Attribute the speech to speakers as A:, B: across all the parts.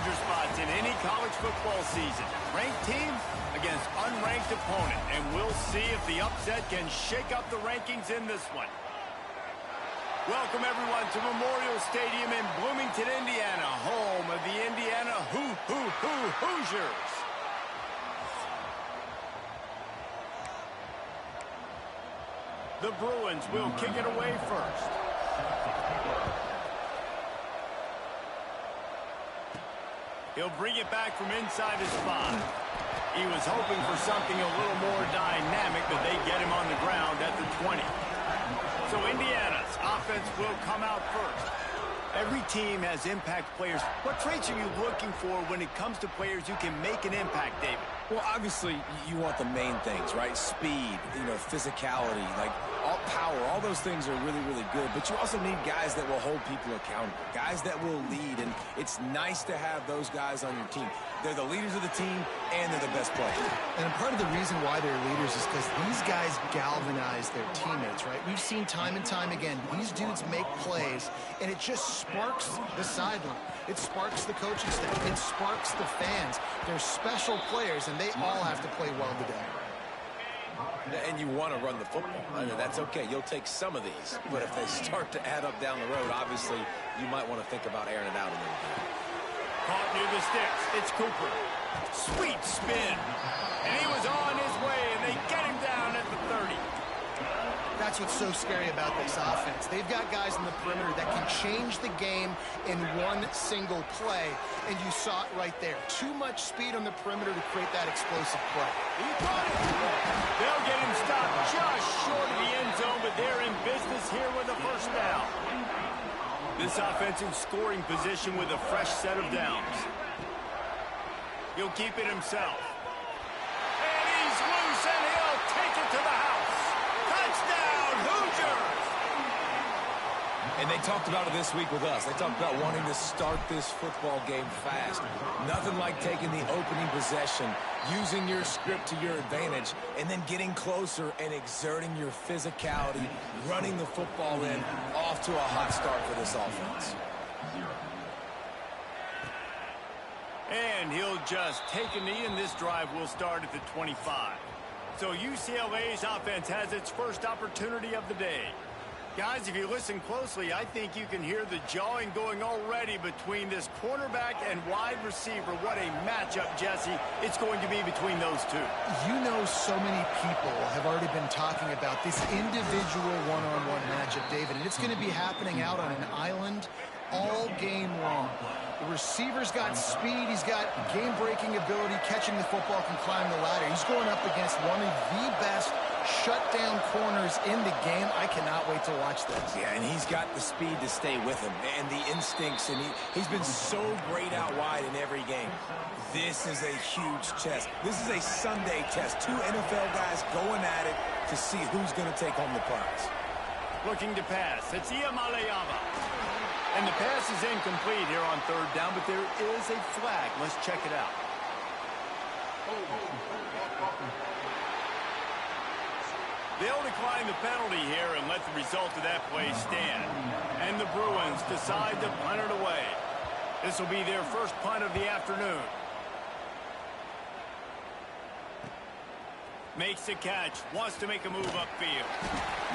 A: danger spots in any college football season. Ranked team against unranked opponent. And we'll see if the upset can shake up the rankings in this one. Welcome, everyone, to Memorial Stadium in Bloomington, Indiana, home of the Indiana Hoosiers. The Bruins will kick it away first. He'll bring it back from inside his spot. He was hoping for something a little more dynamic, but they get him on the ground at the 20. So Indiana's offense will come out first. Every team has impact players. What traits are you looking for when it comes to players who can make an impact, David?
B: Well, obviously, you want the main things, right? Speed, physicality, like all power, all those things are really, really good. But you also need guys that will hold people accountable, guys that will lead. And it's nice to have those guys on your team. They're the leaders of the team, and they're the best players.
C: And part of the reason why they're leaders is because these guys galvanize their teammates, right? We've seen time and time again, these dudes make plays, and it just sparks the sideline. It sparks the coaching staff. It sparks the fans. They're special players, and they all have to play well today.
B: And you want to run the football. I mean, that's okay. You'll take some of these. But if they start to add up down the road, obviously, you might want to think about airing it out a little bit.
A: Caught near the sticks. It's Cooper. Sweet spin. And he was on his way, and they get him down at the 30.
C: That's what's so scary about this offense. They've got guys in the perimeter that can change the game in one single play, and you saw it right there. Too much speed on the perimeter to create that explosive play.
A: He got it. They'll get him stopped just short of the end zone, but they're in business here with a first down. This offense in scoring position with a fresh set of downs. He'll keep it himself. And he's loose, and he'll take it to the house. Touchdown, Hoosiers!
B: And they talked about it this week with us. They talked about wanting to start this football game fast. Nothing like taking the opening possession, using your script to your advantage, and then getting closer and exerting your physicality, running the football in, off to a hot start for this offense.
A: And he'll just take a knee, and this drive will start at the 25. So UCLA's offense has its first opportunity of the day. Guys, if you listen closely, I think you can hear the jawing going already between this cornerback and wide receiver. What a matchup, Jesse, it's going to be between those two.
C: You know, so many people have already been talking about this individual one-on-one matchup, David, and it's going to be happening out on an island all game long. The receiver's got speed, he's got game-breaking ability, catching the football, can climb the ladder. He's going up against one of the best shutdown corners in the game. I cannot wait to watch this.
B: Yeah, and he's got the speed to stay with him and the instincts, and he's been so great out wide in every game. This is a huge test. This is a Sunday test. Two NFL guys going at it to see who's going to take home the prize.
A: Looking to pass. It's Iamalayama. And the pass is incomplete here on third down, but there is a flag. Let's check it out. They'll decline the penalty here and let the result of that play stand. And the Bruins decide to punt it away. This will be their first punt of the afternoon. Makes the catch, wants to make a move upfield.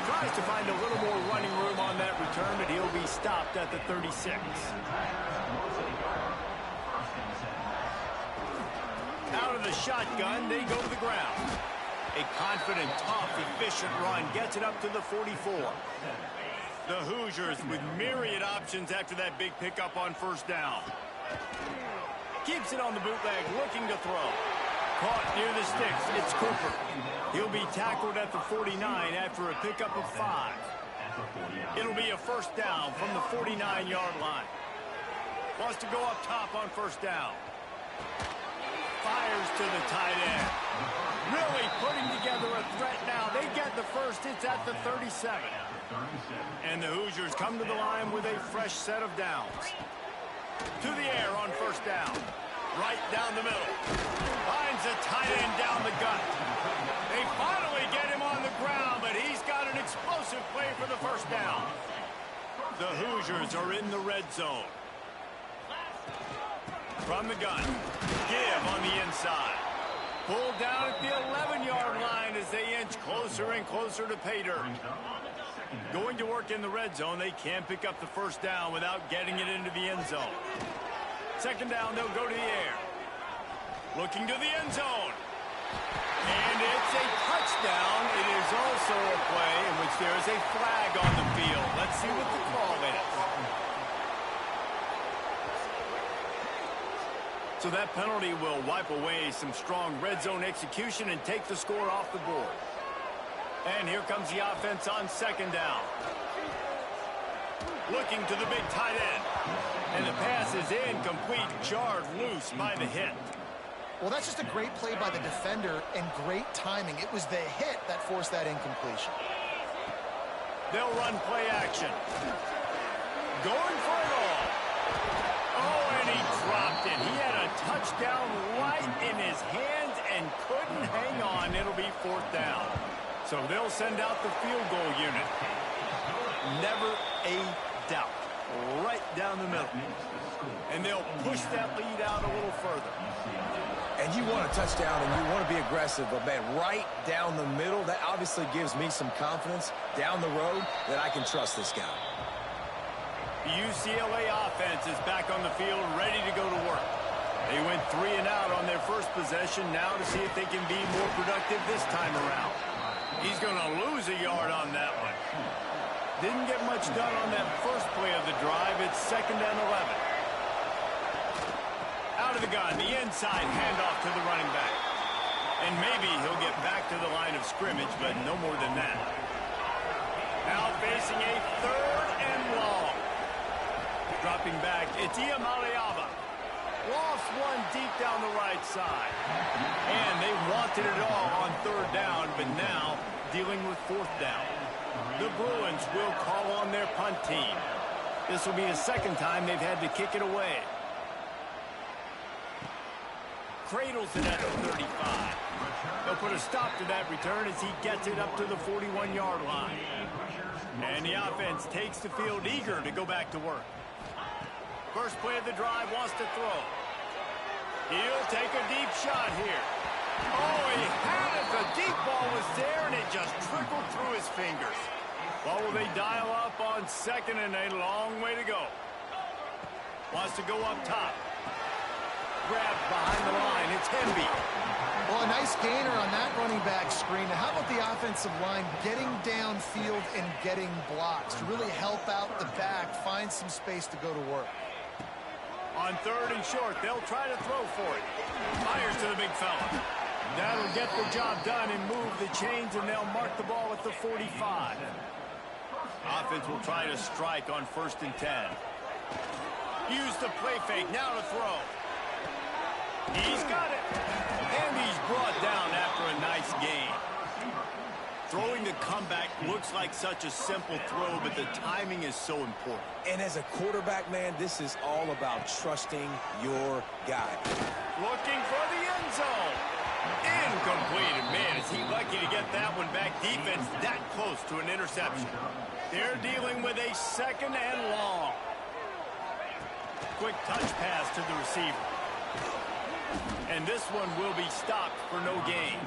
A: Tries to find a little more running room on that return, but he'll be stopped at the 36. Out of the shotgun, they go to the ground. A confident, tough, efficient run gets it up to the 44. The Hoosiers with myriad options after that big pickup on first down. Keeps it on the bootleg, looking to throw. Caught near the sticks, it's Cooper. He'll be tackled at the 49 after a pickup of 5. It'll be a first down from the 49-yard line. Wants to go up top on first down. Fires to the tight end. Really putting together a threat now. They get the first, it's at the 37. And the Hoosiers come to the line with a fresh set of downs. To the air on first down. Right down the middle. Finds a tight end down the gut. They finally get him on the ground, but he's got an explosive play for the first down. The Hoosiers are in the red zone. From the gun. Give on the inside. Pulled down at the 11-yard line as they inch closer and closer to pay dirt. Going to work in the red zone, they can't pick up the first down without getting it into the end zone. Second down, they'll go to the air. Looking to the end zone. And it's a touchdown. It is also a play in which there is a flag on the field. Let's see what the call is. So that penalty will wipe away some strong red zone execution and take the score off the board. And here comes the offense on second down. Looking to the big tight end. And the pass is incomplete, jarred loose by the hit.
C: Well, that's just a great play by the defender and great timing. It was the hit that forced that incompletion.
A: They'll run play action. Going for it all. Oh, and he dropped it. He had a touchdown right in his hands and couldn't hang on. It'll be fourth down. So they'll send out the field goal unit. Never a doubt. Right down the middle. And they'll push that lead out a little further.
B: And you want a touchdown and you want to be aggressive, but man, right down the middle, that obviously gives me some confidence down the road that I can trust this guy.
A: The UCLA offense is back on the field, ready to go to work. They went 3 and out on their first possession, now to see if they can be more productive this time around. He's going to lose a yard on that one. Didn't get much done on that first play of the drive. It's 2nd and 11. Out of the gun, the inside handoff to the running back. And maybe he'll get back to the line of scrimmage, but no more than that. Now facing a 3rd and long. Dropping back, it's Iamaleava. Lost one deep down the right side. And they wanted it all on 3rd down, but now dealing with 4th down. The Bruins will call on their punt team. This will be the 2nd time they've had to kick it away. Cradles it at the 35. They'll put a stop to that return as he gets it up to the 41-yard line. And the offense takes the field eager to go back to work. First play of the drive, wants to throw. He'll take a deep shot here. Oh, he had it. The deep ball was there, and it just trickled through his fingers. Well, will they dial up on 2nd and a long way to go? Wants to go up top. Grabbed behind the line. It's Hemby.
C: Well, a nice gainer on that running back screen. Now, how about the offensive line getting downfield and getting blocks to really help out the back, find some space to go to work?
A: On 3rd and short, they'll try to throw for it. Fires to the big fella. That'll get the job done and move the chains, and they'll mark the ball at the 45. Offense will try to strike on 1st and 10. Use the play fake, now to throw. He's got it. And he's brought down after a nice gain. Throwing the comeback looks like such a simple throw, but the timing is so important.
B: And as a quarterback, man, this is all about trusting your guy.
A: Looking for the end zone. Incomplete. And man, is he lucky to get that one back. Defense that close to an interception. They're dealing with a 2nd and long. Quick touch pass to the receiver. And this one will be stopped for no gain.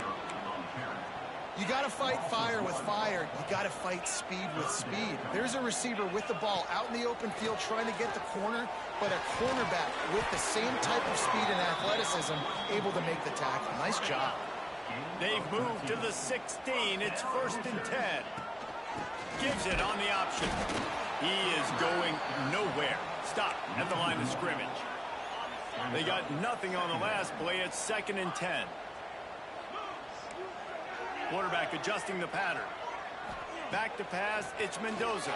C: You got to fight fire with fire. You got to fight speed with speed. There's a receiver with the ball out in the open field trying to get the corner, but a cornerback with the same type of speed and athleticism able to make the tackle. Nice job.
A: They've moved to the 16. It's 1st and 10. Gives it on the option. He is going nowhere. Stop at the line of scrimmage. They got nothing on the last play. It's 2nd and 10. Quarterback adjusting the pattern. Back to pass. It's Mendoza.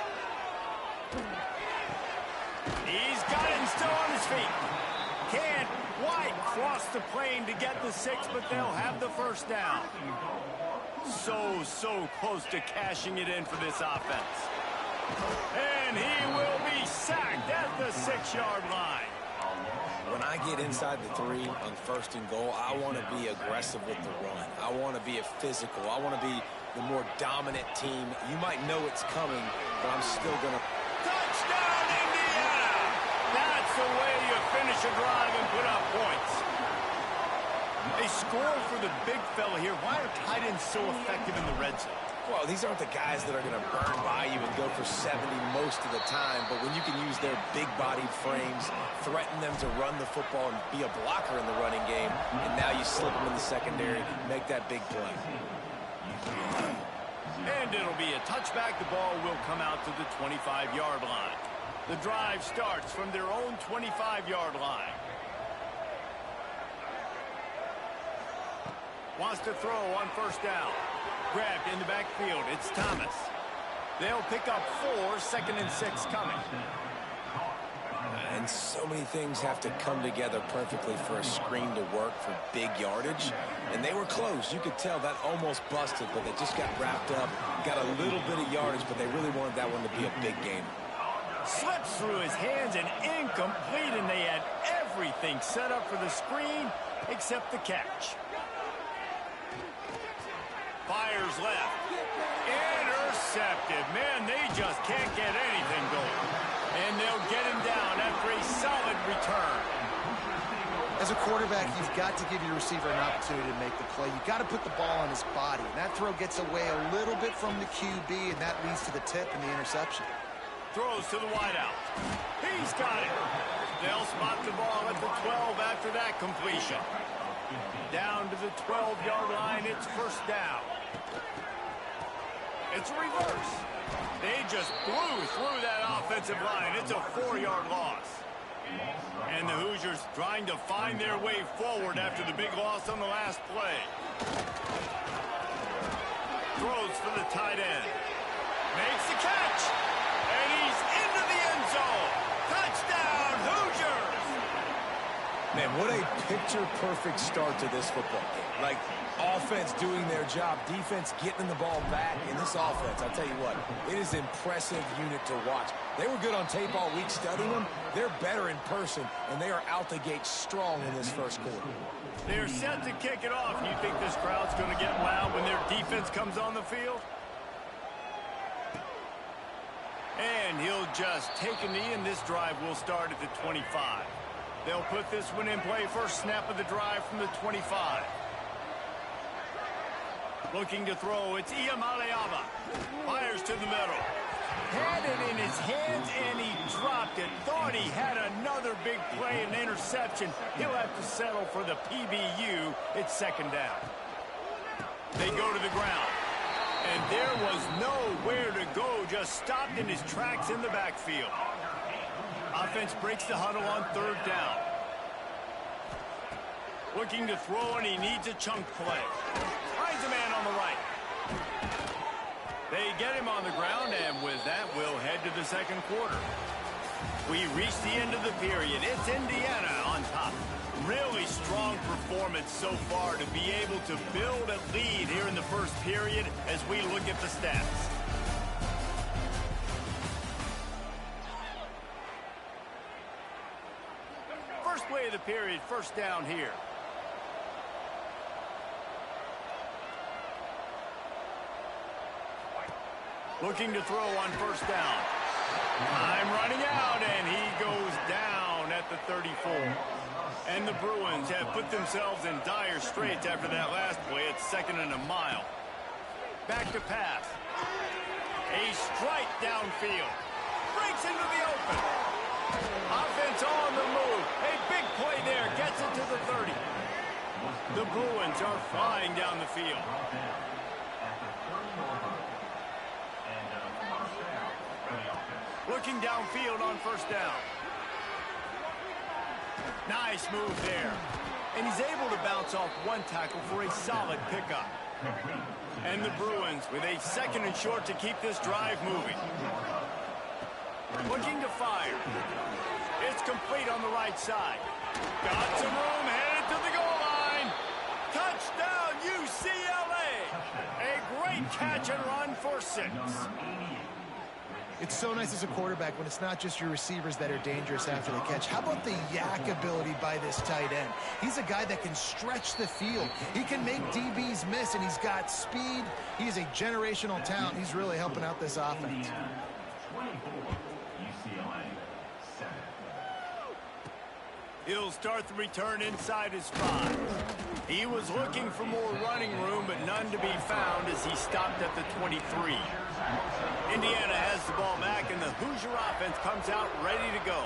A: He's got it and still on his feet. Can't quite cross the plane to get the 6, but they'll have the first down. So close to cashing it in for this offense. And he will be sacked at the 6-yard line.
B: When I get inside the 3 on 1st and goal, I want to be aggressive with the run. I want to be a physical. I want to be the more dominant team. You might know it's coming, but I'm still going to...
A: Touchdown, Indiana! That's the way you finish a drive and put up points. A score for the big fella here. Why are tight ends so effective in the red zone?
B: Well, these aren't the guys that are going to burn by you and go for 70 most of the time, but when you can use their big-bodied frames, threaten them to run the football and be a blocker in the running game, and now you slip them in the secondary, make that big play.
A: And it'll be a touchback. The ball will come out to the 25-yard line. The drive starts from their own 25-yard line. Wants to throw on first down. Grabbed in the backfield. It's Thomas. They'll pick up 4, 2nd and 6 coming.
B: And so many things have to come together perfectly for a screen to work for big yardage. And they were close. You could tell that almost busted, but they just got wrapped up, got a little bit of yardage, but they really wanted that one to be a big game.
A: Slips through his hands and incomplete, and they had everything set up for the screen except the catch. Fires left. Intercepted. Man, they just can't get anything going. And they'll get him down after a solid return.
C: As a quarterback, you've got to give your receiver an opportunity to make the play. You've got to put the ball on his body. And that throw gets away a little bit from the QB, and that leads to the tip and the interception.
A: Throws to the wideout. He's got it. They'll spot the ball at the 12 after that completion. Down to the 12-yard line, it's first down. It's a reverse. They just blew through that offensive line. It's a 4-yard loss. And the Hoosiers trying to find their way forward after the big loss on the last play. Throws for the tight end. Makes the catch. And he's into the end zone. Touchdown, Hoosiers!
B: Man, what a picture-perfect start to this football game. Like, offense doing their job, defense getting the ball back. In this offense, I'll tell you what, it is an impressive unit to watch. They were good on tape all week studying them. They're better in person, and they are out the gate strong in this first quarter.
A: They're set to kick it off. You think this crowd's going to get loud when their defense comes on the field? And he'll just take a knee, and this drive will start at the 25. They'll put this one in play. First snap of the drive from the 25. Looking to throw, it's Iamaleava. Fires to the middle. Had it in his hands, and he dropped it. Thought he had another big play, an interception. He'll have to settle for the PBU. It's second down. They go to the ground. And there was nowhere to go, just stopped in his tracks in the backfield. Offense breaks the huddle on third down. Looking to throw, and he needs a chunk play. Finds a man on the right. They get him on the ground, and with that, we'll head to the second quarter. We reach the end of the period. It's Indiana on top. Really strong performance so far to be able to build a lead here in the first period as we look at the stats. First play of the period, first down here. Looking to throw on first down. Time running out, and he goes down at the 34. And the Bruins have put themselves in dire straits after that last play. It's second and a mile. Back to pass. A strike downfield. Breaks into the open. Offense on the move. A big play there. Gets it to the 30. The Bruins are flying down the field. Looking downfield on first down. Nice move there. And he's able to bounce off one tackle for a solid pickup. And the Bruins with a second and short to keep this drive moving. Looking to fire. It's complete on the right side. Got some room, headed to the goal line. Touchdown, UCLA. A great catch and run for 6.
C: It's so nice as a quarterback when it's not just your receivers that are dangerous after the catch. How about the yak ability by this tight end? He's a guy that can stretch the field. He can make DBs miss, and he's got speed. He's a generational talent. He's really helping out this offense.
A: He'll start the return inside his 5. He was looking for more running room, but none to be found as he stopped at the 23. Indiana has the ball back, and the Hoosier offense comes out ready to go.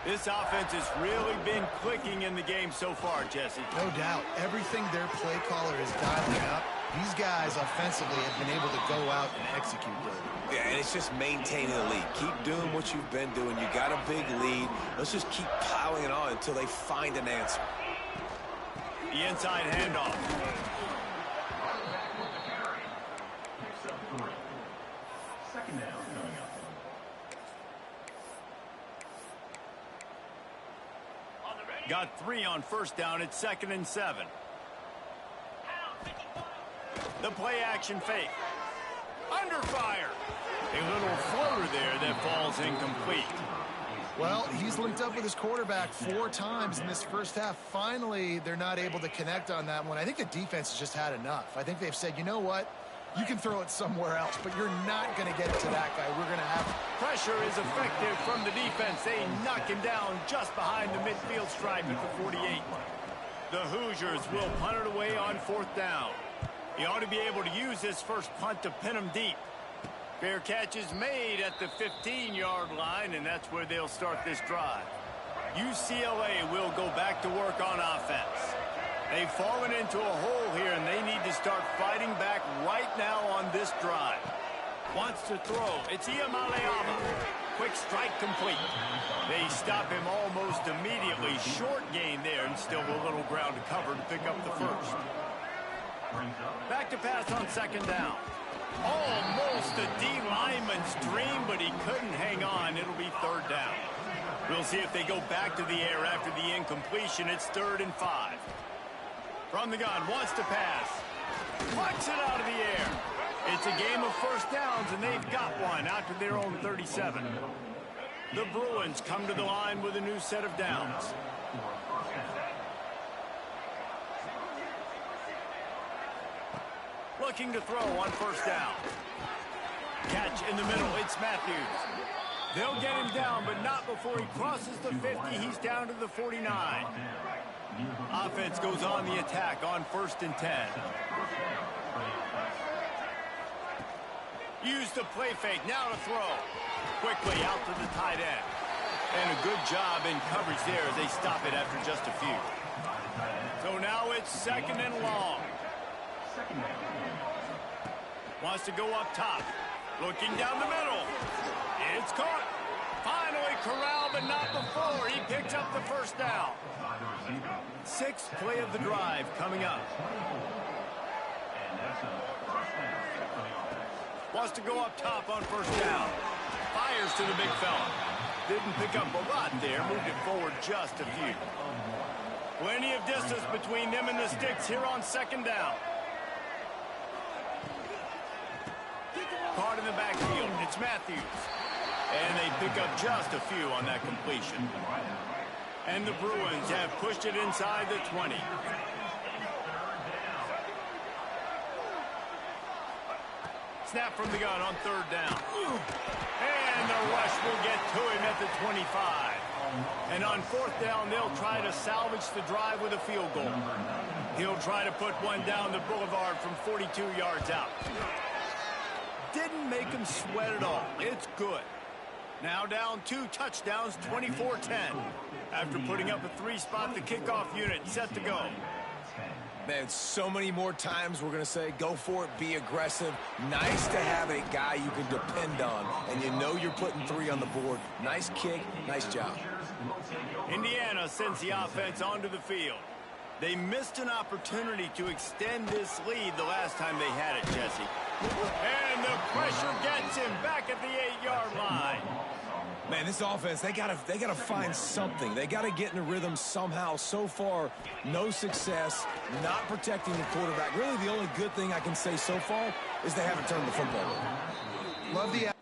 A: This offense has really been clicking in the game so far, Jesse.
C: No doubt. Everything their play caller is dialing up, these guys offensively have been able to go out and execute with it.
B: Yeah, and it's just maintaining the lead. Keep doing what you've been doing. You got a big lead. Let's just keep piling it on until they find an answer.
A: The inside handoff.
D: Second down coming up.
A: Got 3 on first down. It's 2nd and 7. The play action fake. Under fire. A little floater there that falls incomplete.
C: Well, he's linked up with his quarterback 4 times in this first half. Finally, they're not able to connect on that one. I think the defense has just had enough. I think they've said, you know what? You can throw it somewhere else, but you're not going to get it to that guy. We're going to have
A: Pressure is effective from the defense. They knock him down just behind the midfield stripe at the 48. The Hoosiers will punt it away on 4th down. He ought to be able to use this first punt to pin him deep. Fair catch is made at the 15-yard line, and that's where they'll start this drive. UCLA will go back to work on offense. They've fallen into a hole here, and they need to start fighting back right now on this drive. Wants to throw. It's Iamaleava. Quick strike complete. They stop him almost immediately. Short gain there, and still a little ground to cover to pick up the first. Back to pass on 2nd down. Almost a D lineman's dream, but he couldn't hang on. It'll be 3rd down. We'll see if they go back to the air after the incompletion. It's 3rd and 5. From the gun, wants to pass. Plucks it out of the air. It's a game of first downs, and they've got one out to their own 37. The Bruins come to the line with a new set of downs. Looking to throw on first down. Catch in the middle. It's Matthews. They'll get him down, but not before he crosses the 50. He's down to the 49. Offense goes on the attack on 1st and 10. Use the play fake. Now to throw. Quickly out to the tight end. And a good job in coverage there as they stop it after just a few. So now it's 2nd and long. Wants to go up top. Looking down the middle. It's caught. Finally corralled, but not before. He picks up the first down. 6th play of the drive coming up. Wants to go up top on first down. Fires to the big fella. Didn't pick up a lot there. Moved it forward just a few. Plenty of distance between them and the sticks here on 2nd down. Caught in the backfield. It's Matthews. And they pick up just a few on that completion. And the Bruins have pushed it inside the 20. Snap from the gun on 3rd down. And the rush will get to him at the 25. And on 4th down, they'll try to salvage the drive with a field goal. He'll try to put one down the boulevard from 42 yards out. Didn't make him sweat at all. It's good. Now down 2 touchdowns, 24-10. After putting up a 3-spot, the kickoff unit set to go.
B: Man, so many more times we're going to say, go for it, be aggressive. Nice to have a guy you can depend on, and you know you're putting 3 on the board. Nice kick, nice job.
A: Indiana sends the offense onto the field. They missed an opportunity to extend this lead the last time they had it, Jesse. And the pressure gets him back at the 8-yard line.
B: Man, this offense, they gotta find something. They gotta get in a rhythm somehow. So far, no success, not protecting the quarterback. Really, the only good thing I can say so far is they haven't turned the football over.
C: Love the...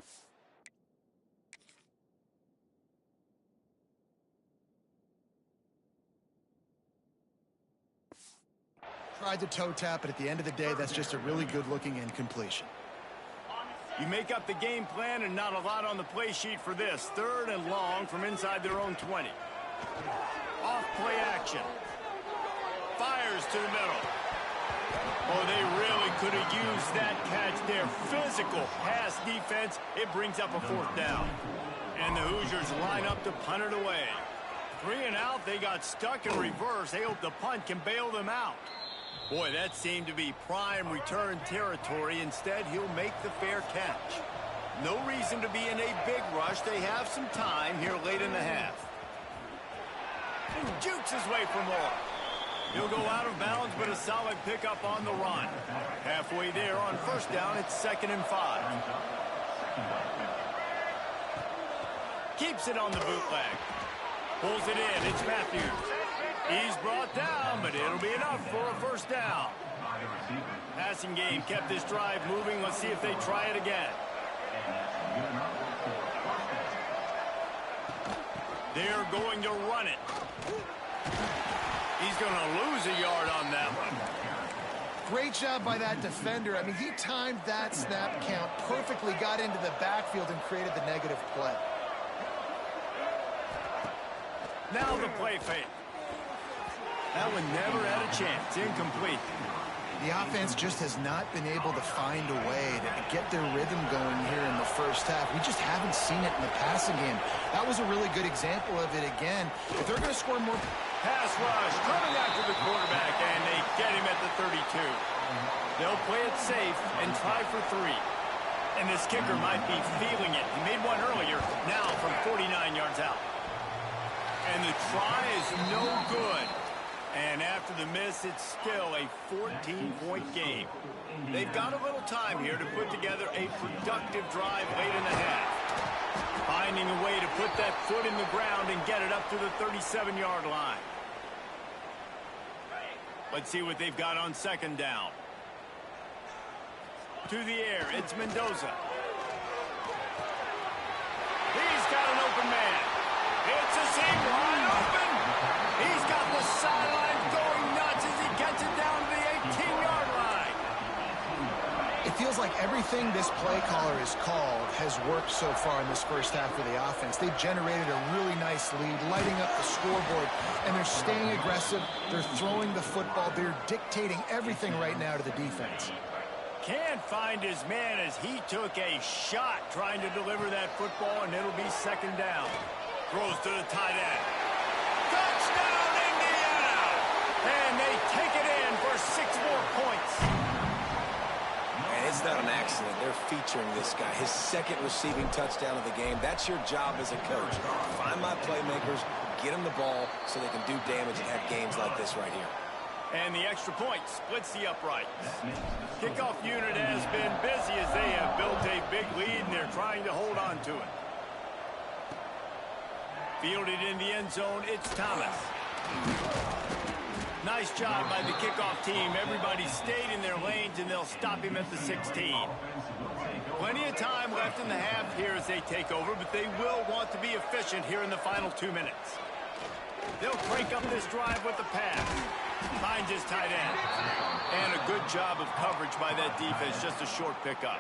C: Tried the toe tap, but at the end of the day, that's just a really good-looking incompletion.
A: You make up the game plan and not a lot on the play sheet for this. 3rd and long from inside their own 20. Off play action. Fires to the middle. Oh, they really could have used that catch there. Physical pass defense. It brings up a 4th down. And the Hoosiers line up to punt it away. 3 and out. They got stuck in reverse. They hope the punt can bail them out. Boy, that seemed to be prime return territory. Instead, he'll make the fair catch. No reason to be in a big rush. They have some time here late in the half. Jukes his way for more. He'll go out of bounds, but a solid pickup on the run. Halfway there on 1st down, it's 2nd and 5. Keeps it on the bootleg. Pulls it in. It's Matthews. He's brought down, but it'll be enough for a 1st down. Passing game kept this drive moving. Let's see if they try it again. They're going to run it. He's going to lose a yard on that one.
C: Great job by that defender. I mean, he timed that snap count perfectly, got into the backfield and created the negative play.
A: Now the play fake. That one never had a chance. Incomplete.
C: The offense just has not been able to find a way to get their rhythm going here in the 1st half. We just haven't seen it in the passing game. That was a really good example of it again. If they're going to score more...
A: Pass rush coming after the quarterback, and they get him at the 32. They'll play it safe and try for 3. And this kicker might be feeling it. He made one earlier, now from 49 yards out. And the try is no good. And after the miss, it's still a 14-point game. They've got a little time here to put together a productive drive late in the half. Finding a way to put that foot in the ground and get it up to the 37-yard line. Let's see what they've got on 2nd down. To the air, it's Mendoza. He's got an open man. It's a seam wide open. He's got the sideline going nuts as he gets it down to the 18-yard line.
C: It feels like everything this play caller has called has worked so far in this 1st half for the offense. They've generated a really nice lead, lighting up the scoreboard, and they're staying aggressive. They're throwing the football. They're dictating everything right now to the defense.
A: Can't find his man as he took a shot trying to deliver that football, and it'll be 2nd down. Throws to the tight end. Touchdown, Indiana! And they take it in for 6 more points.
B: And it's not an accident. They're featuring this guy. His 2nd receiving touchdown of the game. That's your job as a coach. Find my playmakers, get them the ball so they can do damage and have games like this right here.
A: And the extra point splits the uprights. Kickoff unit has been busy as they have built a big lead, and they're trying to hold on to it. Fielded in the end zone, it's Thomas. Nice job by the kickoff team. Everybody stayed in their lanes, and they'll stop him at the 16. Plenty of time left in the half here as they take over, but they will want to be efficient here in the final 2 minutes. They'll break up this drive with the pass. Finds his tight end. And a good job of coverage by that defense. Just a short pickup.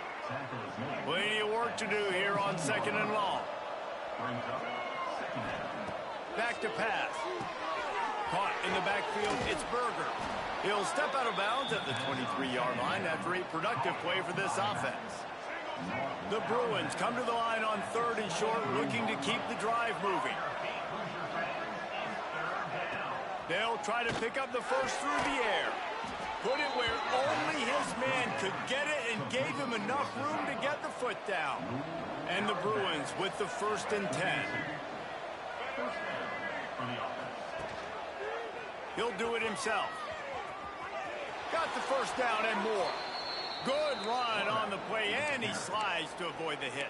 A: Plenty of work to do here on 2nd and long. Back to pass. Caught in the backfield, it's Berger. He'll step out of bounds at the 23-yard line after a productive play for this offense. The Bruins come to the line on 3rd and short, looking to keep the drive moving. They'll try to pick up the first through the air. Put it where only his man could get it and gave him enough room to get the foot down. And the Bruins with the 1st and 10. He'll do it himself. Got the 1st down and more. Good run on the play, and he slides to avoid the hit.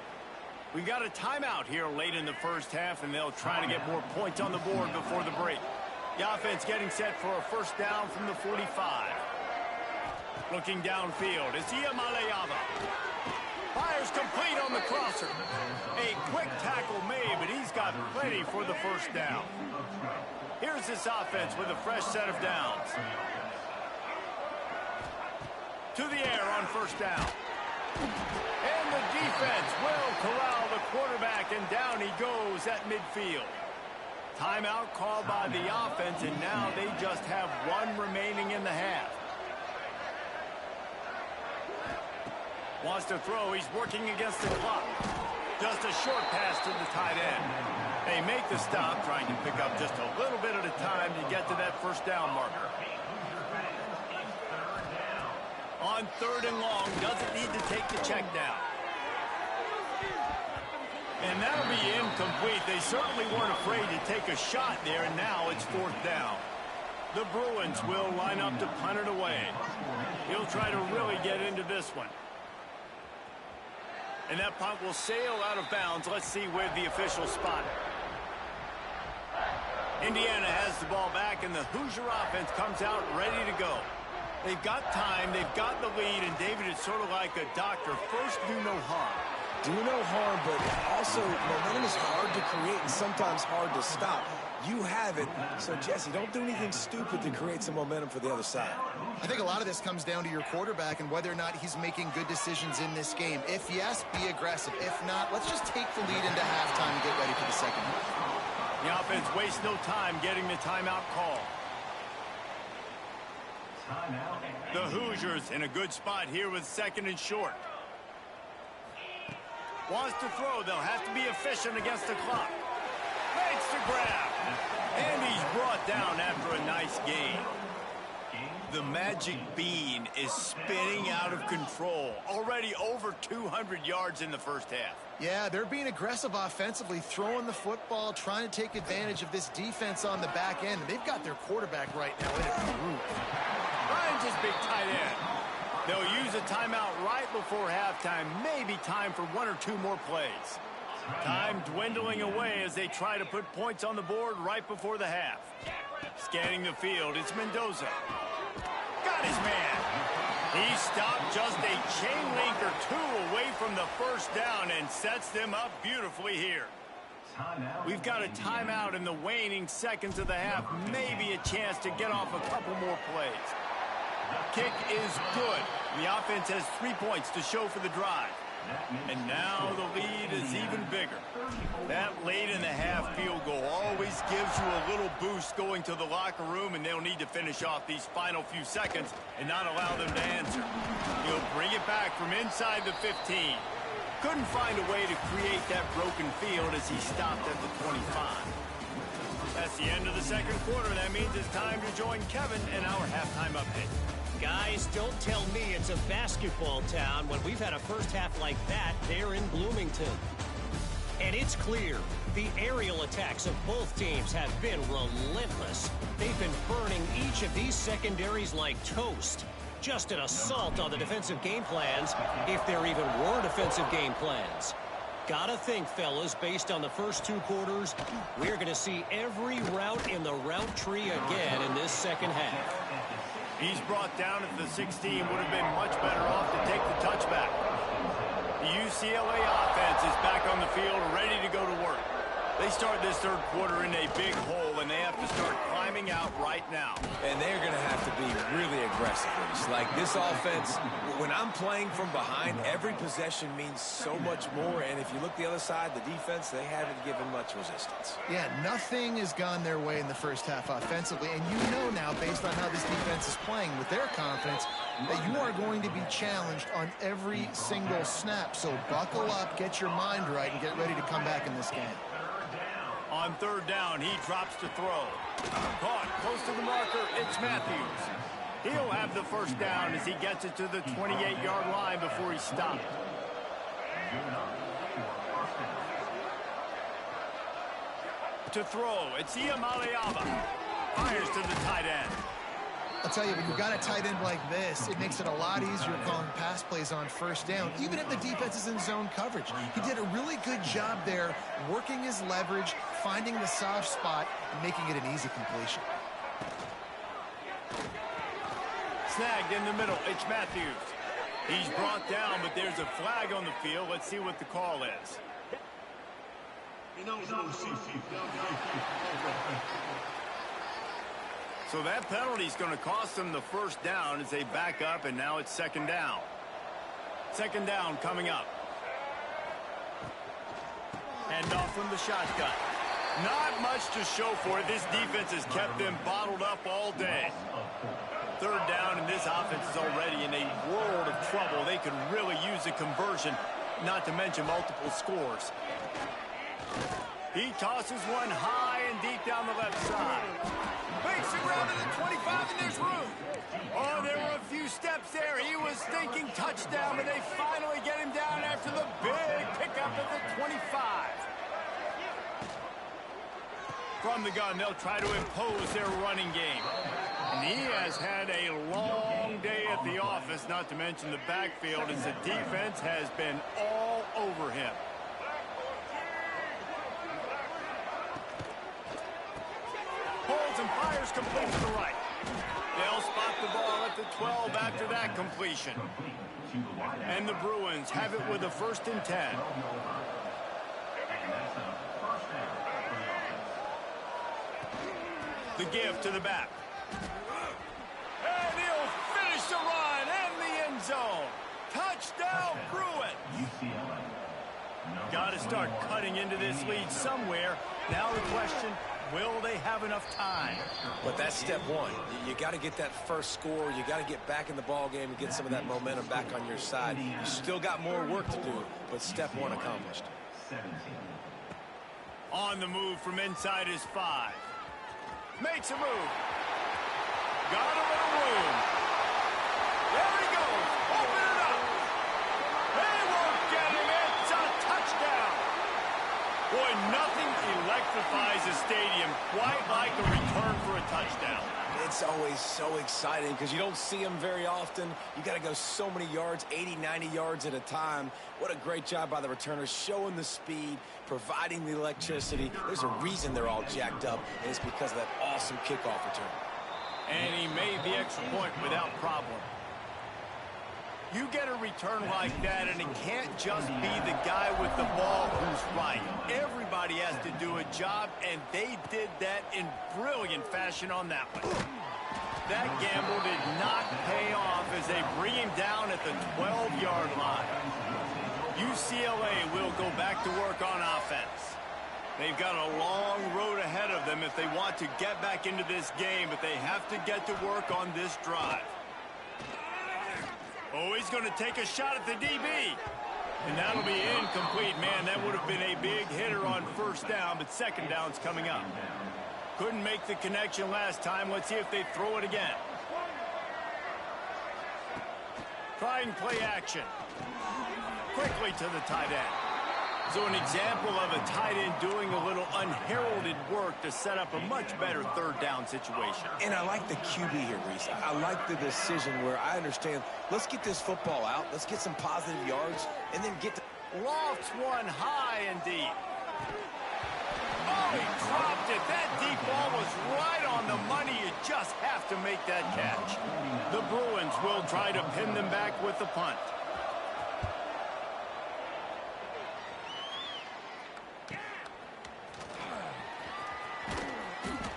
A: We got a timeout here late in the 1st half, and they'll try to get more points on the board before the break. The offense getting set for a 1st down from the 45. Looking downfield, it's Iamaleava. Fires complete on the crosser. A quick tackle made, but he's got plenty for the 1st down. Here's this offense with a fresh set of downs. To the air on 1st down. And the defense will corral the quarterback, and down he goes at midfield. Timeout called by the offense, and now they just have one remaining in the half. Wants to throw. He's working against the clock. Just a short pass to the tight end. They make the stop, trying to pick up just a little bit at a time to get to that first down marker. On 3rd and long, doesn't need to take the check down. And that'll be incomplete. They certainly weren't afraid to take a shot there, and now it's 4th down. The Bruins will line up to punt it away. He'll try to really get into this one. And that punt will sail out of bounds. Let's see where the officials spot it. Indiana has the ball back, and the Hoosier offense comes out ready to go. They've got time, they've got the lead, and David, it's sort of like a doctor. First, do no harm.
B: Do no harm, but also momentum is hard to create and sometimes hard to stop. You have it, so Jesse, don't do anything stupid to create some momentum for the other side.
C: I think a lot of this comes down to your quarterback and whether or not he's making good decisions in this game. If yes, be aggressive. If not, let's just take the lead into halftime and get ready for the second half.
A: The offense wastes no time getting the timeout call. The Hoosiers in a good spot here with 2nd and short. Wants to throw. They'll have to be efficient against the clock. Makes the grab. And he's brought down after a nice gain. The magic bean is spinning out of control. Already over 200 yards in the first half.
C: Yeah, they're being aggressive offensively, throwing the football, trying to take advantage of this defense on the back end. They've got their quarterback right now in a groove.
A: Ryan's his big tight end. They'll use a timeout right before halftime. Maybe time for 1 or 2 more plays. Time dwindling away as they try to put points on the board right before the half. Scanning the field, it's Mendoza. Got his man. He stopped just a chain link or 2 away from the first down and sets them up beautifully here. We've got a timeout in the waning seconds of the half. Maybe a chance to get off a couple more plays. Kick is good. The offense has 3 points to show for the drive. And now the lead is even bigger. That late in the half field goal always gives you a little boost going to the locker room, and they'll need to finish off these final few seconds and not allow them to answer. He'll bring it back from inside the 15. Couldn't find a way to create that broken field as he stopped at the 25. That's the end of the second quarter. That means it's time to join Kevin in our halftime update.
E: Guys, don't tell me it's a basketball town when we've had a first half like that there in Bloomington. And it's clear, the aerial attacks of both teams have been relentless. They've been burning each of these secondaries like toast. Just an assault on the defensive game plans, if there even were defensive game plans. Gotta think, fellas, based on the first 2 quarters, we're going to see every route in the route tree again in this second half.
A: He's brought down at the 16. Would have been much better off to take the touchback. The UCLA offense is back on the field, ready to go to work. They start this third quarter in a big hole, and they have to start climbing out right now.
B: And they're going to have to be really aggressive. Like this offense, when I'm playing from behind, every possession means so much more. And if you look the other side, the defense, they haven't given much resistance.
C: Yeah, nothing has gone their way in the first half offensively. And you know now, based on how this defense is playing with their confidence, that you are going to be challenged on every single snap. So buckle up, get your mind right, and get ready to come back in this game.
A: On 3rd down, he drops to throw. Caught close to the marker, it's Matthews. He'll have the first down as he gets it to the 28-yard line before he stopped. To throw, it's Iamaleava. Fires to the tight end.
C: I'll tell you, when you've got a tight end like this, it makes it a lot easier calling pass plays on first down, even if the defense is in zone coverage. He did a really good job there, working his leverage, finding the soft spot, and making it an easy completion.
A: Snagged in the middle, it's Matthews. He's brought down, but there's a flag on the field. Let's see what the call is. So that penalty is going to cost them the first down as they back up, and now it's 2nd down. 2nd down coming up. Hand off from the shotgun. Not much to show for it. This defense has kept them bottled up all day. Third down, and this offense is already in a world of trouble. They could really use a conversion, not to mention multiple scores. He tosses one high and deep down the left side. Makes the ground to the 25, and there's room. Oh, there were a few steps there. He was thinking touchdown, but they finally get him down after the big pickup at the 25. From the gun, they'll try to impose their running game. And he has had a long day at the office, not to mention the backfield, as the defense has been all over him. Holds and fires complete to the right. They'll spot the ball at the 12 after that completion. And the Bruins have it with a 1st and 10. The give to the back. And he'll finish the run in the end zone. Touchdown, Bruins. Got to start cutting into this lead somewhere. Now the question, will they have enough time?
B: But that's step one. You got to get that first score. You got to get back in the ball game and get some of that momentum back on your side. You still got more work to do, but step one accomplished.
A: On the move from inside his 5. Makes a move. Got a little room. There he goes. Open it up. They won't get him. It's a touchdown. Boy, nothing electrifies a stadium quite like a return for a touchdown.
B: It's always so exciting because you don't see them very often. You got to go so many yards, 80, 90 yards at a time. What a great job by the returners, showing the speed, providing the electricity. There's a reason they're all jacked up, and it's because of that awesome kickoff return.
A: And he made the extra point without problem. You get a return like that, and it can't just be the guy with the ball who's right. Everybody has to do a job, and they did that in brilliant fashion on that one. That gamble did not pay off as they bring him down at the 12-yard line. UCLA will go back to work on offense. They've got a long road ahead of them if they want to get back into this game, but they have to get to work on this drive. Oh, he's going to take a shot at the DB. And that'll be incomplete. Man, that would have been a big hitter on 1st down, but 2nd down's coming up. Couldn't make the connection last time. Let's see if they throw it again. Try and play action. Quickly to the tight end. So an example of a tight end doing a little unheralded work to set up a much better 3rd down situation.
B: And I like the QB here, Reese. I like the decision where I understand, let's get this football out, let's get some positive yards, and then get to...
A: Lofts one high and deep. Oh, he dropped it. That deep ball was right on the money. You just have to make that catch. The Bruins will try to pin them back with the punt.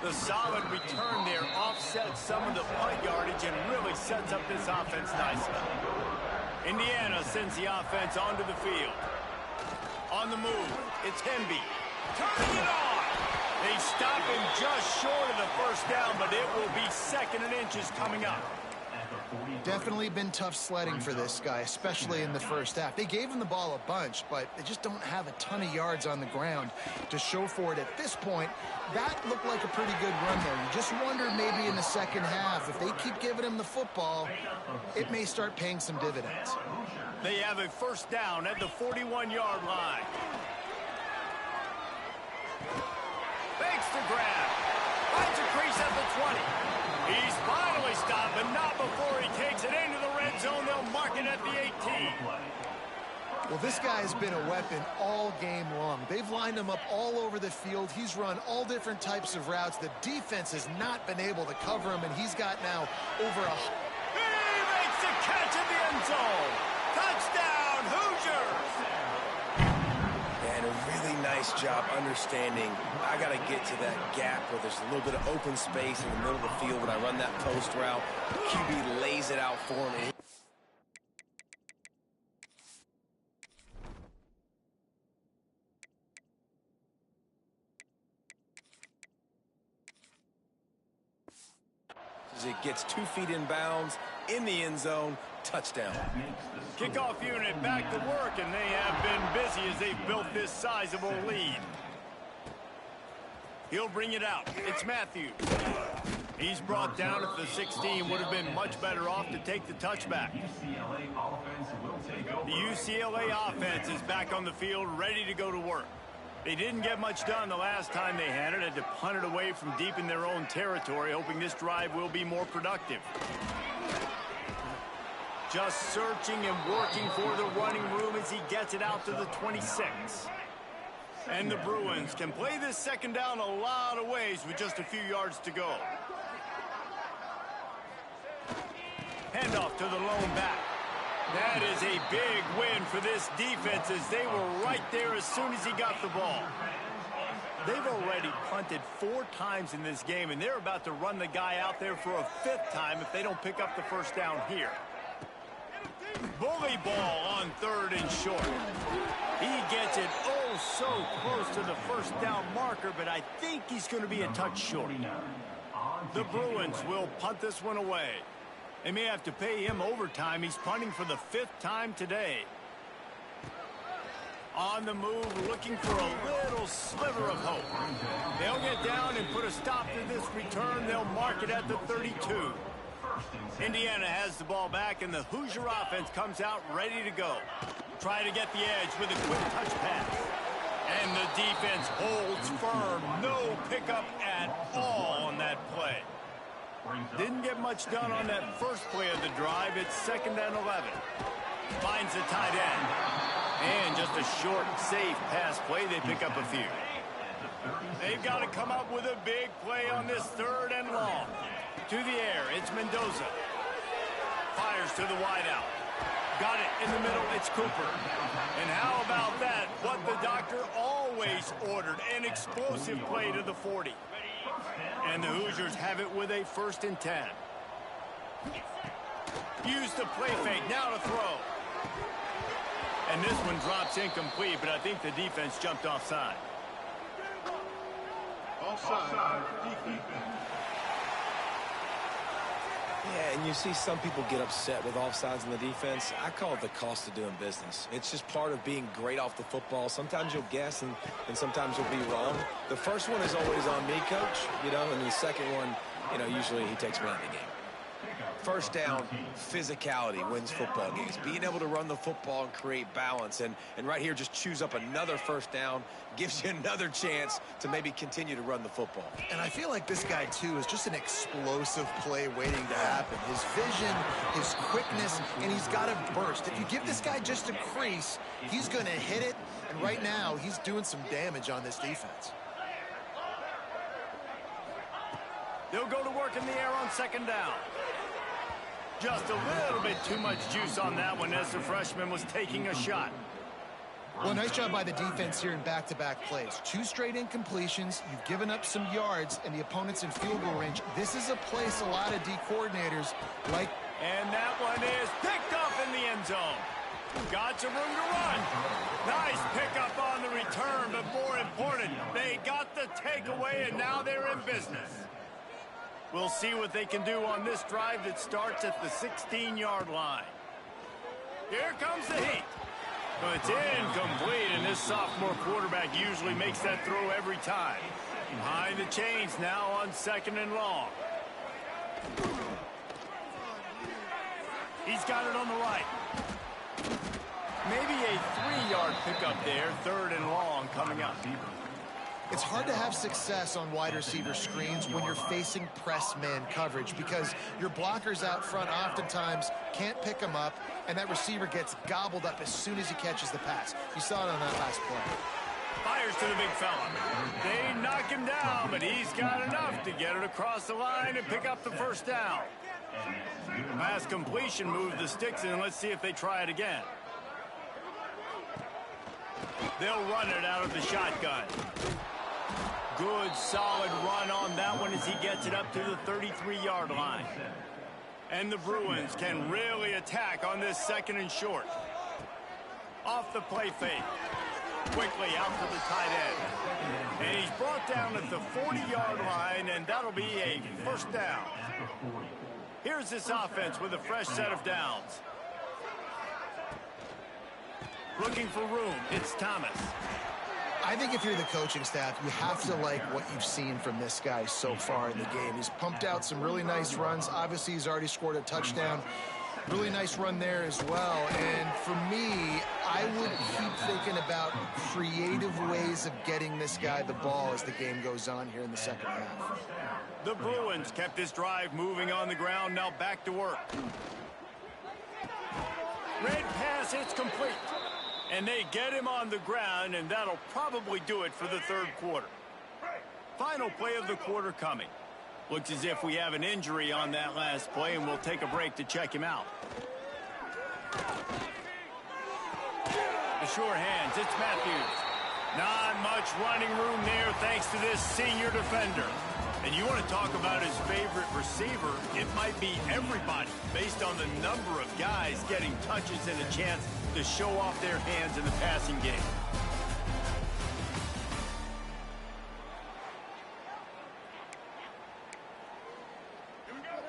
A: The solid return there offsets some of the punt yardage and really sets up this offense nicely. Indiana sends the offense onto the field. On the move, it's Hemby. Turning it on. They stop him just short of the 1st down, but it will be 2nd and inches coming up.
C: Definitely been tough sledding for this guy, especially in the 1st half. They gave him the ball a bunch, but they just don't have a ton of yards on the ground to show for it at this point. That looked like a pretty good run there. You just wonder maybe in the 2nd half, if they keep giving him the football, it may start paying some dividends.
A: They have a 1st down at the 41-yard line. Fakes the grab. Finds a crease at the 20. He's finally stopped, but not before he takes it into the red zone. They'll mark it at the 18.
C: Well, this guy has been a weapon all game long. They've lined him up all over the field. He's run all different types of routes. The defense has not been able to cover him, and he's got now over a...
A: He makes the catch in the end zone. Touchdown, Hoosiers!
B: And a really nice job understanding I got to get to that gap where there's a little bit of open space in the middle of the field when I run that post route. QB lays it out for me. It gets 2 feet in bounds, in the end zone, touchdown.
A: Kickoff unit back to work, and they have been busy as they've built this sizable lead. He'll bring it out. It's Matthews. He's brought down at the 16. Would have been much better off to take the touchback. The UCLA offense is back on the field, ready to go to work. They didn't get much done the last time they had it. Had to punt it away from deep in their own territory, hoping this drive will be more productive. Just searching and working for the running room as he gets it out to the 26. And the Bruins can play this second down a lot of ways with just a few yards to go. Handoff to the lone back. That is a big win for this defense as they were right there as soon as he got the ball. They've already punted 4 times in this game, and they're about to run the guy out there for a 5th time if they don't pick up the first down here. Bully ball on 3rd and short. He gets it oh so close to the first down marker, but I think he's going to be a touch short. The Bruins will punt this one away. They may have to pay him overtime. He's punting for the 5th time today. On the move, looking for a little sliver of hope. They'll get down and put a stop to this return. They'll mark it at the 32. Indiana has the ball back, and the Hoosier offense comes out ready to go. Try to get the edge with a quick touch pass. And the defense holds firm. No pickup at all on that play. Didn't get much done on that first play of the drive. It's 2nd and 11. Finds the tight end. And just a short, safe pass play. They pick up a few. They've got to come up with a big play on this 3rd and long. To the air, it's Mendoza. Fires to the wideout. Got it in the middle, it's Cooper. And how about that? What the doctor always ordered, an explosive play to the 40. And the Hoosiers have it with a 1st and 10. Use the play fake, now to throw. And this one drops incomplete, but I think the defense jumped offside.
D: Offside. Defense.
B: Yeah, and you see some people get upset with offsides in the defense. I call it the cost of doing business. It's just part of being great off the football. Sometimes you'll guess, and sometimes you'll be wrong. The first one is always on me, Coach, and the second one, usually he takes me out of the game. First down, physicality wins football games. Being able to run the football and create balance. And right here, just choose up another first down, gives you another chance to maybe continue to run the football.
C: And I feel like this guy, too, is just an explosive play waiting to happen. His vision, his quickness, and he's got a burst. If you give this guy just a crease, he's going to hit it. And right now, he's doing some damage on this defense.
A: They'll go to work in the air on 2nd down. Just a little bit too much juice on that one as the freshman was taking a shot.
C: Well, nice job by the defense here in back-to-back plays. 2 straight incompletions. You've given up some yards, and the opponent's in field goal range. This is a place a lot of D coordinators like.
A: And that one is picked up in the end zone. Got some room to run. Nice pickup on the return, but more important, they got the takeaway, and now they're in business. We'll see what they can do on this drive that starts at the 16-yard line. Here comes the heat. But it's incomplete, and this sophomore quarterback usually makes that throw every time. Behind the chains now on 2nd and long. He's got it on the right. Maybe a 3-yard pickup there, 3rd and long coming up.
C: It's hard to have success on wide receiver screens when you're facing press man coverage because your blockers out front oftentimes can't pick them up, and that receiver gets gobbled up as soon as he catches the pass. You saw it on that last play.
A: Fires to the big fella. They knock him down, but he's got enough to get it across the line and pick up the first down. Pass completion moved the sticks in. Let's see if they try it again. They'll run it out of the shotgun. Good, solid run on that one as he gets it up to the 33-yard line. And the Bruins can really attack on this 2nd and short. Off the play fake. Quickly out to the tight end. And he's brought brought down at the 40-yard line, and that'll be a first down. Here's this offense with a fresh set of downs. Looking for room, it's Thomas.
C: I think if you're the coaching staff, you have to like what you've seen from this guy so far in the game. He's pumped out some really nice runs. Obviously, he's already scored a touchdown. Really nice run there as well. And for me, I would keep thinking about creative ways of getting this guy the ball as the game goes on here in the second half.
A: The Bruins kept this drive moving on the ground. Now back to work. Red pass, it's complete. And they get him on the ground, and that'll probably do it for the third quarter. Final play of the quarter coming. Looks as if we have an injury on that last play, and we'll take a break to check him out. The sure hands, it's Matthews. Not much running room there thanks to this senior defender. And you want to talk about his favorite receiver, it might be everybody based on the number of guys getting touches and a chance to show off their hands in the passing game.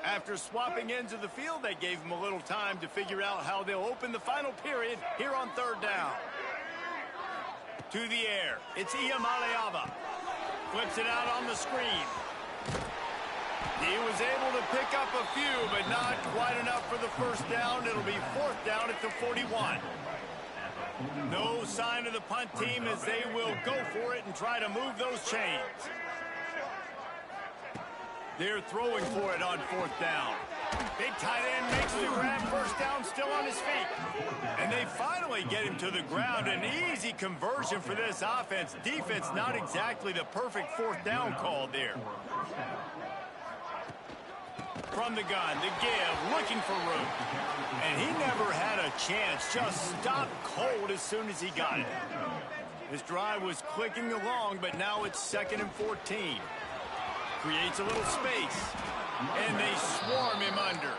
A: After swapping ends of the field, they gave him a little time to figure out how they'll open the final period here on third down. To the air, it's Iamaleava. Flips it out on the screen. He was able to pick up a few, but not quite enough for the first down. It'll be fourth down at the 41. No sign of the punt team as they will go for it and try to move those chains. They're throwing for it on fourth down. Big tight end makes the grab, first down, still on his feet. And they finally get him to the ground. An easy conversion for this offense. Defense, not exactly the perfect fourth down call there. From the gun, the give, looking for room. And he never had a chance, just stopped cold as soon as he got it. This drive was clicking along, but now it's 2nd and 14. Creates a little space, and they swarm him under.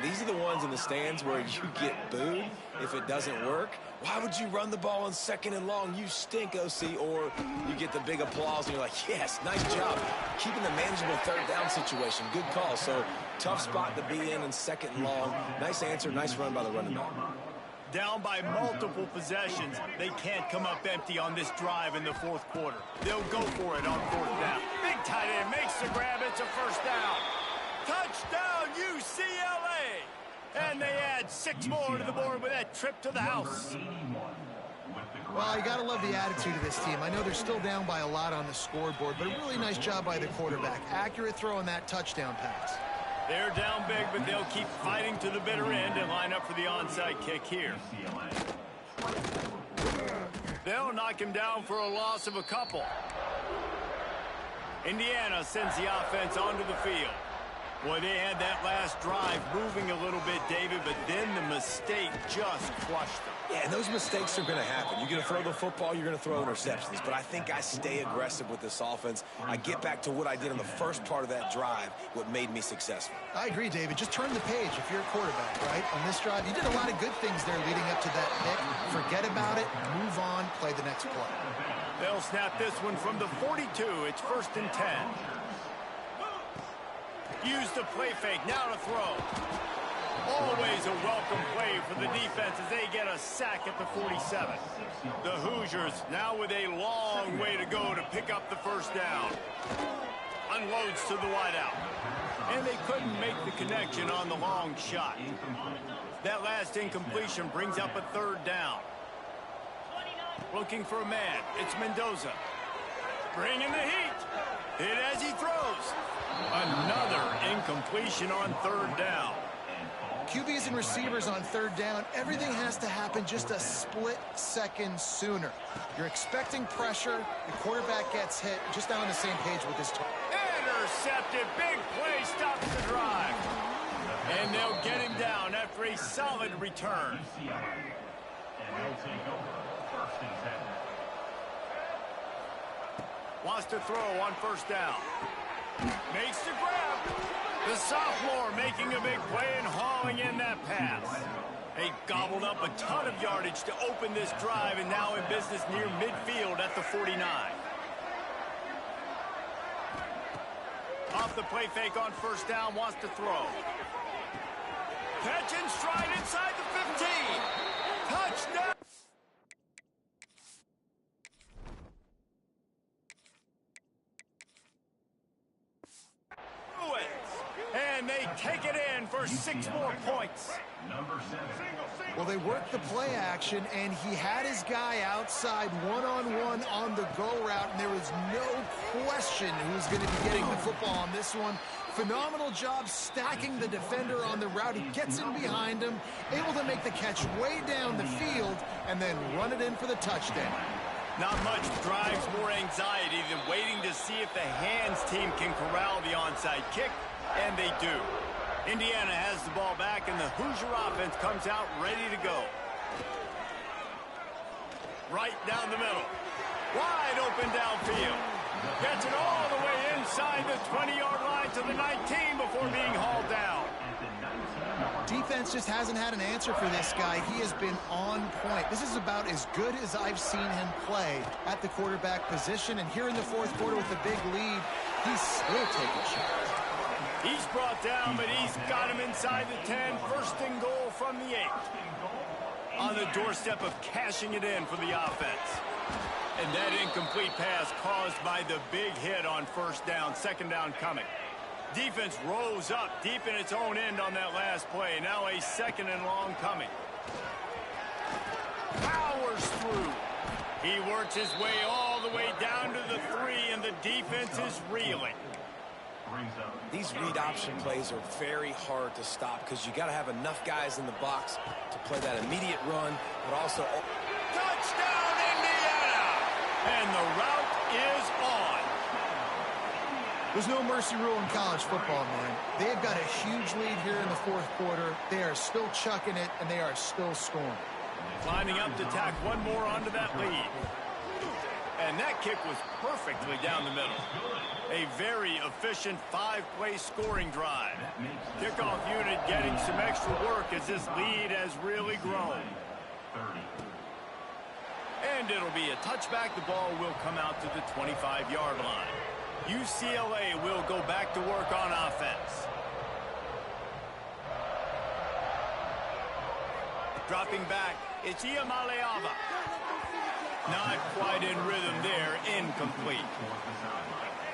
B: These are the ones in the stands where you get booed if it doesn't work. Why would you run the ball on 2nd and long? You stink, OC. Or you get the big applause, and you're like, yes, nice job. Keeping the manageable third down situation. Good call. So tough spot to be in 2nd and long. Nice answer, nice run by the running back.
A: Down by multiple possessions. They can't come up empty on this drive in the fourth quarter. They'll go for it on fourth down. Big tight end makes the grab. It's a first down. Touchdown, UCLA! And they add 6 more to the board with that trip to the house.
C: Well, you got to love the attitude of this team. I know they're still down by a lot on the scoreboard, but a really nice job by the quarterback. Accurate throw on that touchdown pass.
A: They're down big, but they'll keep fighting to the bitter end and line up for the onside kick here. They'll knock him down for a loss of a couple. Indiana sends the offense onto the field. Boy, they had that last drive moving a little bit, David, but then the mistake just crushed them.
B: Yeah, and those mistakes are going to happen. You're going to throw the football, you're going to throw interceptions. But I think I stay aggressive with this offense. I get back to what I did on the first part of that drive, what made me successful.
C: I agree, David. Just turn the page if you're a quarterback, right? On this drive, you did a lot of good things there leading up to that pick. Forget about it, move on, play the next play.
A: They'll snap this one from the 42. It's 1st and 10. Use the play fake, now to throw. Always a welcome play for the defense as they get a sack at the 47. The Hoosiers now with a long way to go to pick up the first down. Unloads to the wideout. And they couldn't make the connection on the long shot. That last incompletion brings up a 3rd down. Looking for a man, it's Mendoza. Bringing the heat. Hit as he throws. Another incompletion on 3rd down.
C: QBs and receivers on 3rd down, everything has to happen just a split second sooner. You're expecting pressure, the quarterback gets hit, just not on the same page with his target.
A: Intercepted, big play, stops the drive. And they'll get him down after a solid return. Wants to throw on 1st down. Makes the grab. The sophomore making a big play and hauling in that pass. They gobbled up a ton of yardage to open this drive and now in business near midfield at the 49. Off the play fake on first down, wants to throw. Catch and stride inside the 15. Touchdown. And they take it in for 6 more points.
C: Well, they worked the play action, and he had his guy outside one-on-one on the go route, and there was no question who's going to be getting the football on this one. Phenomenal job stacking the defender on the route. He gets in behind him, able to make the catch way down the field, and then run it in for the touchdown.
A: Not much drives more anxiety than waiting to see if the hands team can corral the onside kick, and they do. Indiana has the ball back, and the Hoosier offense comes out ready to go. Right down the middle. Wide open downfield. Gets it all the way inside the 20-yard line to the 19 before being hauled down.
C: Defense just hasn't had an answer for this guy. He has been on point. This is about as good as I've seen him play at the quarterback position. And here in the fourth quarter with a big lead, he's still taking shots.
A: He's brought down, but he's got him inside the 10. First and goal from the 8. On the doorstep of cashing it in for the offense. And that incomplete pass caused by the big hit on first down. Second down coming. Defense rose up deep in its own end on that last play. Now a second and long coming. Powers through. He works his way all the way down to the 3, and the defense is reeling.
B: These read option plays are very hard to stop because you got to have enough guys in the box to play that immediate run, but also...
A: Touchdown, Indiana! And the route is on.
C: There's no mercy rule in college football, man. They've got a huge lead here in the fourth quarter. They are still chucking it, and they are still scoring.
A: Lining up to tack one more onto that lead. And that kick was perfectly down the middle. A very efficient 5-play scoring drive. Kickoff unit getting some extra work as this lead has really grown. And it'll be a touchback. The ball will come out to the 25-yard line. UCLA will go back to work on offense. Dropping back, it's Iamaleava. Not quite in rhythm there, incomplete.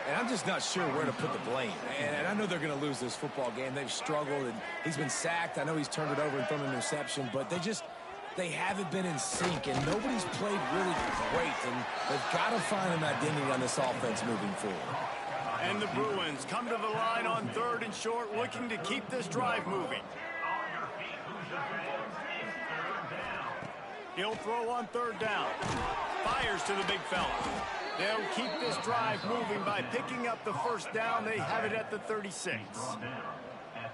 B: And I'm just not sure where to put the blame. And I know they're going to lose this football game. They've struggled, and he's been sacked. I know he's turned it over and thrown an interception, but they haven't been in sync, and nobody's played really great, and they've got to find an identity on this offense moving forward.
A: And the Bruins come to the line on 3rd and short, looking to keep this drive moving. He'll throw on 3rd down. Fires to the big fella. They'll keep this drive moving by picking up the first down. They have it at the 36.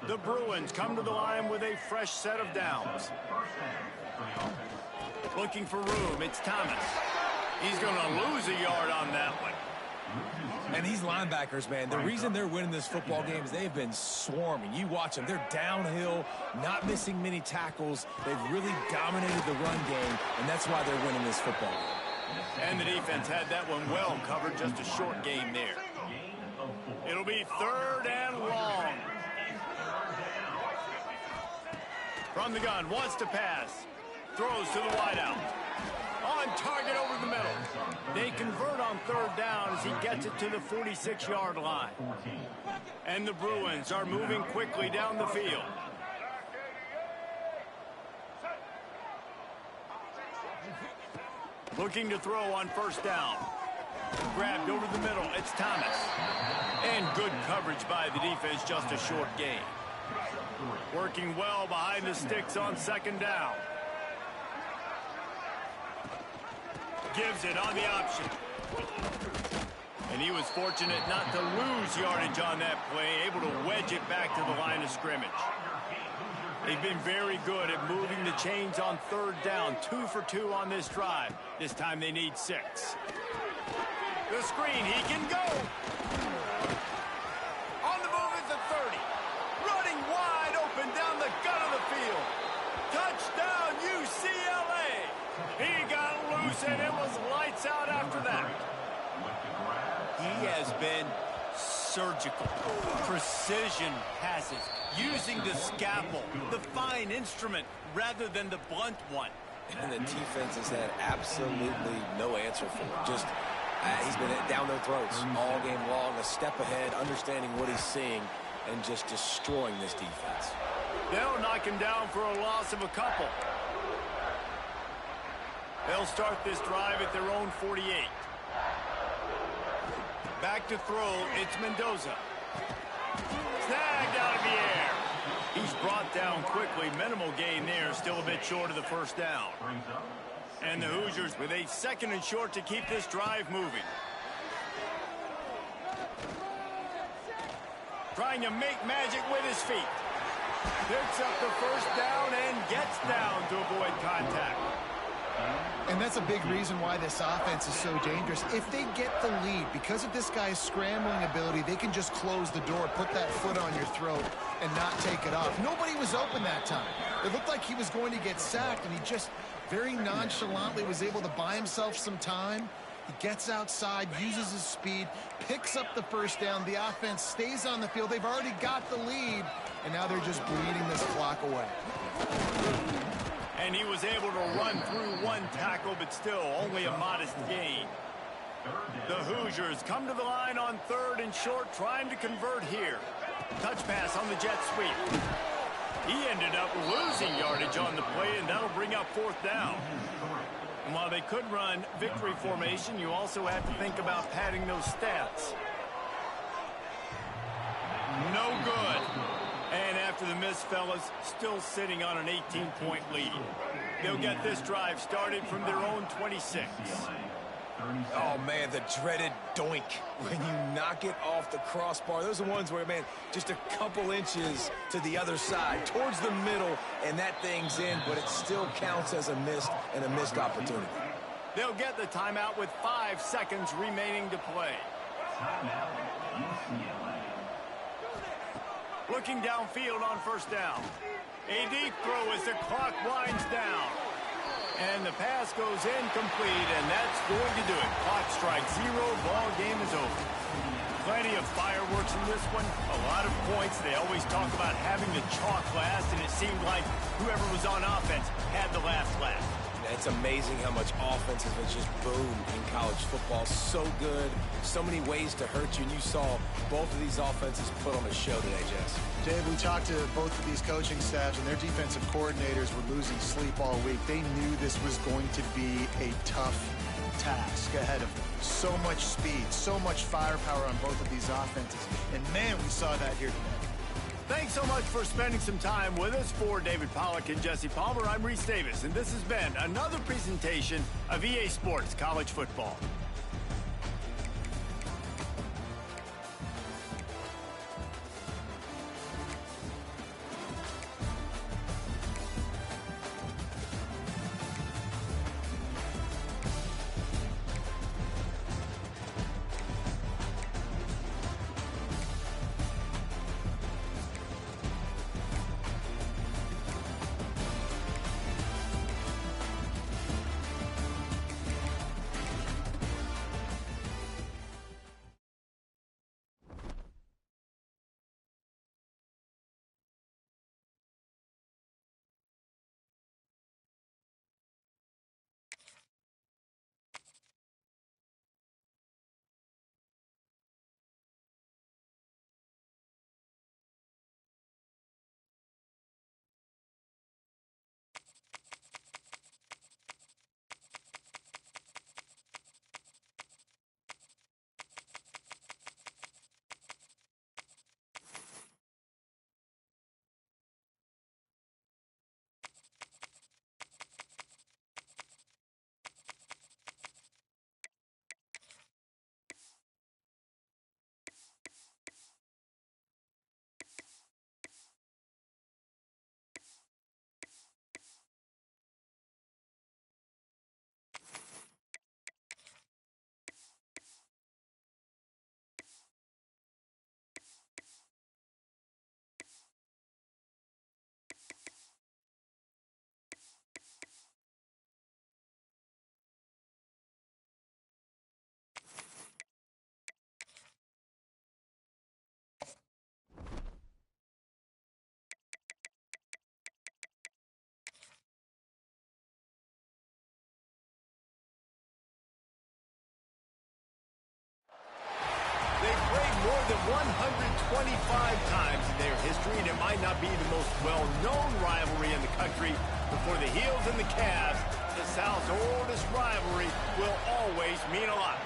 A: The Bruins come to the line with a fresh set of downs. Looking for room, it's Thomas. He's going to lose a yard on that one.
B: And these linebackers, man, the reason they're winning this football game is they've been swarming. You watch them. They're downhill, not missing many tackles. They've really dominated the run game, and that's why they're winning this football game.
A: And the defense had that one well covered, just a short game there. It'll be 3rd and long. From the gun, wants to pass. Throws to the wideout. On target over the middle. They convert on 3rd down as he gets it to the 46-yard line. And the Bruins are moving quickly down the field. Looking to throw on 1st down. Grabbed over the middle. It's Thomas. And good coverage by the defense, just a short gain. Working well behind the sticks on 2nd down. Gives it on the option. And he was fortunate not to lose yardage on that play, able to wedge it back to the line of scrimmage. They've been very good at moving the chains on 3rd down. 2 for 2 on this drive. This time they need 6. The screen, he can go. On the move is the 30. Running wide open down the gut of the field. Touchdown, UCLA. He got loose, and it was lights out after that. He has been surgical, precision passes, using the scalpel, the fine instrument, rather than the blunt one.
B: And the defense has had absolutely no answer for him. Just, he's been down their throats all game long, a step ahead, understanding what he's seeing, and just destroying this defense.
A: They'll knock him down for a loss of a couple. They'll start this drive at their own 48. Back to throw, it's Mendoza. Snagged out of the air. He's brought down quickly. Minimal gain there, still a bit short of the first down. And the Hoosiers with a 2nd and short to keep this drive moving. Trying to make magic with his feet. Picks up the first down and gets down to avoid contact.
C: And that's a big reason why this offense is so dangerous. If they get the lead, because of this guy's scrambling ability, they can just close the door, put that foot on your throat, and not take it off. Nobody was open that time. It looked like he was going to get sacked, and he just very nonchalantly was able to buy himself some time. He gets outside, uses his speed, picks up the first down. The offense stays on the field. They've already got the lead, and now they're just bleeding this clock away.
A: And he was able to run through one tackle, but still only a modest gain. The Hoosiers come to the line on 3rd and short, trying to convert here. Touch pass on the jet sweep. He ended up losing yardage on the play, and that'll bring up 4th down. And while they could run victory formation, you also have to think about padding those stats. No good. And after the miss, fellas, still sitting on an 18-point lead. They'll get this drive started from their own 26.
B: Oh, man, the dreaded doink. When you knock it off the crossbar, those are ones where, man, just a couple inches to the other side, towards the middle, and that thing's in, but it still counts as a missed opportunity.
A: They'll get the timeout with 5 seconds remaining to play. Looking downfield on first down. A deep throw as the clock winds down. And the pass goes incomplete, and that's going to do it. Clock strikes 0, ball game is over. Plenty of fireworks in this one, a lot of points. They always talk about having the chalk last, and it seemed like whoever was on offense had the last laugh.
B: It's amazing how much offense has just boomed in college football. So good, so many ways to hurt you, and you saw both of these offenses put on a show today, Jess.
C: Dave, we talked to both of these coaching staffs, and their defensive coordinators were losing sleep all week. They knew this was going to be a tough task ahead of them. So much speed, so much firepower on both of these offenses. And, man, we saw that here today.
A: Thanks so much for spending some time with us. For David Pollack and Jesse Palmer, I'm Reese Davis, and this has been another presentation of EA Sports College Football. more than 125 times in their history, and it might not be the most well-known rivalry in the country, but for the Heels and the Cavs, the South's oldest rivalry will always mean a lot.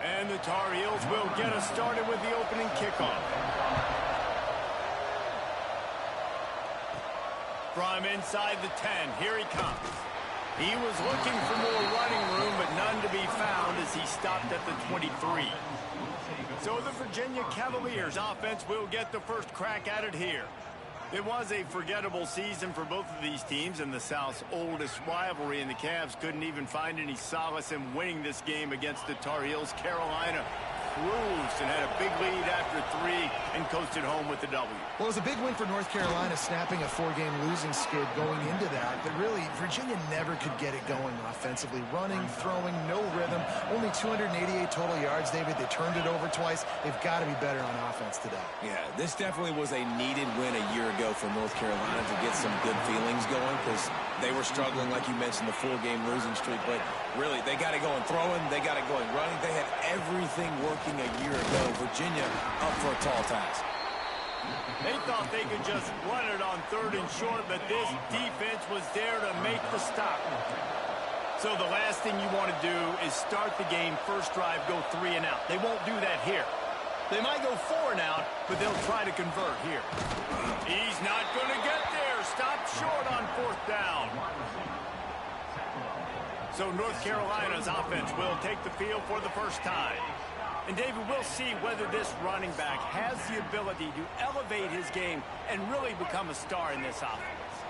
A: And the Tar Heels will get us started with the opening kickoff. From inside the 10, here he comes. He was looking for more running room, but none to be found as he stopped at the 23. So the Virginia Cavaliers offense will get the first crack at it here. It was a forgettable season for both of these teams, and the South's oldest rivalry, and the Cavs couldn't even find any solace in winning this game against the Tar Heels. Carolina cruised and had a big lead after 3 and coasted home with the W.
C: Well, it was a big win for North Carolina, snapping a 4-game losing skid going into that. But really, Virginia never could get it going offensively. Running, throwing, no rhythm. Only 288 total yards, David. They turned it over twice. They've got to be better on offense today.
B: Yeah, this definitely was a needed win a year ago for North Carolina to get some good feelings going, because they were struggling, like you mentioned, the 4-game losing streak. But really, they got it going throwing. They got it going running. They had everything working a year ago. Virginia up for a tall task.
A: They thought they could just run it on 3rd and short, but this defense was there to make the stop. So the last thing you want to do is start the game, first drive, go 3 and out. They won't do that here. They might go 4 and out, but they'll try to convert here. He's not going to get there. Stop short on 4th down. So North Carolina's offense will take the field for the first time. And, David, we'll see whether this running back has the ability to elevate his game and really become a star in this offense.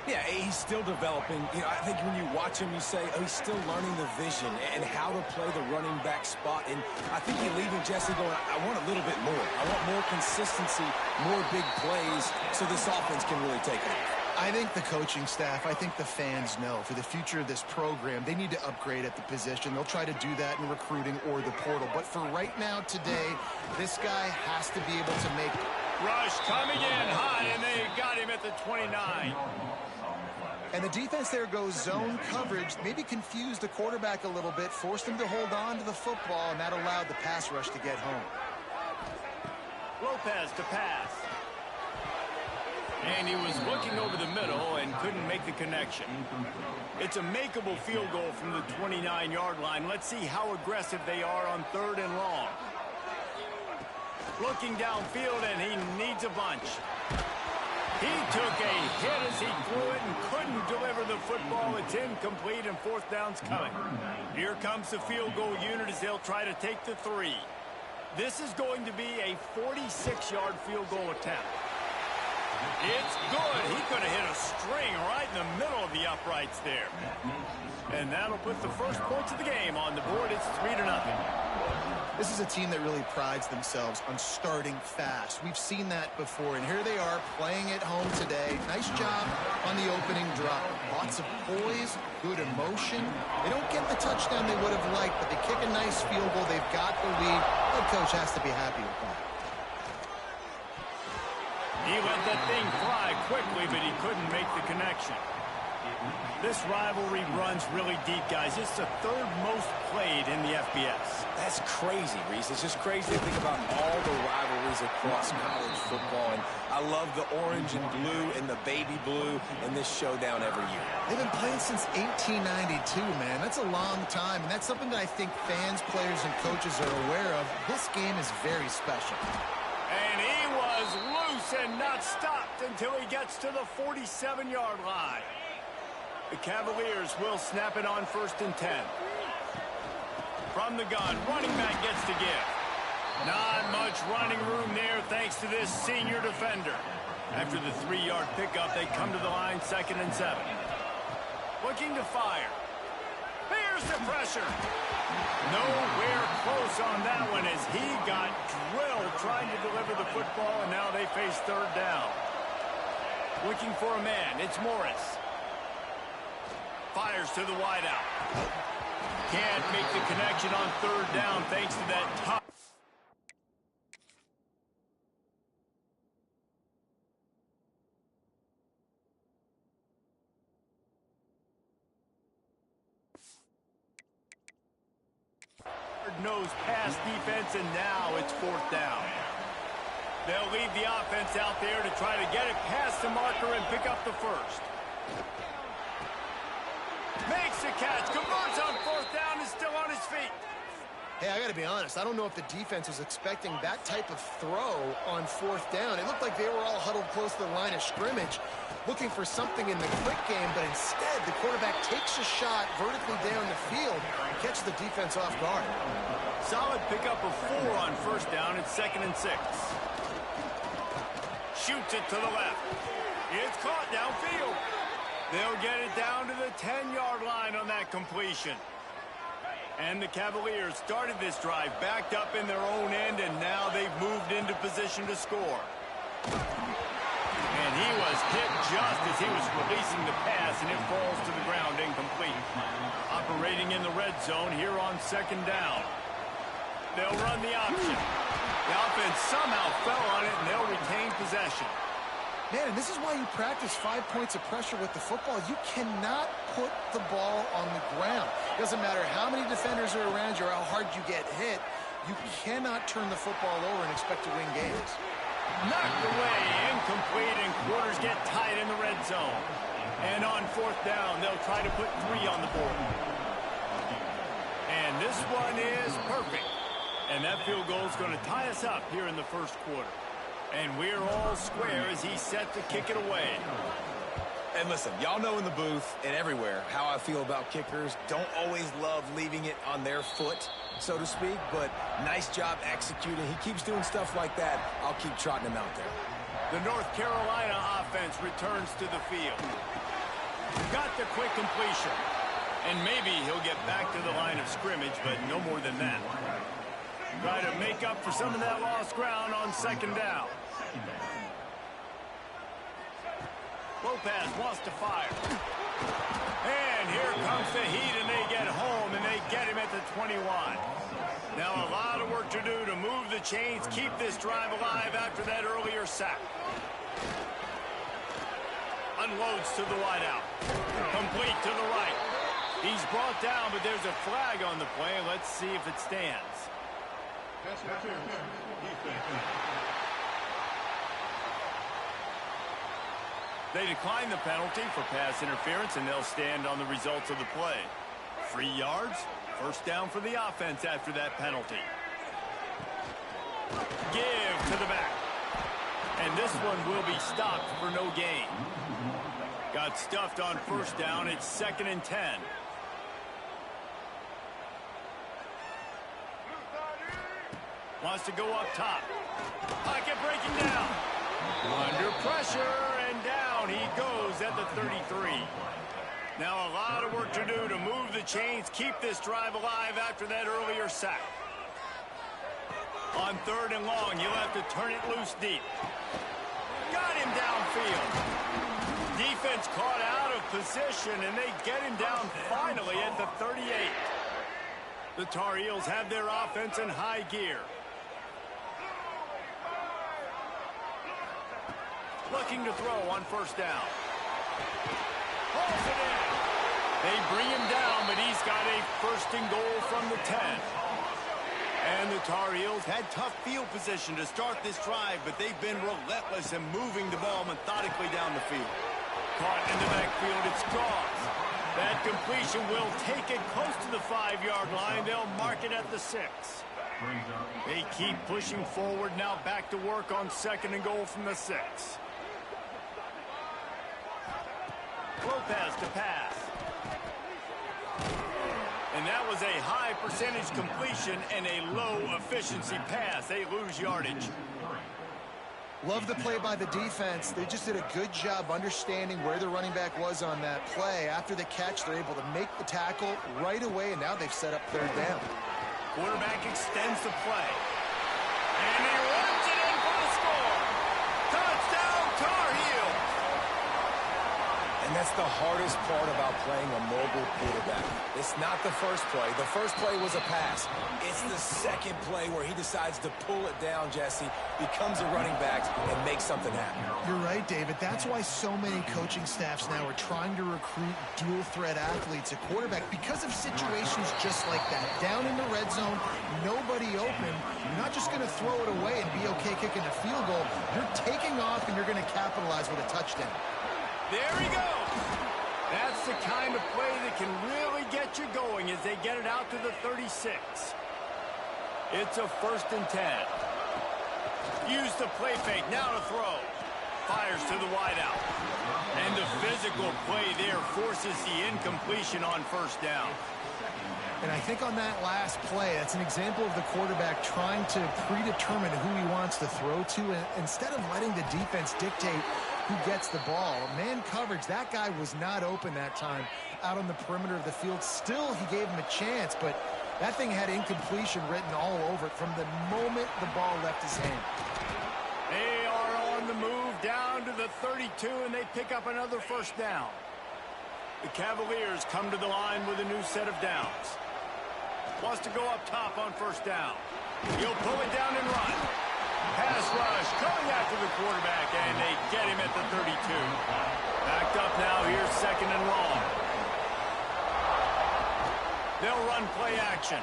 B: Yeah, he's still developing. You know, I think when you watch him, you say, oh, he's still learning the vision and how to play the running back spot. And I think you're leaving Jesse going, I want a little bit more. I want more consistency, more big plays, so this offense can really take off.
C: I think the coaching staff, I think the fans know for the future of this program, they need to upgrade at the position. They'll try to do that in recruiting or the portal. But for right now, today, this guy has to be able to make...
A: Rush coming in high, and they got him at the 29.
C: And the defense there goes zone coverage, maybe confused the quarterback a little bit, forced him to hold on to the football, and that allowed the pass rush to get home.
A: Lopez to pass. And he was looking over the middle and couldn't make the connection. It's a makeable field goal from the 29-yard line. Let's see how aggressive they are on 3rd and long. Looking downfield, and he needs a bunch. He took a hit as he threw it and couldn't deliver the football. It's incomplete, and 4th down's coming. Here comes the field goal unit as they'll try to take the 3. This is going to be a 46-yard field goal attempt. It's good. He could have hit a string right in the middle of the uprights there. And that'll put the first points of the game on the board. It's 3-0.
C: This is a team that really prides themselves on starting fast. We've seen that before, and here they are playing at home today. Nice job on the opening drop. Lots of poise, good emotion. They don't get the touchdown they would have liked, but they kick a nice field goal. They've got the lead. Head coach has to be happy with that.
A: He let that thing fly quickly, but he couldn't make the connection. This rivalry runs really deep, guys. It's the 3rd most played in the FBS.
B: That's crazy, Reese. It's just crazy to think about all the rivalries across college football. And I love the orange and blue and the baby blue and this showdown every year.
C: They've been playing since 1892, man. That's a long time, and that's something that I think fans, players, and coaches are aware of. This game is very special.
A: And he was loose and not stopped until he gets to the 47-yard line. The Cavaliers will snap it on 1st and 10. From the gun, running back gets to give. Not much running room there thanks to this senior defender. After the 3-yard pickup, they come to the line 2nd and 7. Looking to fire. Here's the pressure. Nowhere close on that one as he got drilled trying to deliver the football, and now they face 3rd down. Looking for a man. It's Morris. Fires to the wideout. Can't make the connection on 3rd down thanks to that top. hard-nosed pass defense, and now it's 4th down. They'll leave the offense out there to try to get it past the marker and pick up the first. Makes the catch, converts on 4th down, is still on his feet.
C: Hey, I got to be honest. I don't know if the defense was expecting that type of throw on 4th down. It looked like they were all huddled close to the line of scrimmage, looking for something in the quick game, but instead the quarterback takes a shot vertically down the field and catches the defense off guard.
A: Solid pickup of 4 on 1st down. It's 2nd and 6. Shoots it to the left. It's caught downfield. They'll get it down to the 10-yard line on that completion. And the Cavaliers started this drive backed up in their own end, and now they've moved into position to score. And he was hit just as he was releasing the pass, and it falls to the ground incomplete. Operating in the red zone here on 2nd down. They'll run the option. The offense somehow fell on it, and they'll retain possession.
C: Man, and this is why you practice 5 points of pressure with the football. You cannot put the ball on the ground. Doesn't matter how many defenders are around you or how hard you get hit. You cannot turn the football over and expect to win games.
A: Knocked away, incomplete, and quarters get tight in the red zone. And on 4th down, they'll try to put 3 on the board. And this one is perfect. And that field goal is going to tie us up here in the 1st quarter. And we're all square as he's set to kick it away.
B: And listen, y'all know in the booth and everywhere how I feel about kickers. Don't always love leaving it on their foot, so to speak, but nice job executing. He keeps doing stuff like that. I'll keep trotting him out there.
A: The North Carolina offense returns to the field. Got the quick completion. And maybe he'll get back to the line of scrimmage, but no more than that. Try to make up for some of that lost ground on 2nd down. Lopez wants to fire. And here comes the heat, and they get home, and they get him at the 21. Now a lot of work to do to move the chains, keep this drive alive after that earlier sack. Unloads to the wideout. Complete to the right. He's brought down, but there's a flag on the play. Let's see if it stands. They decline the penalty for pass interference, and they'll stand on the results of the play. 3 yards, 1st down for the offense after that penalty. Give to the back. And this one will be stopped for no gain. Got stuffed on 1st down. It's 2nd and 10. Wants to go up top. Pocket breaking down. Under pressure, and down he goes at the 33. Now a lot of work to do to move the chains, keep this drive alive after that earlier sack. On 3rd and long, you'll have to turn it loose deep. Got him downfield. Defense caught out of position, and they get him down finally at the 38. The Tar Heels have their offense in high gear. Looking to throw on 1st down. Pulls it in. They bring him down, but he's got a 1st and goal from the 10. And the Tar Heels had tough field position to start this drive, but they've been relentless in moving the ball methodically down the field. Caught in the backfield, it's Strauss. That completion will take it close to the 5-yard line. They'll mark it at the 6. They keep pushing forward, now back to work on 2nd and goal from the 6. Lopez to pass. And that was a high percentage completion and a low efficiency pass. They lose yardage.
C: Love the play by the defense. They just did a good job understanding where the running back was on that play. After the catch, they're able to make the tackle right away, and now they've set up 3rd down.
A: Quarterback extends the play. And he runs it in for the score. Touchdown, Tar Heels.
B: And that's the hardest part about playing a mobile quarterback. It's not the first play. The first play was a pass. It's the second play where he decides to pull it down, Jesse, becomes a running back, and makes something happen.
C: You're right, David. That's why so many coaching staffs now are trying to recruit dual-threat athletes at quarterback because of situations just like that. Down in the red zone, nobody open. You're not just going to throw it away and be okay kicking a field goal. You're taking off, and you're going to capitalize with a touchdown.
A: There he goes. That's the kind of play that can really get you going as they get it out to the 36. It's a 1st and 10. Use the play fake. Now to throw. Fires to the wideout. And the physical play there forces the incompletion on 1st down.
C: And I think on that last play, that's an example of the quarterback trying to predetermine who he wants to throw to, and instead of letting the defense dictate who gets the ball. Man coverage, that guy was not open that time out on the perimeter of the field. Still, he gave him a chance, but that thing had incompletion written all over it from the moment the ball left his hand.
A: They are on the move down to the 32, and they pick up another 1st down. The Cavaliers come to the line with a new set of downs. Wants to go up top on 1st down. He'll pull it down and run. Pass rush coming after the quarterback, and they get him at the 32. Backed up now, here's 2nd and long. They'll run play action.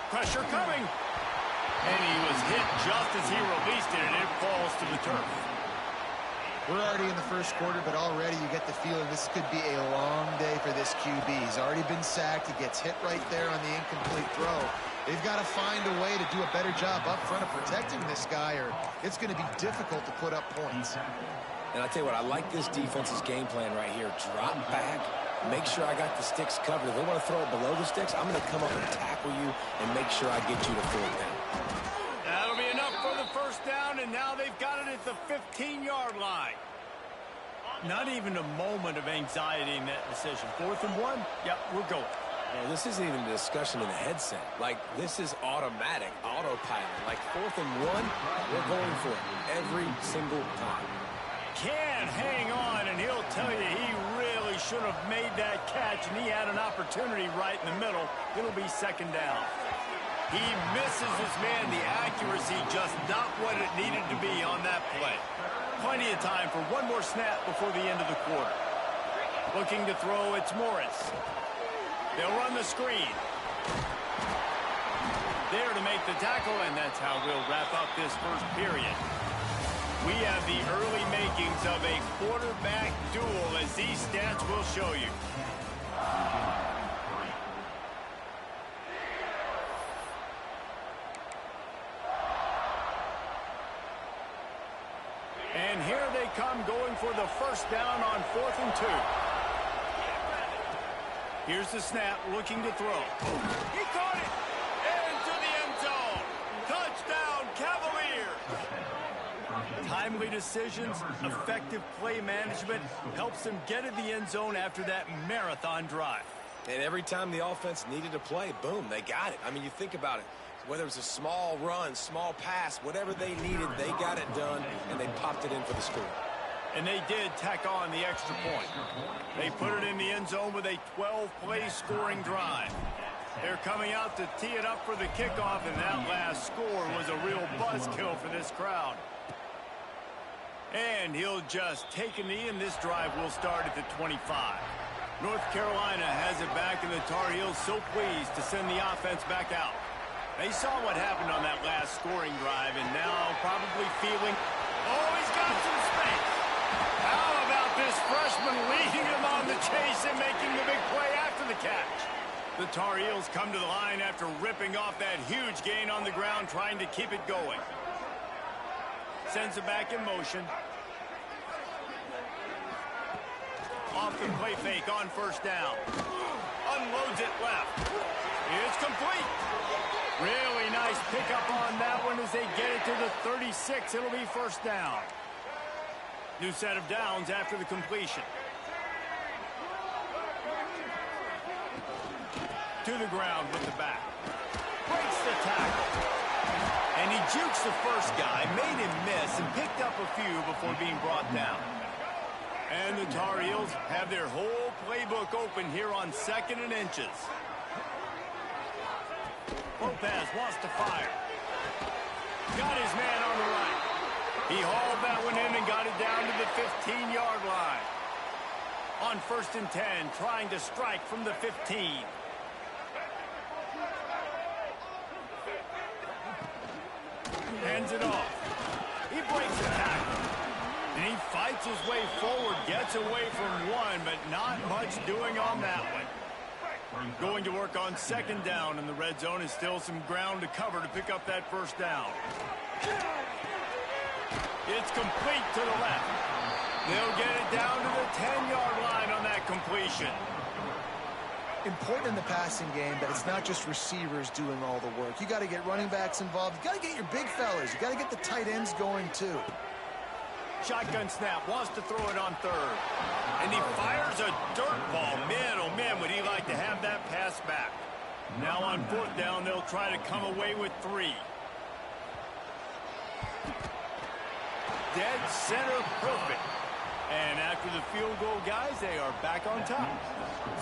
A: Pressure coming. And he was hit just as he released it, and it falls to the turf.
C: We're already in the 1st quarter, but already you get the feeling this could be a long day for this QB. He's already been sacked. He gets hit right there on the incomplete throw. They've got to find a way to do a better job up front of protecting this guy, or it's going to be difficult to put up points.
B: And I tell you what, I like this defense's game plan right here. Drop back, make sure I got the sticks covered. If they want to throw it below the sticks, I'm going to come up and tackle you and make sure I get you to 4th down.
A: That'll be enough for the 1st down, and now they've got it at the 15-yard line. Not even a moment of anxiety in that decision. 4th and 1? Yep, we're going.
B: Well, this isn't even a discussion in the headset. Like, this is automatic, autopilot. Like, 4th and 1, we're going for it every single time.
A: Can hang on, and he'll tell you he really should have made that catch, and he had an opportunity right in the middle. It'll be 2nd down. He misses his man. The accuracy just not what it needed to be on that play. Plenty of time for one more snap before the end of the quarter. Looking to throw, it's Morris. They'll run the screen. There to make the tackle, and that's how we'll wrap up this 1st period. We have the early makings of a quarterback duel, as these stats will show you. And here they come, going for the 1st down on 4th and 2. Here's the snap, looking to throw. He caught it! Into the end zone! Touchdown, Cavaliers! Timely decisions, effective play management helps them get in the end zone after that marathon drive.
B: And every time the offense needed to play, boom, they got it. I mean, you think about it. Whether it was a small run, small pass, whatever they needed, they got it done, and they popped it in for the score.
A: And they did tack on the extra point. They put it in the end zone with a 12-play scoring drive. They're coming out to tee it up for the kickoff, and that last score was a real buzzkill for this crowd. And he'll just take a knee, and this drive will start at the 25. North Carolina has it back, and the Tar Heels so pleased to send the offense back out. They saw what happened on that last scoring drive, and now probably feeling, oh, he's got some space. How about this freshman leading him on the chase and making the big play after the catch? The Tar Heels come to the line after ripping off that huge gain on the ground, trying to keep it going. Sends it back in motion. Off the play fake on 1st down. Unloads it left. It's complete. Really nice pickup on that one as they get it to the 36. It'll be 1st down. New set of downs after the completion. To the ground with the back. Breaks the tackle. And he jukes the first guy, made him miss, and picked up a few before being brought down. And the Tar Heels have their whole playbook open here on 2nd and inches. Lopez wants to fire. Got his man on the right. He hauled that one in and got it down to the 15-yard line. On 1st and 10, trying to strike from the 15. Hands it off. He breaks the tackle. And he fights his way forward, gets away from one, but not much doing on that one. Going to work on 2nd down in the red zone, is still some ground to cover to pick up that 1st down. It's complete to the left. They'll get it down to the 10-yard line on that completion.
C: Important in the passing game that it's not just receivers doing all the work. You got to get running backs involved. You got to get your big fellas. You got to get the tight ends going too.
A: Shotgun snap, wants to throw it on 3rd. And he fires a dirt ball. Man, oh man, would he like to have that pass back. Now on 4th down, they'll try to come away with 3. Dead center perfect. And after the field goal, guys, they are back on top.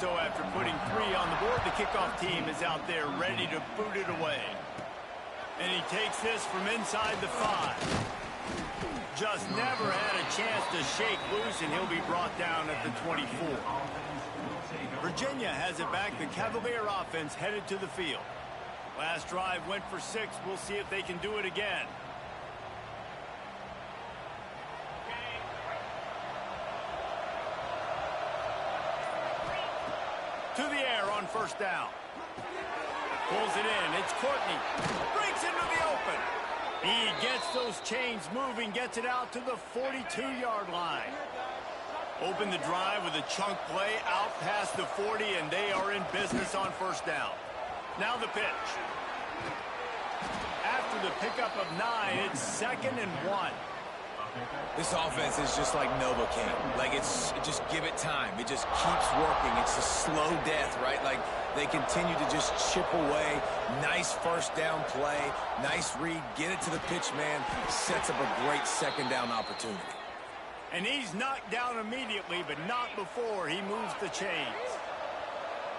A: So after putting 3 on the board, the kickoff team is out there ready to boot it away. And he takes this from inside the 5. Just never had a chance to shake loose, and he'll be brought down at the 24. Virginia has it back. The Cavalier offense headed to the field. Last drive went for 6. We'll see if they can do it again. To the air on 1st down. Pulls it in. It's Courtney. Breaks into the open. He gets those chains moving, gets it out to the 42-yard line. Open the drive with a chunk play out past the 40, and they are in business on 1st down. Now the pitch. After the pickup of 9, it's 2nd and 1.
B: This offense is just like Novocaine. Like, just give it time. It just keeps working. It's a slow death, right? Like, they continue to just chip away. Nice 1st down play. Nice read. Get it to the pitch man. Sets up a great 2nd down opportunity.
A: And he's knocked down immediately, but not before he moves the chains.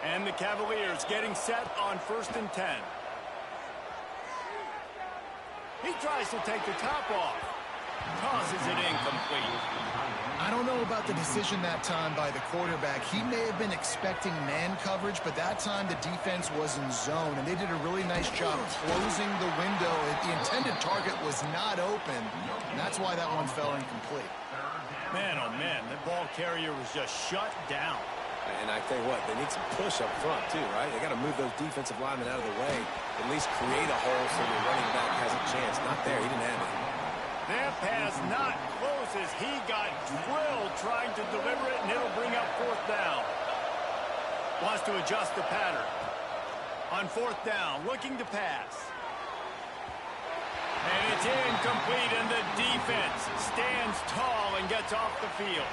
A: And the Cavaliers getting set on 1st and 10. He tries to take the top off. Tosses it incomplete.
C: I don't know about the decision that time by the quarterback. He may have been expecting man coverage, but that time the defense was in zone, and they did a really nice job closing the window. The intended target was not open, and that's why that one fell incomplete.
A: Man, oh man, the ball carrier was just shut down.
B: And I tell you what, they need some push up front too, right? They got to move those defensive linemen out of the way, at least create a hole so the running back has a chance. Not there, he didn't have it.
A: That pass not close as he got drilled trying to deliver it, and it'll bring up 4th down. Wants to adjust the pattern. On 4th down, looking to pass. And it's incomplete, and the defense stands tall and gets off the field.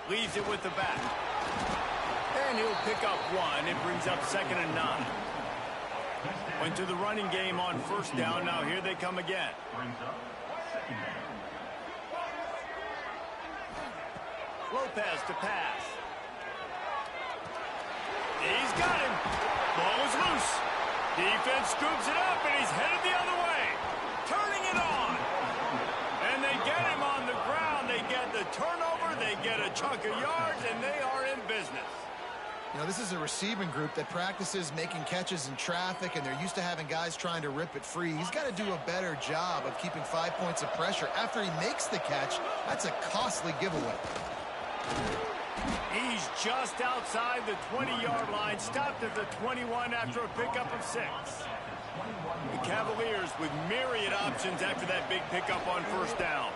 A: Leaves it with the back. And he'll pick up 1. It brings up 2nd and 9. Went to the running game on 1st down. Now here they come again. Lopez to pass. He's got him. Ball is loose. Defense scoops it up, and he's headed the other way. Turning it on. And they get him on the ground. They get the turnover. They get a chunk of yards, and they are in business.
C: You know, this is a receiving group that practices making catches in traffic, and they're used to having guys trying to rip it free. He's got to do a better job of keeping 5 points of pressure. After he makes the catch, that's a costly giveaway.
A: He's just outside the 20-yard line, stopped at the 21 after a pickup of 6. The Cavaliers with myriad options after that big pickup on 1st down.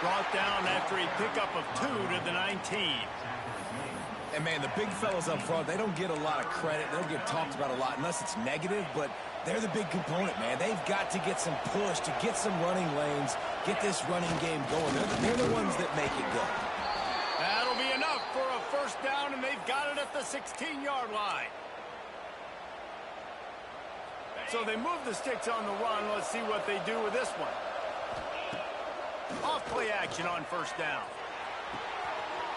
A: Brought down after a pickup of 2 to the 19.
B: And, man, the big fellas up front, they don't get a lot of credit. They don't get talked about a lot unless it's negative, but they're the big component, man. They've got to get some push, to get some running lanes, get this running game going. They're the ones that make it go.
A: That'll be enough for a 1st down, and they've got it at the 16-yard line. So they move the sticks on the run. Let's see what they do with this one. Off play action on first down.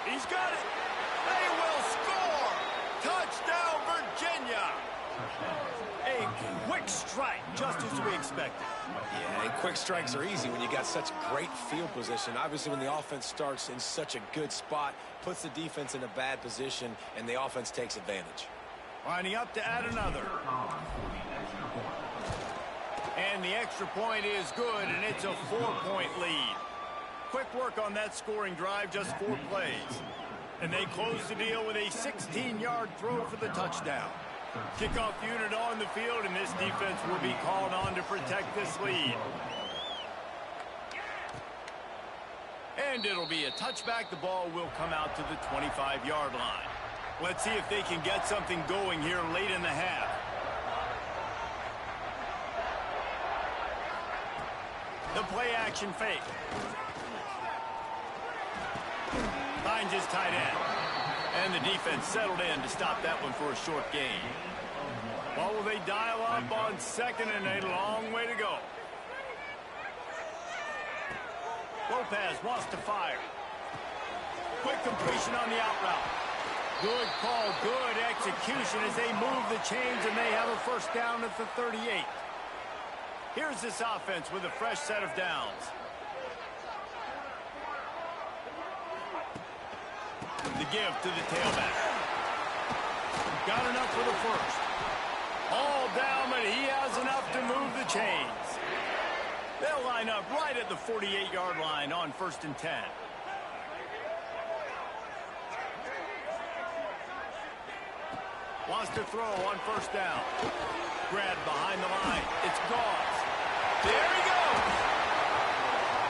A: He's got it. They will score. Touchdown, Virginia. A quick strike, just as we expected.
B: Yeah, and quick strikes are easy when you got such great field position. Obviously, when the offense starts in such a good spot, puts the defense in a bad position, and the offense takes advantage.
A: Lining up to add another. And the extra point is good, and it's a 4-point lead. Quick work on that scoring drive, just 4 plays. And they close the deal with a 16-yard throw for the touchdown. Kickoff unit on the field, and this defense will be called on to protect this lead. And it'll be a touchback. The ball will come out to the 25-yard line. Let's see if they can get something going here late in the half. The play action fake. Finds his tight end. And the defense settled in to stop that one for a short gain. Well, will they dial up on second and a long way to go? Lopez wants to fire. Quick completion on the out route. Good call, good execution as they move the chains, and they have a first down at the 38. Here's this offense with a fresh set of downs. The give to the tailback. Got enough for the first. All down, but he has enough to move the chains. They'll line up right at the 48-yard line on 1st and 10. Wants to throw on first down. Grabbed behind the line. It's Gauze. There he goes.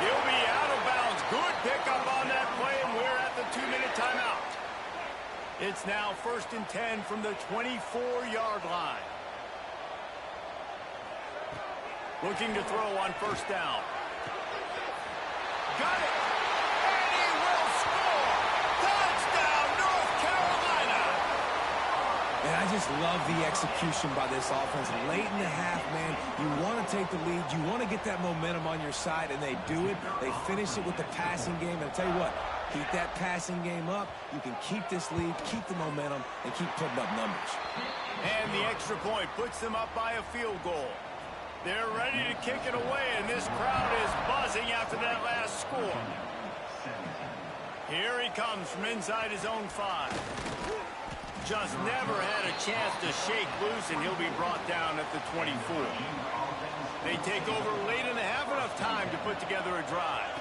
A: He'll be out of bounds. Good pickup on that play, and we're at the 2-minute timeout. It's now 1st and 10 from the 24-yard line. Looking to throw on first down. Got it. And he will score. Touchdown, North Carolina.
B: And I just love the execution by this offense. Late in the half, man, you want to take the lead. You want to get that momentum on your side, and they do it. They finish it with the passing game. And I'll tell you what, keep that passing game up. You can keep this lead, keep the momentum, and keep putting up numbers.
A: And the extra point puts them up by a field goal. They're ready to kick it away, and this crowd is buzzing after that last score. Here he comes from inside his own 5. Just never had a chance to shake loose, and he'll be brought down at the 24. They take over late in the half, enough time to put together a drive.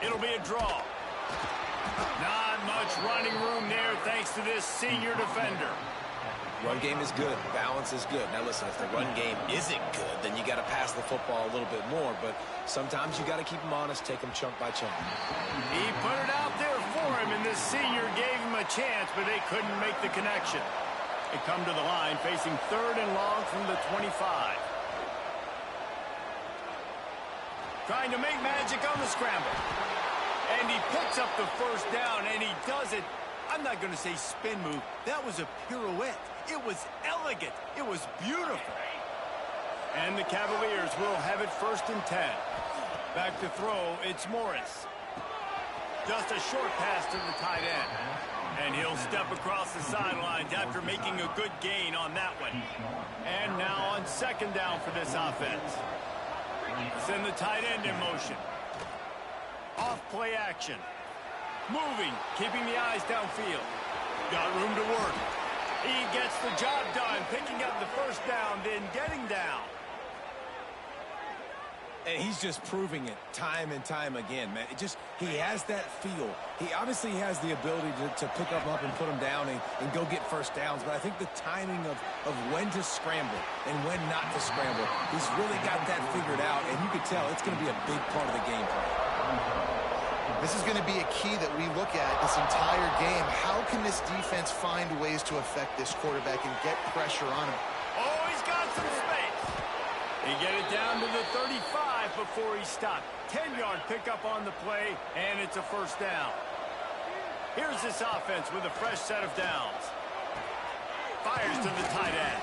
A: It'll be a draw. Not much running room there thanks to this senior defender.
B: Run game is good. Balance is good. Now, listen, if the run game isn't good, then you got to pass the football a little bit more. But sometimes you got to keep them honest, take them chunk by chunk.
A: He put it out there for him, and this senior gave him a chance, but they couldn't make the connection. They come to the line facing 3rd and long from the 25. Trying to make magic on the scramble. And he picks up the first down, and he does it. I'm not going to say spin move. That was a pirouette. It was elegant. It was beautiful. And the Cavaliers will have it 1st and 10. Back to throw, it's Morris. Just a short pass to the tight end. And he'll step across the sidelines after making a good gain on that one. And now on 2nd down for this offense. Send the tight end in motion. Off play action. Moving, keeping the eyes downfield. Got room to work. He gets the job done, picking up the first down, then getting down.
B: And he's just proving it time and time again, man. He has that feel. He obviously has the ability to pick them up and put them down and go get first downs. But I think the timing of when to scramble and when not to scramble, he's really got that figured out. And you can tell it's going to be a big part of the game plan.
C: This is going to be a key that we look at this entire game. How can this defense find ways to affect this quarterback and get pressure on him?
A: Oh, he's got some space. He get it down to the 35 before he stopped. 10-yard pickup on the play, and it's a first down. Here's this offense with a fresh set of downs. Fires to the tight end.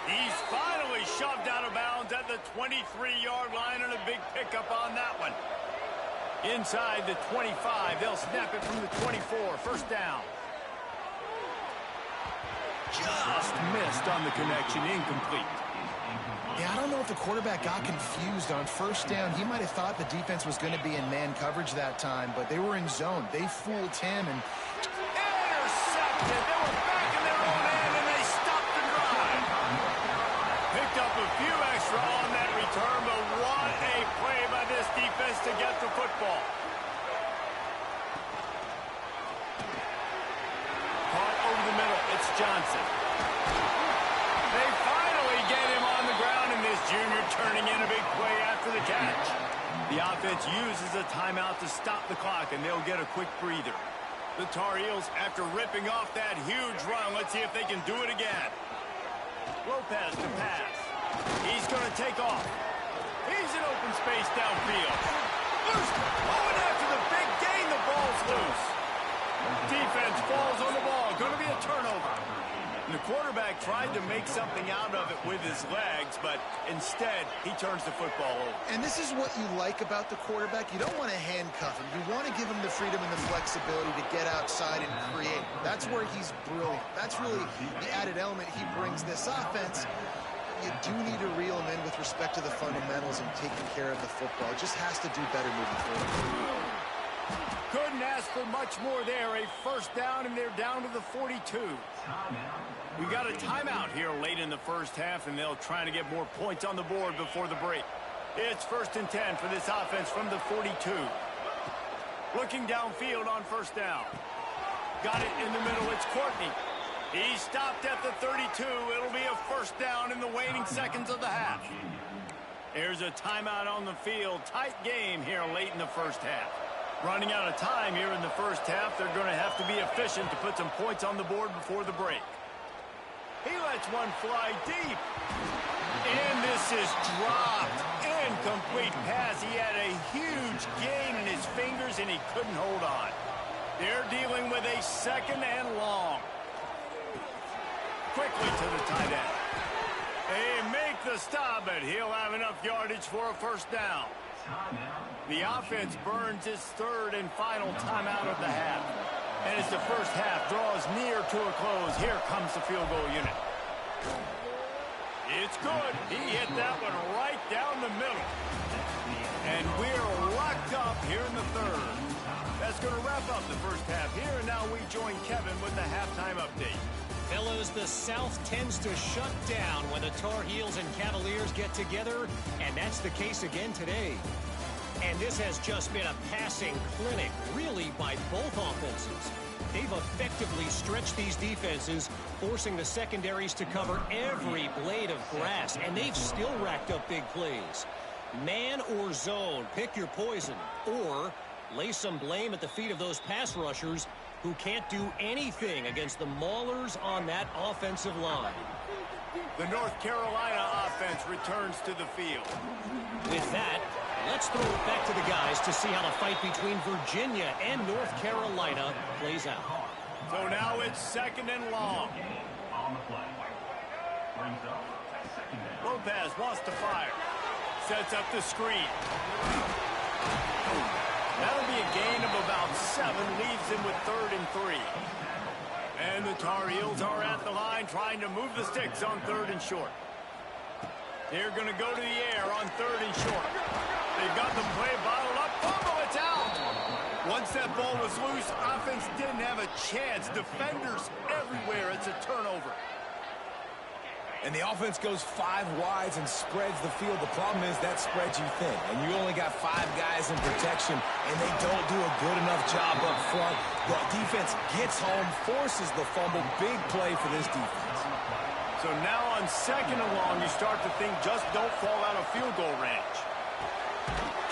A: He's finally shoved out of bounds at the 23-yard line, and a big pickup on that one. Inside the 25, they'll snap it from the 24. First down. Just missed on the connection, incomplete.
C: Yeah, I don't know if the quarterback got confused on first down. He might have thought the defense was going to be in man coverage that time, but they were in zone. They fooled him. And
A: intercepted. They were back in their own end, and they stopped the drive. Picked up a few extra on that return, but what a play by this defense to get the football. Caught over the middle. It's Johnson. They finally get him on the ground, and this junior turning in a big play after the catch. The offense uses a timeout to stop the clock, and they'll get a quick breather. The Tar Heels, after ripping off that huge run, let's see if they can do it again. Lopez to pass. He's going to take off. He's in open space downfield. Loose. Oh, and after the big gain, the ball's loose. Defense falls on the ball. Going to be a turnover. And the quarterback tried to make something out of it with his legs, but instead, he turns the football over.
C: And this is what you like about the quarterback. You don't want to handcuff him. You want to give him the freedom and the flexibility to get outside and create. That's where he's brilliant. That's really the added element he brings this offense. You do need to reel him in with respect to the fundamentals and taking care of the football. It just has to do better moving forward.
A: Couldn't ask for much more there. A first down, and they're down to the 42. We got a timeout here late in the first half, and they'll try to get more points on the board before the break. It's 1st and 10 for this offense from the 42. Looking downfield on first down. Got it in the middle. It's Courtney. He stopped at the 32. It'll be a first down in the waning seconds of the half. There's a timeout on the field. Tight game here late in the first half. Running out of time here in the first half. They're going to have to be efficient to put some points on the board before the break. He lets one fly deep. And this is dropped. Incomplete pass. He had a huge gain in his fingers, and he couldn't hold on. They're dealing with a 2nd and long. Quickly to the tight end. They make the stop, but he'll have enough yardage for a first down. The offense burns its 3rd and final timeout of the half. And as the first half draws near to a close, here comes the field goal unit. It's good. He hit that one right down the middle. And we're locked up here in the 3rd. That's going to wrap up the first half here, and now we join Kevin with the halftime update.
E: Fellows, the South tends to shut down when the Tar Heels and Cavaliers get together, and that's the case again today. And this has just been a passing clinic, really, by both offenses. They've effectively stretched these defenses, forcing the secondaries to cover every blade of grass, and they've still racked up big plays. Man or zone, pick your poison, or lay some blame at the feet of those pass rushers who can't do anything against the maulers on that offensive line.
A: The North Carolina offense returns to the field.
E: With that, let's throw it back to the guys to see how the fight between Virginia and North Carolina plays out.
A: So now it's 2nd and long. Lopez wants to fire. Sets up the screen. That'll be a gain of about 7, leaves him with 3rd and 3. And the Tar Heels are at the line trying to move the sticks on 3rd and short. They're going to go to the air on 3rd and short. They've got the play bottled up. Fumble, it's out. Once that ball was loose, offense didn't have a chance. Defenders everywhere. It's a turnover.
B: And the offense goes 5 wides and spreads the field. The problem is that spreads you thin, and you only got 5 guys in protection, and they don't do a good enough job up front. The defense gets home, forces the fumble. Big play for this defense.
A: So now on 2nd and long, you start to think just don't fall out of field goal range.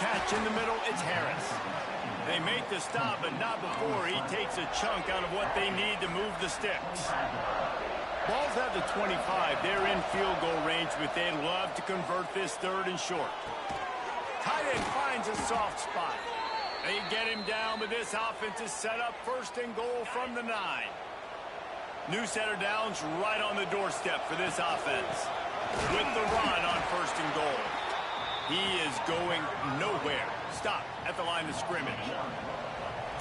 A: Catch in the middle, it's Harris. They make the stop, but not before he takes a chunk out of what they need to move the sticks. Ball's at the 25. They're in field goal range, but they'd love to convert this 3rd and short. Tight end finds a soft spot. They get him down, but this offense is set up 1st and goal from the 9. New set of downs right on the doorstep for this offense. With the run on 1st and goal. He is going nowhere. Stop at the line of scrimmage.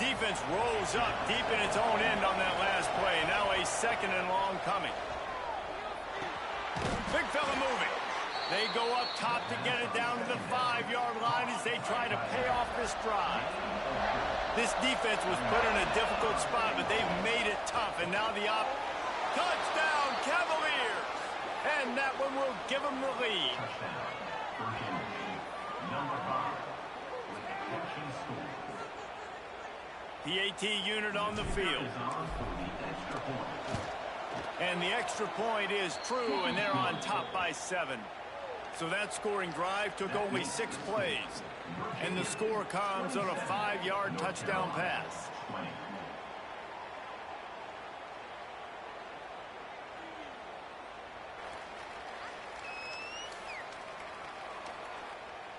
A: Defense rolls up deep in its own end on that last play. Now a 2nd and long coming. Big fella moving. They go up top to get it down to the 5-yard line as they try to pay off this drive. This defense was put in a difficult spot, but they've made it tough. And now the touchdown Cavaliers. And that one will give them the lead. PAT unit on the field. And the extra point is true, and they're on top by 7. So that scoring drive took only 6 plays. And the score comes on a 5-yard touchdown pass.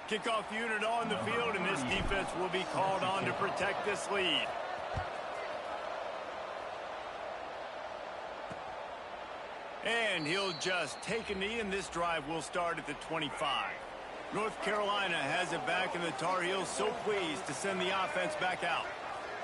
A: Kickoff unit on the field, and this defense will be called on to protect this lead. And he'll just take a knee, and this drive will start at the 25. North Carolina has it back, and the Tar Heels so pleased to send the offense back out.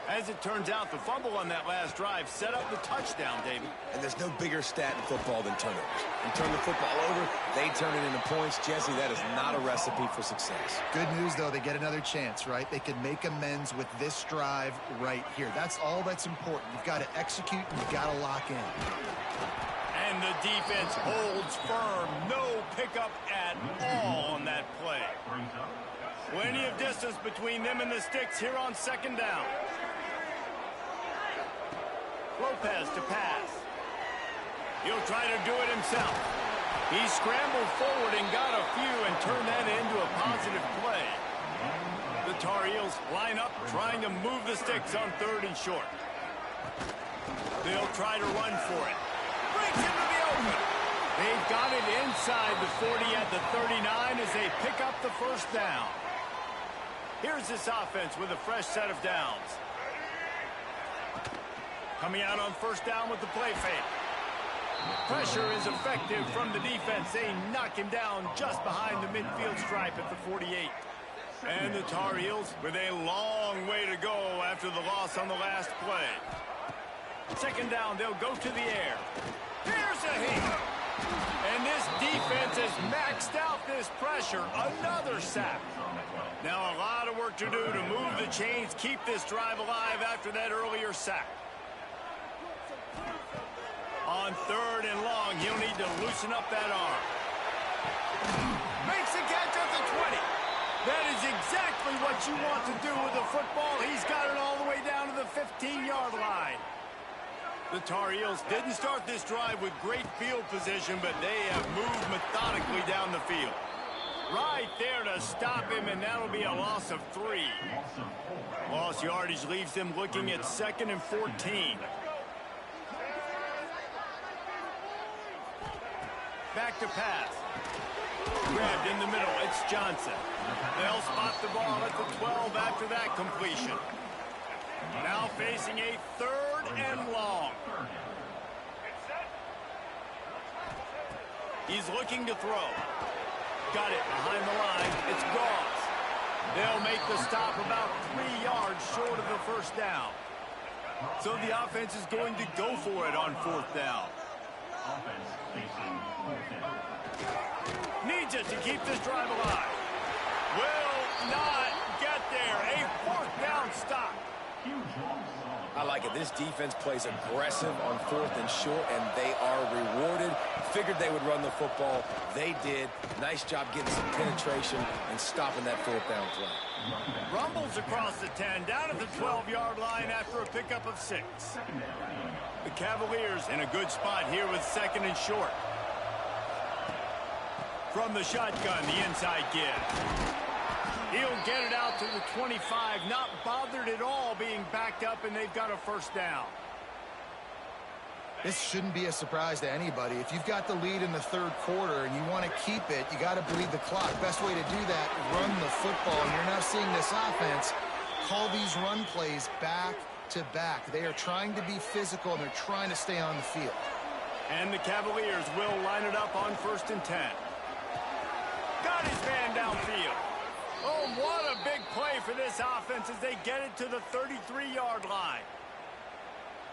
A: As it turns out, the fumble on that last drive set up the touchdown, David.
B: And there's no bigger stat in football than turnovers. You turn the football over, they turn it into points. Jesse, that is not a recipe for success.
C: Good news, though, they get another chance, right? They can make amends with this drive right here. That's all that's important. You've got to execute, and you've got to lock in.
A: And the defense holds firm. No pickup at all on that play. Plenty of distance between them and the sticks here on 2nd down. Lopez to pass. He'll try to do it himself. He scrambled forward and got a few and turned that into a positive play. The Tar Heels line up trying to move the sticks on 3rd and short. They'll try to run for it. Breaks into the open. They've got it inside the 40 at the 39 as they pick up the 1st down. Here's this offense with a fresh set of downs. Coming out on 1st down with the play fake. Pressure is effective from the defense. They knock him down just behind the midfield stripe at the 48. And the Tar Heels with a long way to go after the loss on the last play. 2nd down, they'll go to the air. Here's a hit. And this defense has maxed out this pressure. Another sack. Now a lot of work to do to move the chains, keep this drive alive after that earlier sack. On 3rd and long, he'll need to loosen up that arm. Makes a catch at the 20. That is exactly what you want to do with the football. He's got it all the way down to the 15-yard line. The Tar Heels didn't start this drive with great field position, but they have moved methodically down the field. Right there to stop him, and that'll be a loss of 3. Lost yardage leaves them looking at 2nd and 14. Back to pass. Grabbed in the middle. It's Johnson. They'll spot the ball at the 12 after that completion. Now facing a 3rd and long. He's looking to throw. Got it behind the line. It's Goss. They'll make the stop about 3 yards short of the 1st down. So the offense is going to go for it on 4th down. Needs it to keep this drive alive. Will not get there. A 4th down stop.
B: I like it. This defense plays aggressive on 4th and short, and they are rewarded. Figured they would run the football. They did. Nice job getting some penetration and stopping that 4th down play.
A: Rumbles across the 10, down at the 12-yard line after a pickup of 6. The Cavaliers in a good spot here with 2nd and short. From the shotgun, the inside give. He'll get it out to the 25, not bothered at all being backed up, and they've got a 1st down.
C: This shouldn't be a surprise to anybody. If you've got the lead in the 3rd quarter and you want to keep it, you got to bleed the clock. Best way to do that, run the football. And you're now seeing this offense call these run plays back back-to-back. They are trying to be physical, and they're trying to stay on the field.
A: And the Cavaliers will line it up on 1st and 10. Got his man downfield. Oh, what a big play for this offense as they get it to the 33-yard line.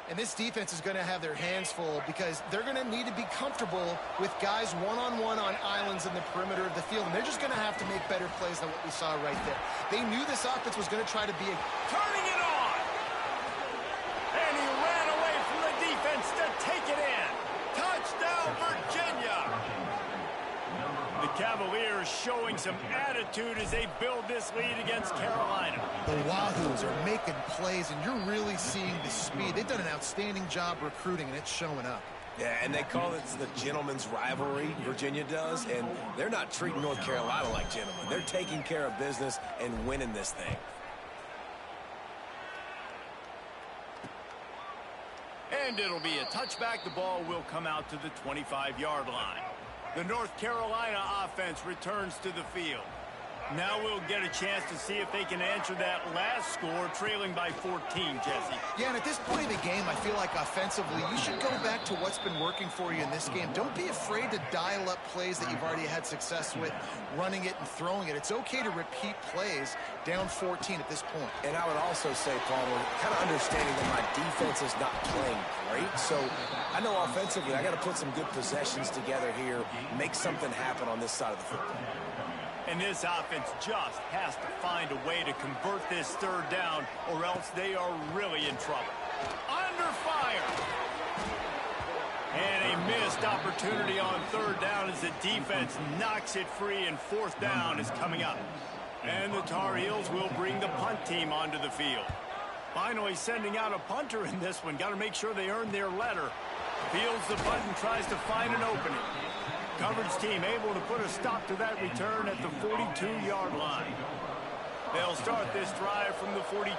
C: And this defense is going to have their hands full because they're going to need to be comfortable with guys one-on-one on islands in the perimeter of the field. And they're just going to have to make better plays than what we saw right there. They knew this offense was going to try to be
A: turning it on. And he ran away from the defense to take it in. Touchdown, Virginia. The Cavaliers showing some attitude as they build this lead against Carolina.
C: The Wahoos are making plays, and you're really seeing the speed. They've done an outstanding job recruiting, and it's showing up.
B: Yeah, and they call it the gentleman's rivalry, Virginia does, and they're not treating North Carolina like gentlemen. They're taking care of business and winning this thing.
A: And it'll be a touchback. The ball will come out to the 25-yard line. The North Carolina offense returns to the field. Now we'll get a chance to see if they can answer that last score, trailing by 14, Jesse.
C: Yeah, and at this point in the game, I feel like offensively, you should go back to what's been working for you in this game. Don't be afraid to dial up plays that you've already had success with, running it and throwing it. It's okay to repeat plays down 14 at this point.
B: And I would also say, Palmer, kind of understanding that my defense is not playing great. So I know offensively, I got to put some good possessions together here, make something happen on this side of the football.
A: And this offense just has to find a way to convert this 3rd down, or else they are really in trouble. Under fire. And a missed opportunity on 3rd down as the defense knocks it free, and 4th down is coming up. And the Tar Heels will bring the punt team onto the field. Finally sending out a punter in this one. Got to make sure they earn their letter. Fields the punt and tries to find an opening. Coverage team able to put a stop to that return at the 42-yard line. They'll start this drive from the 42.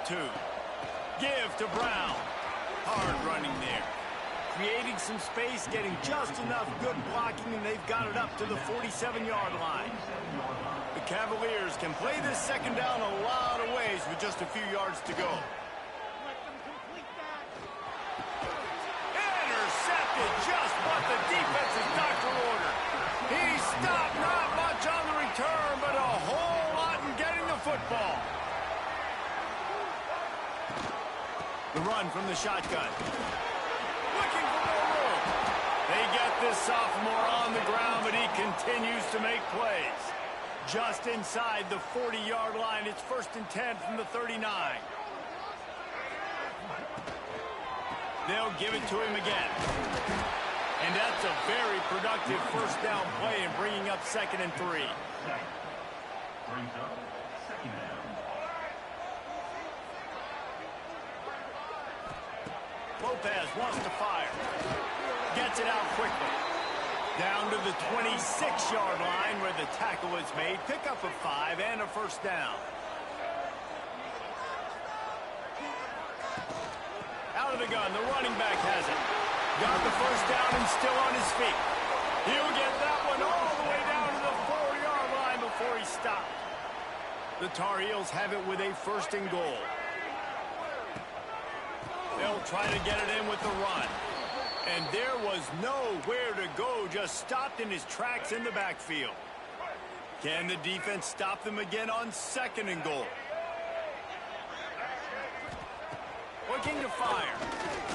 A: Give to Brown. Hard running there. Creating some space, getting just enough good blocking, and they've got it up to the 47-yard line. The Cavaliers can play this 2nd down a lot of ways with just a few yards to go. Intercepted, just what the defense's doctor ordered. He stopped not much on the return, but a whole lot in getting the football. The run from the shotgun. Looking for more room. They get this sophomore on the ground, but he continues to make plays. Just inside the 40-yard line, it's 1st and 10 from the 39. They'll give it to him again. And that's a very productive 1st down play and bringing up 2nd and 3. Lopez wants to fire. Gets it out quickly. Down to the 26-yard line where the tackle is made. Pickup of 5 and a 1st down. Out of the gun, the running back has it. Got the 1st down and still on his feet. He'll get that one all the way down to the 4-yard line before he stopped. The Tar Heels have it with a 1st and goal. They'll try to get it in with the run. And there was nowhere to go, just stopped in his tracks in the backfield. Can the defense stop them again on 2nd and goal? Looking to fire.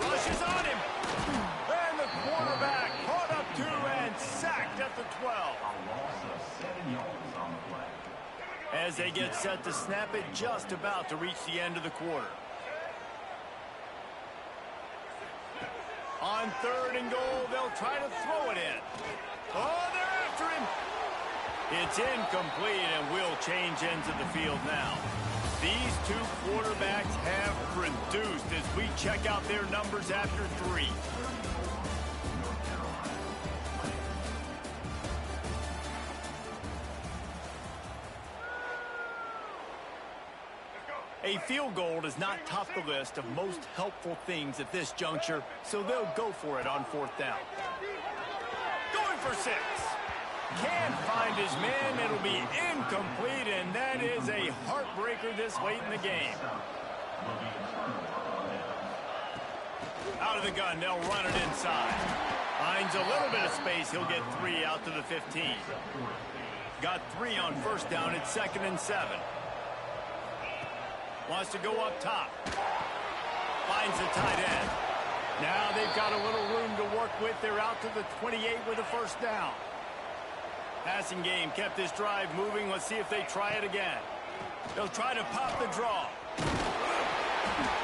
A: Rushes on him. And the quarterback caught up to and sacked at the 12. As they get set to snap it, just about to reach the end of the quarter. On 3rd and goal, they'll try to throw it in. Oh, they're after him. It's incomplete, and will change ends of the field now. These two quarterbacks have produced as we check out their numbers after 3. A field goal does not top the list of most helpful things at this juncture, so they'll go for it on 4th down. Going for 6. Can't find his man. It'll be incomplete, and that is a heartbreaker this late in the game. Out of the gun, they'll run it inside. Finds a little bit of space. He'll get 3 out to the 15. Got 3 on first down. It's 2nd and 7. Wants to go up top. Finds the tight end. Now they've got a little room to work with. They're out to the 28 with a first down. Passing game kept this drive moving. Let's see if they try it again. They'll try to pop the draw.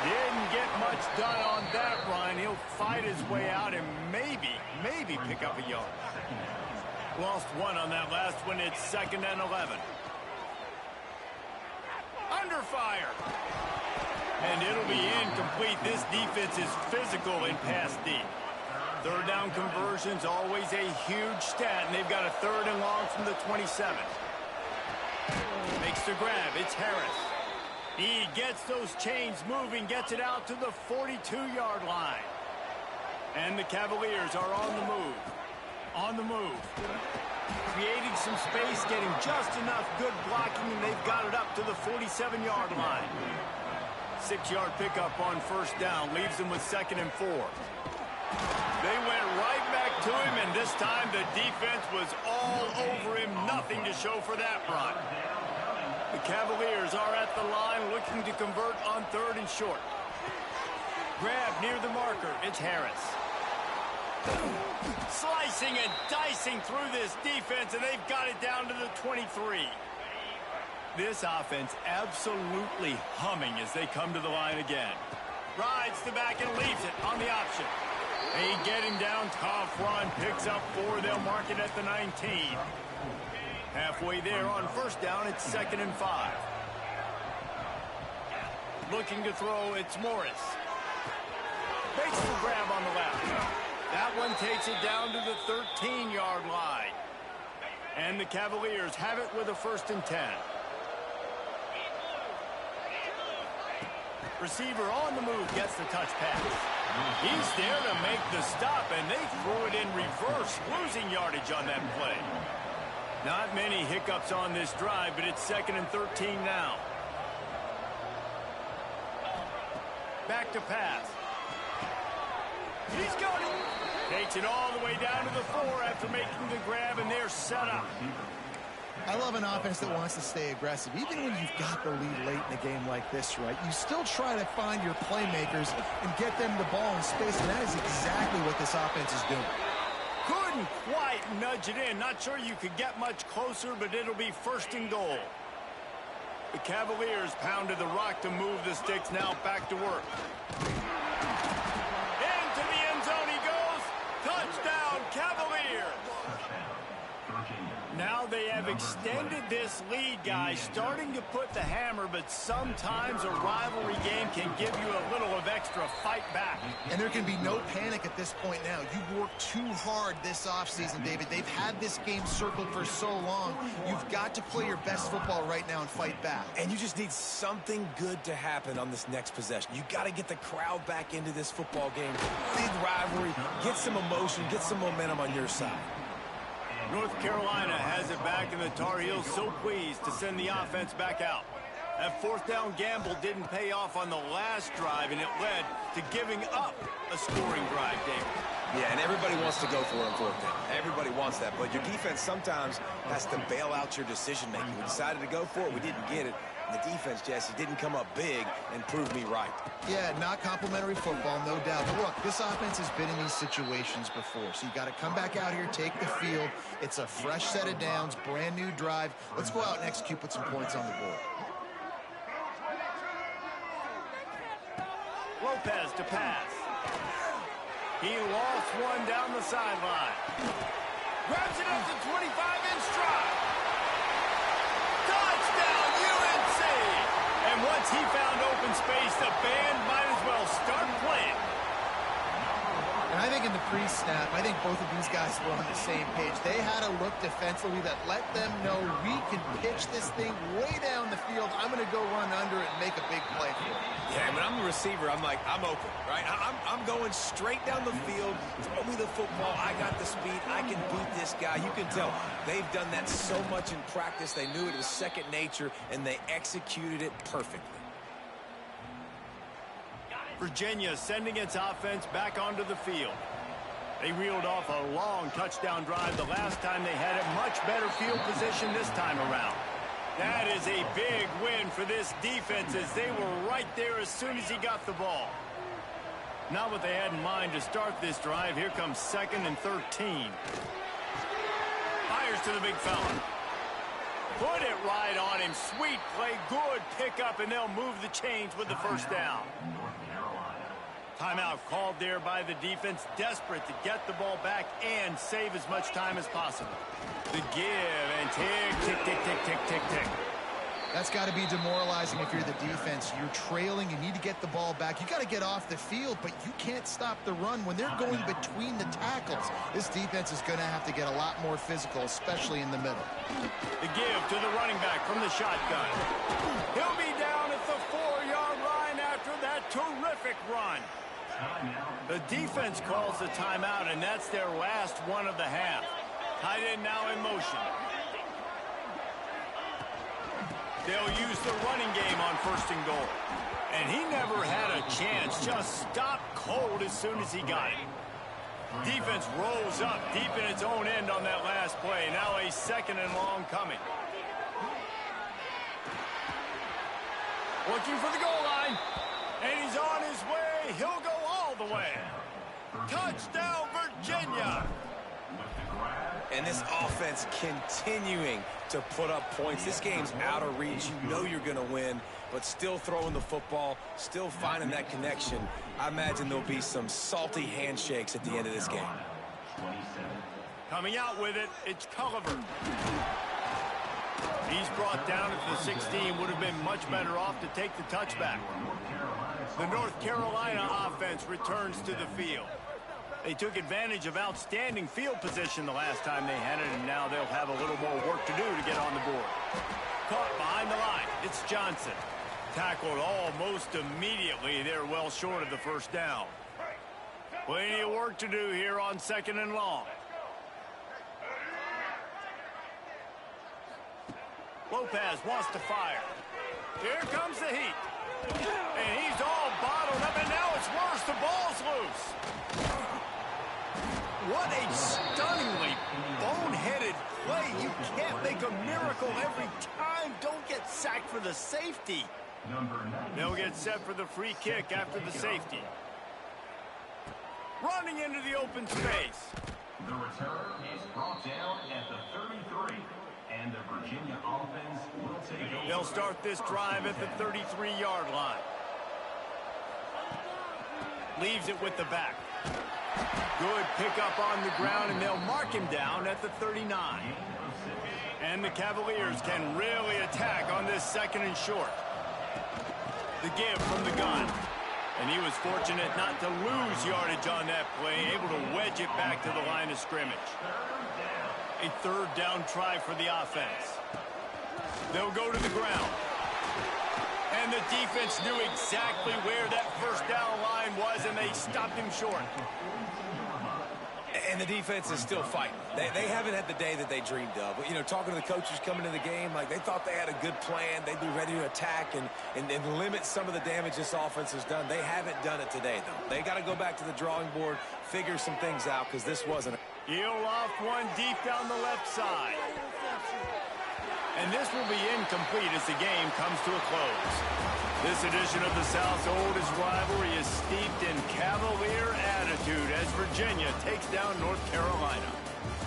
A: Didn't get much done on that run. He'll fight his way out and maybe pick up a yard. Lost 1 on that last one. It's 2nd and 11. Under fire. And it'll be incomplete. This defense is physical in pass deep. Third down conversions, always a huge stat, and they've got a 3rd and long from the 27. Makes the grab. It's Harris. He gets those chains moving, gets it out to the 42-yard line. And the Cavaliers are on the move. On the move. Creating some space, getting just enough good blocking, and they've got it up to the 47-yard line. 6-yard pickup on first down, leaves them with 2nd and 4. They went right back to him, and this time the defense was all over him. Nothing to show for that run. The Cavaliers are at the line looking to convert on 3rd and short. Grab near the marker. It's Harris. Slicing and dicing through this defense, and they've got it down to the 23. This offense absolutely humming as they come to the line again. Rides the back and leaves it on the option. They get him down, tough run, picks up 4. They'll mark it at the 19. Halfway there on first down, it's 2nd and 5. Looking to throw, it's Morris. Makes the grab on the left. That one takes it down to the 13-yard line. And the Cavaliers have it with a 1st and 10. Receiver on the move gets the touch pass. He's there to make the stop, and they threw it in reverse, losing yardage on that play. Not many hiccups on this drive, but it's 2nd and 13 now. Back to pass. He's got it. Takes it all the way down to the 4 after making the grab, and they're set up.
C: I love an offense that wants to stay aggressive. Even when you've got the lead late in a game like this, right, you still try to find your playmakers and get them the ball in space, and that is exactly what this offense is doing.
A: Couldn't quite nudge it in. Not sure you could get much closer, but it'll be 1st and goal. The Cavaliers pounded the rock to move the sticks. Now back to work. Into the end zone he goes. Touchdown, Cavaliers. Now they have extended this lead, guys, starting to put the hammer, but sometimes a rivalry game can give you a little of extra fight back.
C: And there can be no panic at this point now. You've worked too hard this offseason, David. They've had this game circled for so long. You've got to play your best football right now and fight back.
B: And you just need something good to happen on this next possession. You got to get the crowd back into this football game. Big rivalry. Get some emotion. Get some momentum on your side.
A: North Carolina has it back, and the Tar Heels so pleased to send the offense back out. That 4th down gamble didn't pay off on the last drive, and it led to giving up a scoring drive, David.
B: Yeah, and everybody wants to go for it on 4th down. Everybody wants that, but your defense sometimes has to bail out your decision-making. We decided to go for it. We didn't get it. And the defense, Jesse, didn't come up big and prove me right.
C: Yeah, not complimentary football, no doubt. But look, this offense has been in these situations before, so you got to come back out here, take the field. It's a fresh set of downs, brand new drive. Let's go out and execute, put some points on the board.
A: Lopez to pass. He lost one down the sideline. Grabs it up to 25 in stride. Touchdown, UNC! And once he found open space, the band might as well start playing.
C: And I think in the pre-snap, I think both of these guys were on the same page. They had a look defensively that let them know we can pitch this thing way down the field. I'm going to go run under it and make a big play for it.
B: Yeah, when I'm a receiver, I'm like, I'm open, right? I'm going straight down the field. Throw me the football. I got the speed. I can beat this guy. You can tell they've done that so much in practice. They knew it was second nature, and they executed it perfectly.
A: Virginia sending its offense back onto the field. They reeled off a long touchdown drive the last time they had a much better field position this time around. That is a big win for this defense as they were right there as soon as he got the ball. Not what they had in mind to start this drive. Here comes 2nd and 13. Fires to the big fella. Put it right on him. Sweet play. Good pickup, and they'll move the chains with the first down. Timeout called there by the defense, desperate to get the ball back and save as much time as possible. The give and tick, tick, tick, tick, tick, tick, tick.
C: That's got to be demoralizing if you're the defense. You're trailing. You need to get the ball back. You got to get off the field, but you can't stop the run when they're going between the tackles. This defense is going to have to get a lot more physical, especially in the middle.
A: The give to the running back from the shotgun. He'll be down at the 4-yard line after that terrific run. The defense calls the timeout, and that's their last one of the half. Tight end now in motion. They'll use the running game on 1st and goal. And he never had a chance. Just stopped cold as soon as he got it. Defense rolls up deep in its own end on that last play. Now a 2nd and long coming. Looking for the goal line. And he's on his way. He'll go all the way. Touchdown, Virginia.
B: And this offense continuing to put up points. This game's out of reach. You know you're going to win, but still throwing the football, still finding that connection. I imagine there'll be some salty handshakes at the end of this game.
A: Coming out with it, it's Culliver. He's brought down at the 16. Would have been much better off to take the touchback. The North Carolina offense returns to the field. They took advantage of outstanding field position the last time they had it, and now they'll have a little more work to do to get on the board. Caught behind the line. It's Johnson. Tackled almost immediately. They're well short of the first down. Plenty of work to do here on 2nd and long. Lopez wants to fire. Here comes the heat. And he's all bottled up, and now it's worse. The ball's loose. What a stunningly boneheaded play. You can't make a miracle every time. Don't get sacked for the safety. They'll get set for the free kick after the safety. Running into the open space.
F: The return is brought down at the 33. And the Virginia offense will take over.
A: They'll start this drive at the 33-yard line. Leaves it with the back. Good pickup on the ground, and they'll mark him down at the 39. And the Cavaliers can really attack on this 2nd and short. The give from the gun. And he was fortunate not to lose yardage on that play, able to wedge it back to the line of scrimmage. A 3rd down try for the offense. They'll go to the ground. And the defense knew exactly where that 1st down line was, and they stopped him short.
B: And the defense is still fighting. They haven't had the day that they dreamed of. You know, talking to the coaches coming into the game, like they thought they had a good plan. They'd be ready to attack and limit some of the damage this offense has done. They haven't done it today, though. They got to go back to the drawing board, figure some things out, because this wasn't.
A: He'll off one deep down the left side. And this will be incomplete as the game comes to a close. This edition of the South's oldest rivalry is steeped in Cavalier attitude as Virginia takes down North Carolina.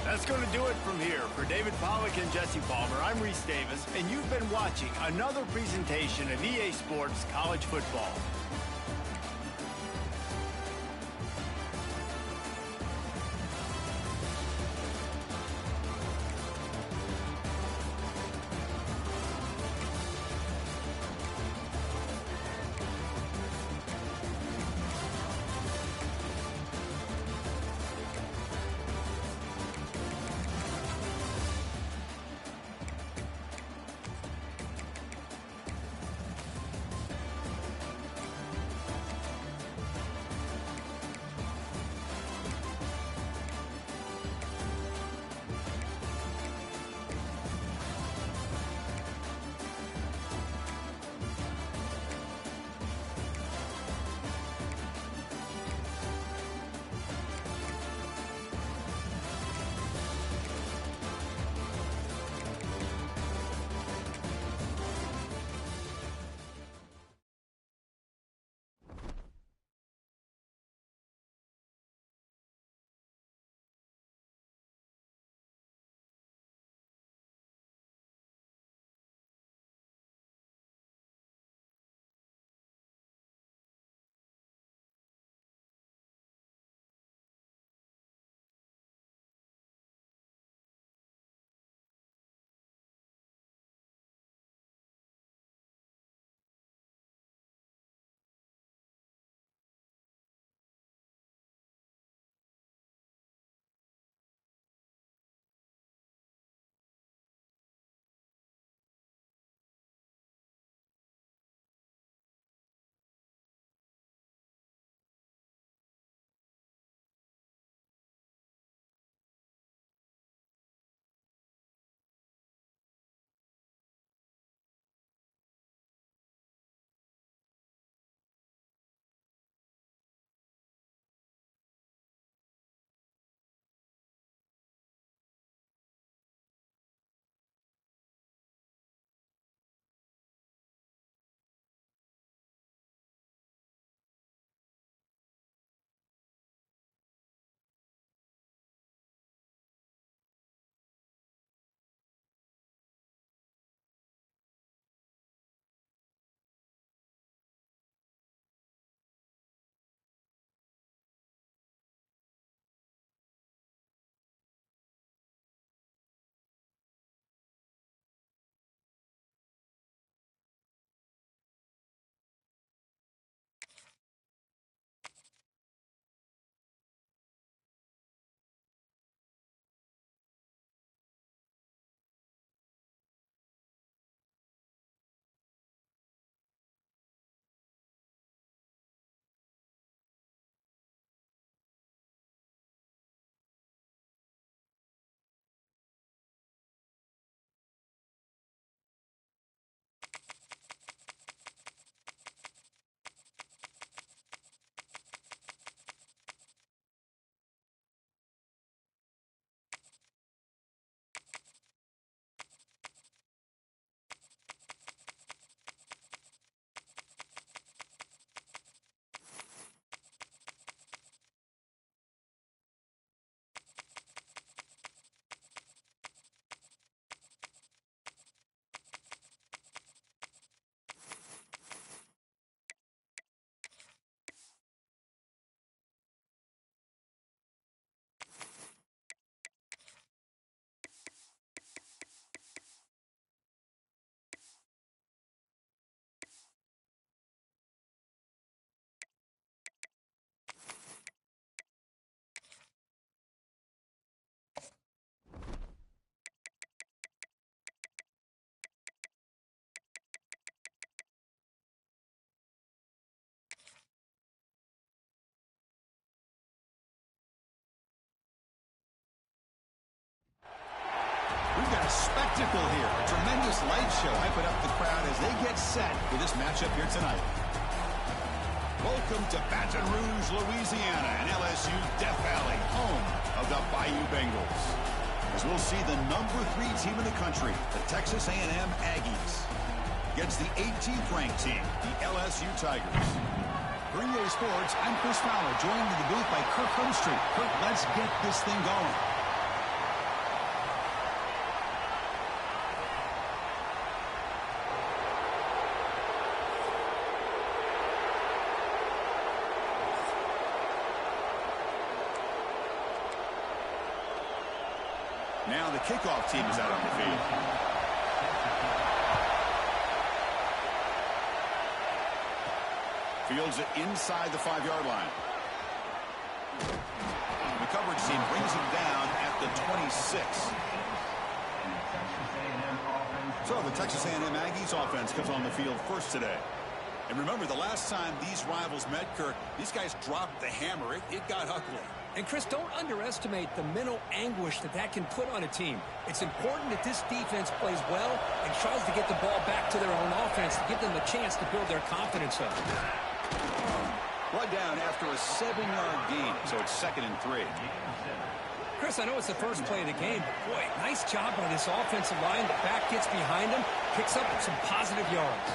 A: That's going to do it from here. For David Pollack and Jesse Palmer, I'm Reese Davis, and you've been watching another presentation of EA Sports College Football.
G: spectacle here. A tremendous light show hyping up the crowd as they get set for this matchup here tonight. Welcome to Baton Rouge, Louisiana, and LSU Death Valley, home of the Bayou Bengals. As we'll see the #3 team in the country, the Texas A&M Aggies, against the 18th ranked team, the LSU Tigers. For EA Sports, I'm Chris Fowler, joined in the booth by Kirk Humstreet. Kirk, let's get this thing going. Now the kickoff team is out on the field. Fields it inside the 5-yard line. The coverage team brings him down at the 26. So the Texas A&M Aggies offense comes on the field first today. And remember, the last time these rivals met, Kirk, these guys dropped the hammer. It got ugly.
E: And, Chris, don't underestimate the mental anguish that can put on a team. It's important that this defense plays well and tries to get the ball back to their own offense to give them a chance to build their confidence up.
G: Brought down after a 7-yard gain, so it's 2nd and 3.
E: Chris, I know it's the first play of the game, but, boy, nice job by this offensive line. The back gets behind him, picks up some positive yards.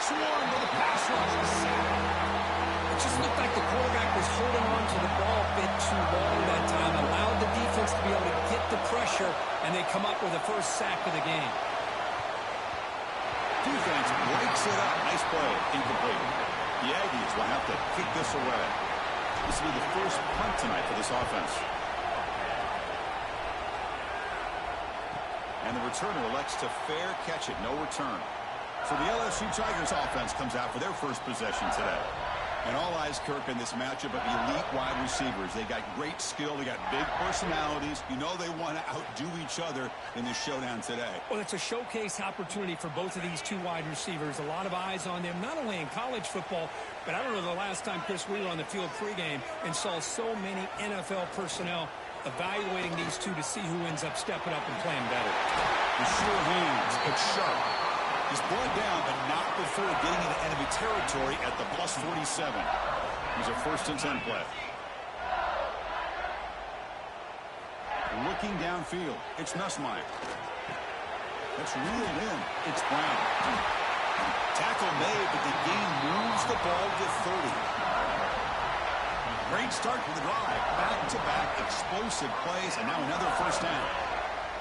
G: Swarm with a pass rush.
E: It just looked like the quarterback was holding on to the ball a bit too long that time, allowed the defense to be able to get the pressure, and they come up with the first sack of the game.
G: Defense breaks it up. Nice play. Incomplete. The Aggies will have to kick this away. This will be the first punt tonight for this offense. And the returner elects to fair catch it. No return. So the LSU Tigers offense comes out for their first possession today. And all eyes, Kirk, in this matchup of elite wide receivers. They got great skill. They got big personalities. You know they want to outdo each other in this showdown today.
E: Well, it's a showcase opportunity for both of these two wide receivers. A lot of eyes on them, not only in college football, but I don't know the last time, Chris, we were on the field pregame and saw so many NFL personnel evaluating these two to see who ends up stepping up and playing better.
G: The sure hands. It's sharp. He's brought down, but not before getting into enemy territory at the +47. He's a 1st and 10 play. Looking downfield, it's Nussmeier. That's reeled in. It's Brown. Tackle made, but the gain moves the ball to 30. Great start for the drive. Back-to-back explosive plays, and now another 1st down.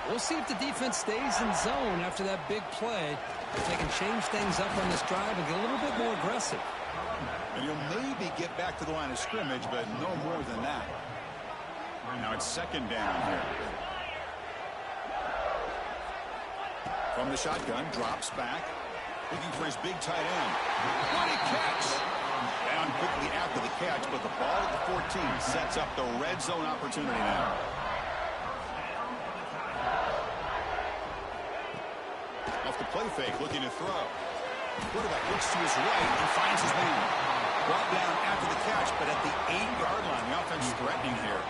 E: We'll see if the defense stays in zone after that big play. If they can change things up on this drive and get a little bit more aggressive.
G: And he'll maybe get back to the line of scrimmage, but no more than that. Now it's 2nd down here. From the shotgun, drops back. Looking for his big tight end. What a catch! Down quickly after the catch, but the ball at the 14 sets up the red zone opportunity now. Off the play fake, looking to throw. Quarterback looks to his right and finds his man. Brought down after the catch, but at the 8-yard line, the offense is threatening here.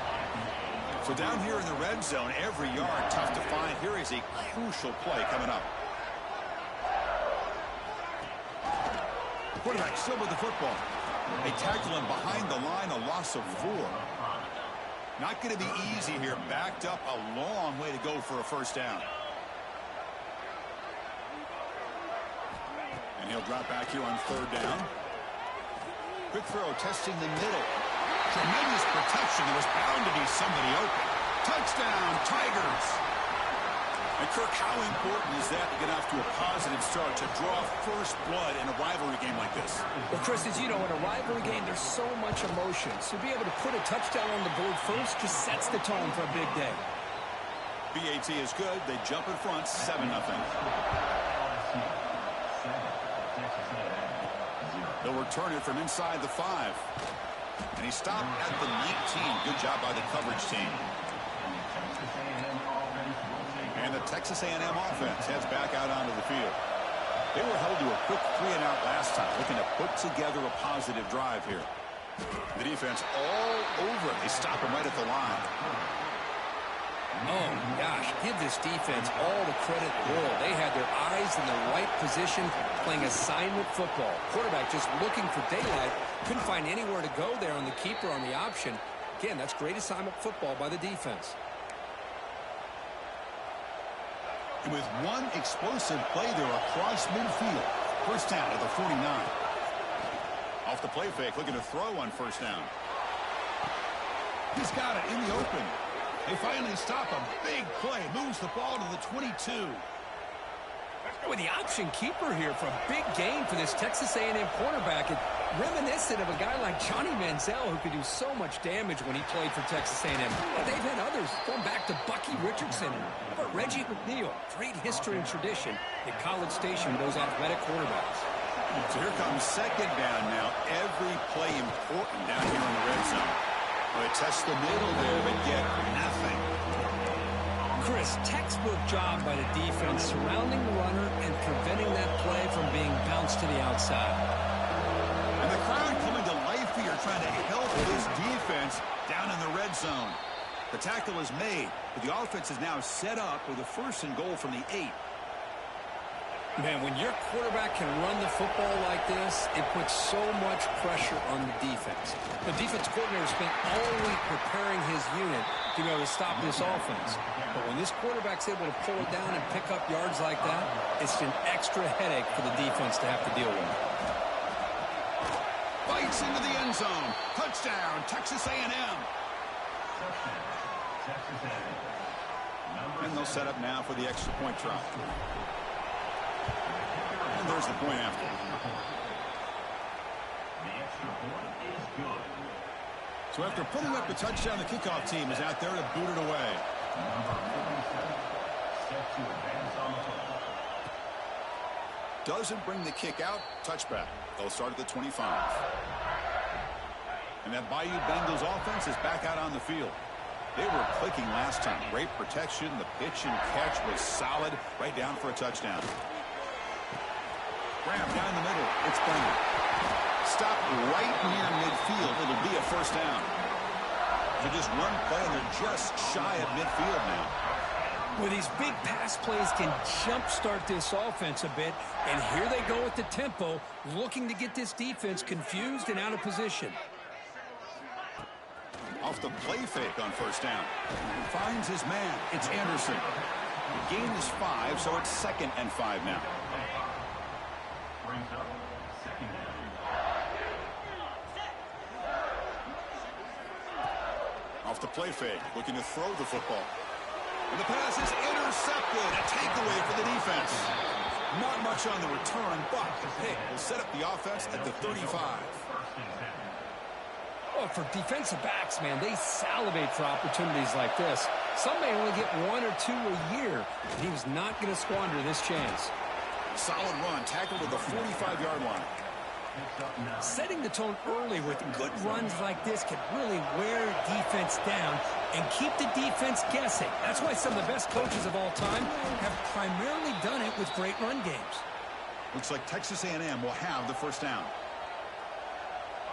G: So down here in the red zone, every yard tough to find. Here is a crucial play coming up. Quarterback still with the football. They tackle him behind the line, a loss of 4. Not going to be easy here. Backed up a long way to go for a 1st down. And he'll drop back here on 3rd down. Quick throw, testing the middle. Tremendous protection. There was bound to be somebody open. Touchdown, Tigers! And, Kirk, how important is that to get off to a positive start, to draw first blood in a rivalry game like this?
E: Well, Chris, as you know, in a rivalry game, there's so much emotion. So to be able to put a touchdown on the board first just sets the tone for a big day.
G: BAT is good. They jump in front, 7-0. They'll return it from inside the 5. And he stopped at the 19. Good job by the coverage team. And the Texas A&M offense heads back out onto the field. They were held to a quick 3-and-out last time, looking to put together a positive drive here. The defense all over it. They stop him right at the line.
H: Oh, gosh, give this defense all the credit in the world. They had their eyes in the right position playing assignment football. Quarterback just looking for daylight. Couldn't find anywhere to go there on the keeper on the option. Again, that's great assignment football by the defense.
G: And with one explosive play there across midfield. First down at the 49. Off the play fake, looking to throw on first down. He's got it in the open. They finally stop a big play. Moves the ball to the 22.
H: With the option keeper here for a big gain for this Texas A&M quarterback. It's reminiscent of a guy like Johnny Manziel who could do so much damage when he played for Texas A&M. But they've had others going back to Bucky Richardson. How about Reggie McNeil? Great history and tradition at College Station with those athletic quarterbacks.
G: So here comes second down now. Every play important down here in the red zone. They test the middle there, but get nothing.
H: Chris, textbook job by the defense surrounding the runner and preventing that play from being bounced to the outside.
G: And the crowd coming to life here trying to help this defense down in the red zone. The tackle is made, but the offense is now set up with a first and goal from the 8.
H: Man, when your quarterback can run the football like this, it puts so much pressure on the defense. The defense coordinator spent all week preparing his unit to be able to stop this offense. But when this quarterback's able to pull it down and pick up yards like that, it's an extra headache for the defense to have to deal with.
G: Bites into the end zone. Touchdown, Texas A&M. And they'll set up now for the extra point try. And there's the point after.
F: The extra point is good.
G: So after putting up the touchdown, the kickoff team is out there to boot it away.
F: Number 47, set to advance on the football.
G: Doesn't bring the kick out. Touchback. They'll start at the 25. And that Bayou Bengals offense is back out on the field. They were clicking last time. Great protection. The pitch and catch was solid. Right down for a touchdown. Grab down the middle. It's Brennan. Stop right near midfield. It'll be a first down. So just one play, and they're just shy of midfield now.
H: Well, these big pass plays can jumpstart this offense a bit, and here they go with the tempo, looking to get this defense confused and out of position.
G: Off the play fake on first down. Finds his man. It's Anderson. The gain is 5, so it's 2nd and 5 now.
F: Brings up second down.
G: Off the play fake, looking to throw the football. And the pass is intercepted. A takeaway for the defense. Not much on the return, but the pick will set up the offense at the 35.
H: Well, for defensive backs, man, they salivate for opportunities like this. Some may only get 1 or 2 a year, and he was not going to squander this chance.
G: Solid run, tackled at the 45-yard line.
H: Setting the tone early with good runs like this can really wear defense down and keep the defense guessing. That's why some of the best coaches of all time have primarily done it with great run games.
G: Looks like Texas A&M will have the first down.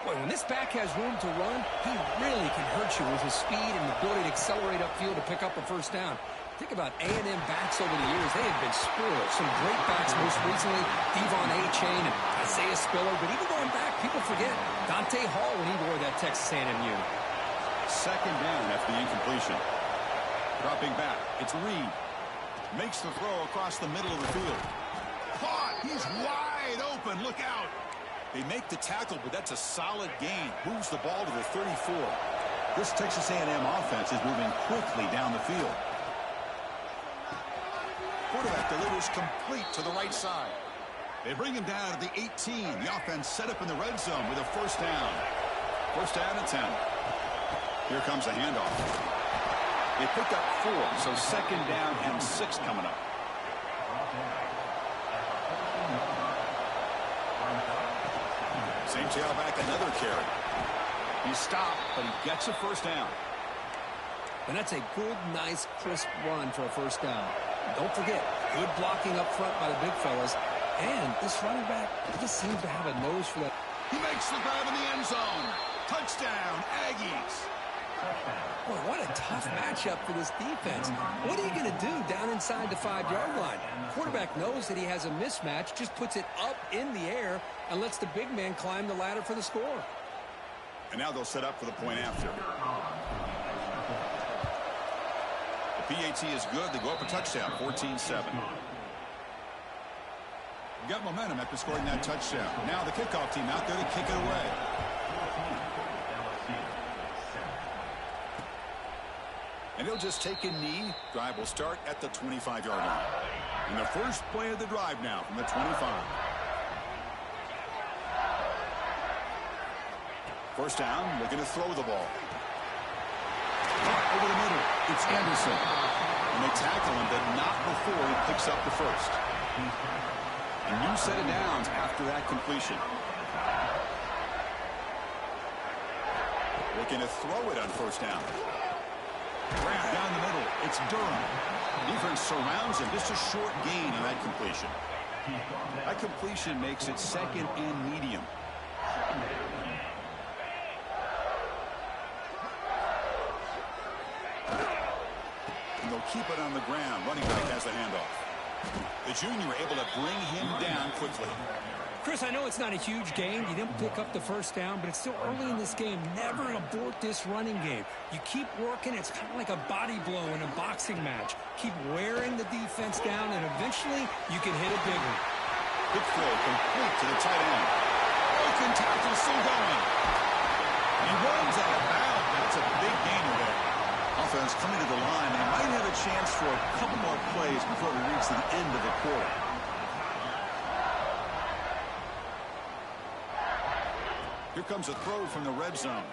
H: Boy, when this back has room to run, he really can hurt you with his speed and the ability to accelerate upfield to pick up a first down. Think about A&M backs over the years. They have been spoiled. Some great backs, most recently Devon A-Chain and Isaiah Spiller. But even going back, people forget Dante Hall when he wore that Texas A&M unit.
G: Second down after the incompletion. Dropping back, it's Reed. Makes the throw across the middle of the field. Caught! He's wide open. Look out! They make the tackle, but that's a solid gain. Moves the ball to the 34. This Texas A&M offense is moving quickly down the field. Quarterback delivers complete to the right side. They bring him down to the 18. The offense set up in the red zone with a first down. First down and 10. Here comes a handoff. They picked up 4, so second down and 6 coming up. Same tailback, another carry. He stopped, but he gets a first down.
H: And that's a good, nice, crisp run for a first down. Don't forget, good blocking up front by the big fellas. And this running back, he just seems to have a nose for that.
G: He makes the grab in the end zone. Touchdown, Aggies.
H: Boy, what a tough matchup for this defense. What are you going to do down inside the 5-yard line? Quarterback knows that he has a mismatch, just puts it up in the air and lets the big man climb the ladder for the score.
G: And now they'll set up for the point after. The PAT is good. They go up a touchdown, 14-7. Got momentum after scoring that touchdown. Now the kickoff team out there to kick it away. And he'll just take a knee. Drive will start at the 25-yard line. And the first play of the drive now from the 25. First down, looking to throw the ball. Over the middle, it's Anderson. And they tackle him, but not before he picks up the first. A new set of downs after that completion. Looking to throw it on first down. Grab down the middle. It's Durham. Defense surrounds him. Just a short gain on that completion. That completion makes it second and medium. And they'll keep it on the ground. Running back has the handoff. The junior able to bring him down quickly.
H: Chris, I know it's not a huge game. You didn't pick up the first down, but it's still early in this game. Never abort this running game. You keep working. It's kind of like a body blow in a boxing match. Keep wearing the defense down, and eventually you can hit it bigger.
G: Big throw complete to the tight end. Broken tackle still going. He runs out of bounds. That's a big gainer there. Offense coming to the line, and might have a chance for a couple more plays before we reach the end of the quarter. Here comes a throw from the red zone.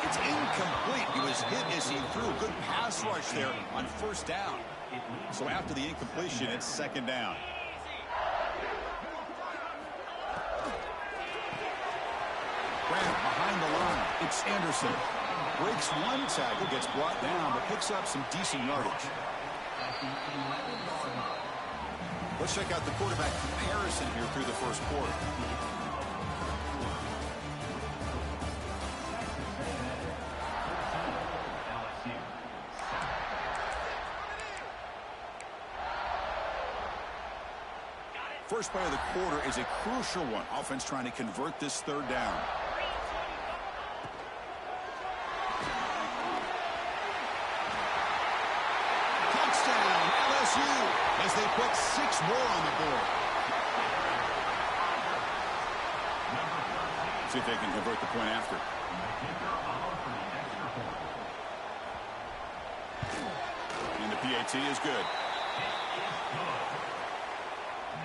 G: It's incomplete. He was hit as he threw. Good pass rush there on first down. So after the incompletion, it's second down. Grant behind the line. It's Anderson. Breaks one tackle, gets brought down, but picks up some decent yardage. Let's check out the quarterback comparison here through the first quarter. First play of the quarter is a crucial one. Offense trying to convert this third down. Touchdown, LSU, as they put 6 more on the board. See if they can convert the point after. And the PAT is good.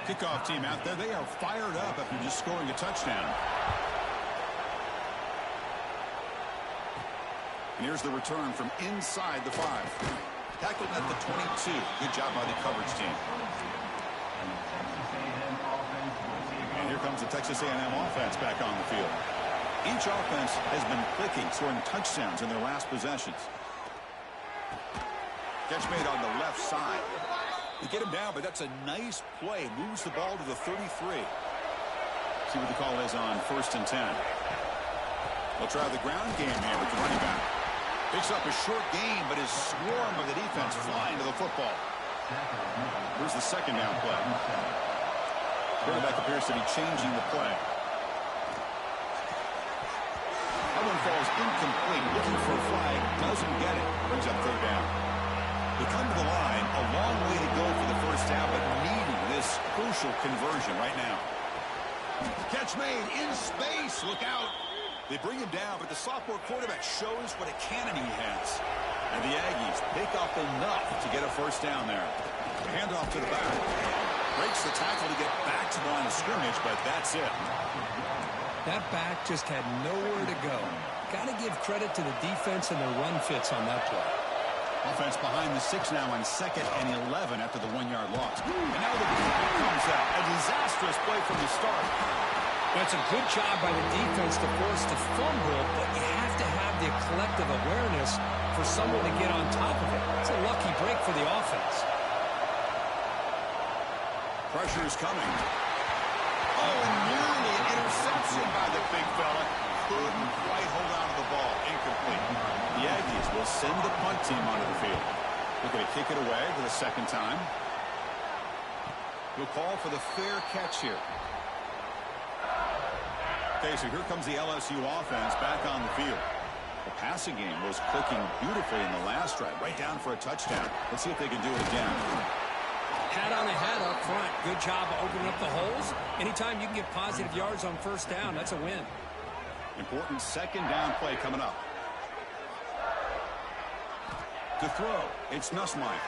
G: Kickoff team out there. They are fired up after just scoring a touchdown. And here's the return from inside the 5. Tackled at the 22. Good job by the coverage team. And here comes the Texas A&M offense back on the field. Each offense has been clicking, scoring touchdowns in their last possessions. Catch made on the left side. They get him down, but that's a nice play. Moves the ball to the 33. See what the call is on 1st and 10. They'll try the ground game here with the running back. Picks up a short gain, but his swarm of the defense flying to the football. Here's the second down play. Quarterback appears to be changing the play. That one falls incomplete. Looking for a flag. Doesn't get it. Brings up third down. They come to the line, a long way to go for the first down, but needing this crucial conversion right now. Catch made in space. Look out. They bring him down, but the sophomore quarterback shows what a cannon he has. And the Aggies pick up enough to get a first down there. Handoff to the back. Breaks the tackle to get back to the line of scrimmage, but that's it.
H: That back just had nowhere to go. Got to give credit to the defense and their run fits on that play.
G: Offense behind the 6 now on 2nd and 11 after the 1-yard loss. And now the flag comes out. A disastrous play from the start.
H: That's a good job by the defense to force the fumble, but you have to have the collective awareness for someone to get on top of it. It's a lucky break for the offense.
G: Pressure is coming. Oh, and nearly an interception by the big fella. Couldn't quite hold on to the ball. Incomplete. Looking to kick it away for the second time. He'll call for the fair catch here. Okay, so here comes the LSU offense back on the field. The passing game was clicking beautifully in the last drive, right down for a touchdown. Let's see if they can do it again.
H: Hat on a hat up front. Good job of opening up the holes. Anytime you can get positive yards on first down, that's a win.
G: Important second down play coming up. To throw, it's Nussmeier.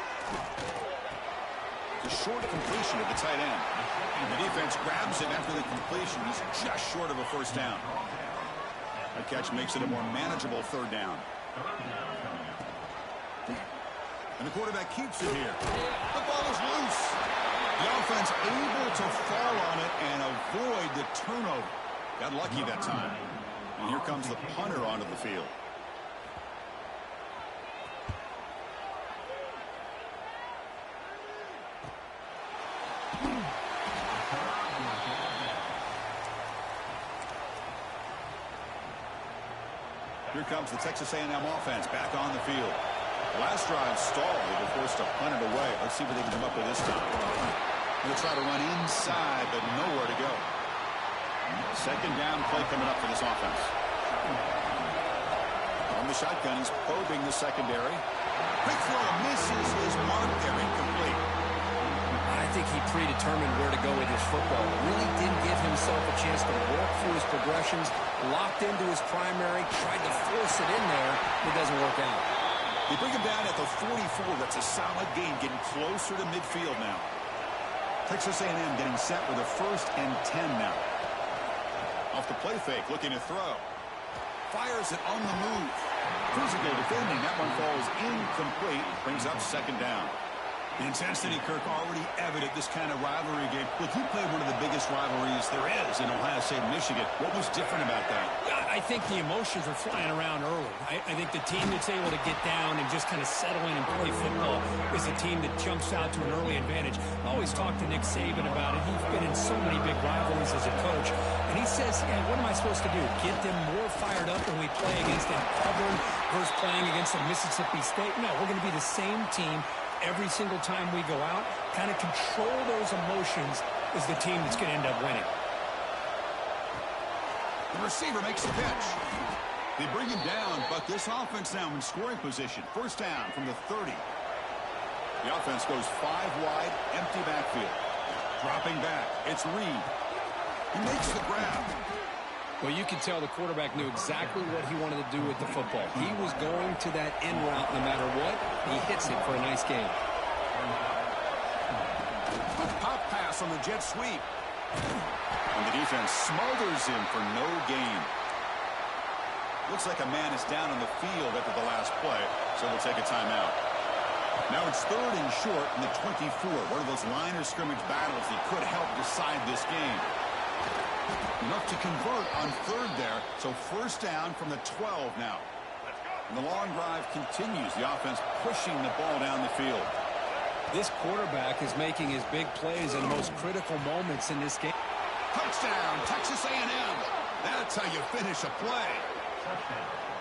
G: The short completion of the tight end. The defense grabs him after the completion. He's just short of a first down. That catch makes it a more manageable third down. And the quarterback keeps it here. The ball is loose. The offense able to fall on it and avoid the turnover. Got lucky that time. And here comes the punter onto the field. Here comes the Texas A&M offense back on the field. Last drive stalled. They were forced to punt it away. Let's see what they can come up with this time. They'll try to run inside, but nowhere to go. Second down play coming up for this offense. On the shotgun, he's probing the secondary. Quick throw misses his mark there, incomplete.
H: I think he predetermined where to go with his football. Really didn't give himself a chance to work through his progressions. Locked into his primary, tried to force it in there. It doesn't work out.
G: They bring him down at the 44. That's a solid gain, getting closer to midfield now. Texas A&M getting set with a 1st and 10 now. Off the play fake, looking to throw. Fires it on the move. Physical defending. That one falls incomplete. Brings up second down. The intensity, Kirk, already evident this kind of rivalry game. Look, you played one of the biggest rivalries there is in Ohio State, Michigan. What was different about that?
H: I think the emotions were flying around early. I think the team that's able to get down and just kind of settle in and play football is the team that jumps out to an early advantage. I always talk to Nick Saban about it. He's been in so many big rivalries as a coach. And he says, yeah, what am I supposed to do? Get them more fired up when we play against Auburn versus playing against a Mississippi State? No, we're going to be the same team every single time we go out. Kind of control those emotions is the team that's going to end up winning.
G: The receiver makes the pitch. They bring him down, but this offense now in scoring position. First down from the 30. The offense goes 5 wide, empty backfield. Dropping back, it's Reed. He makes the grab.
H: Well, you can tell the quarterback knew exactly what he wanted to do with the football. He was going to that in route no matter what. He hits it for a nice game.
G: A pop pass on the jet sweep. And the defense smothers him for no gain. Looks like a man is down on the field after the last play, so we'll take a timeout. Now it's 3rd and short in the 24. One of those line of scrimmage battles that could help decide this game. Enough to convert on 3rd there, so first down from the 12 now. And the long drive continues. The offense pushing the ball down the field.
H: This quarterback is making his big plays in the most critical moments in this game.
G: Touchdown, Texas A&M. That's how you finish a play.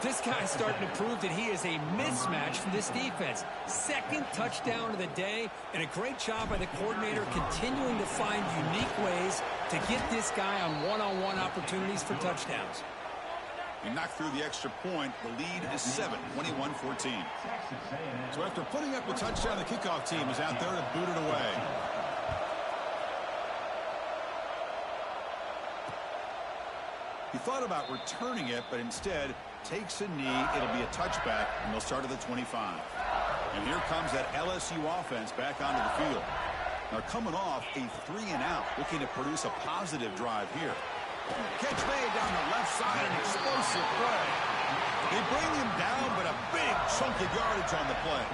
H: This guy's starting to prove that he is a mismatch for this defense. 2nd touchdown of the day, and a great job by the coordinator continuing to find unique ways to get this guy on one-on-one opportunities for touchdowns.
G: He knocked through the extra point. The lead is 7, 21-14. So after putting up the touchdown, the kickoff team is out there to boot it away. He thought about returning it, but instead takes a knee. It'll be a touchback, and they'll start at the 25. And here comes that LSU offense back onto the field. They're coming off a 3-and-out, looking to produce a positive drive here. Catch made down the left side, an explosive play. They bring him down, but a big chunk of yardage on the play.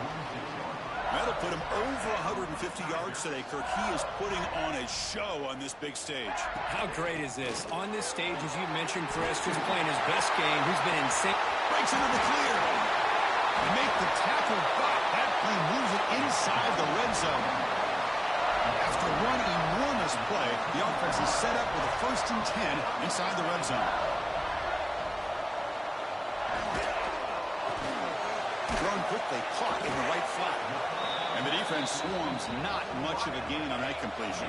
G: That'll put him over 150 yards today, Kirk. He is putting on a show on this big stage.
H: How great is this? On this stage, as you mentioned, Chris, just playing his best game. He's been insane.
G: Breaks into the clear. They make the tackle back. That play moves it inside the red zone. After one enormous play, the offense is set up with a 1st and 10 inside the red zone. Thrown quickly, caught in the right flat. And the defense swarms not much of a gain on that completion.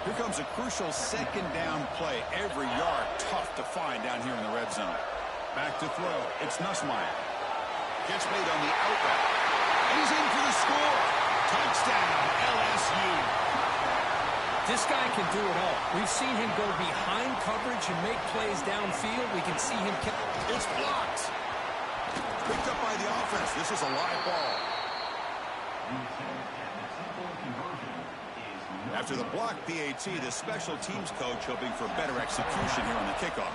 G: Here comes a crucial second down play. Every yard tough to find down here in the red zone. Back to throw. It's Nussmeier. Gets made on the out route. And he's in for the score. Touchdown, LSU.
H: This guy can do it all. We've seen him go behind coverage and make plays downfield. We can see him.
G: It's blocked. Picked up by the offense. This is a live ball. After the block PAT, the special teams coach hoping for better execution here on the kickoff.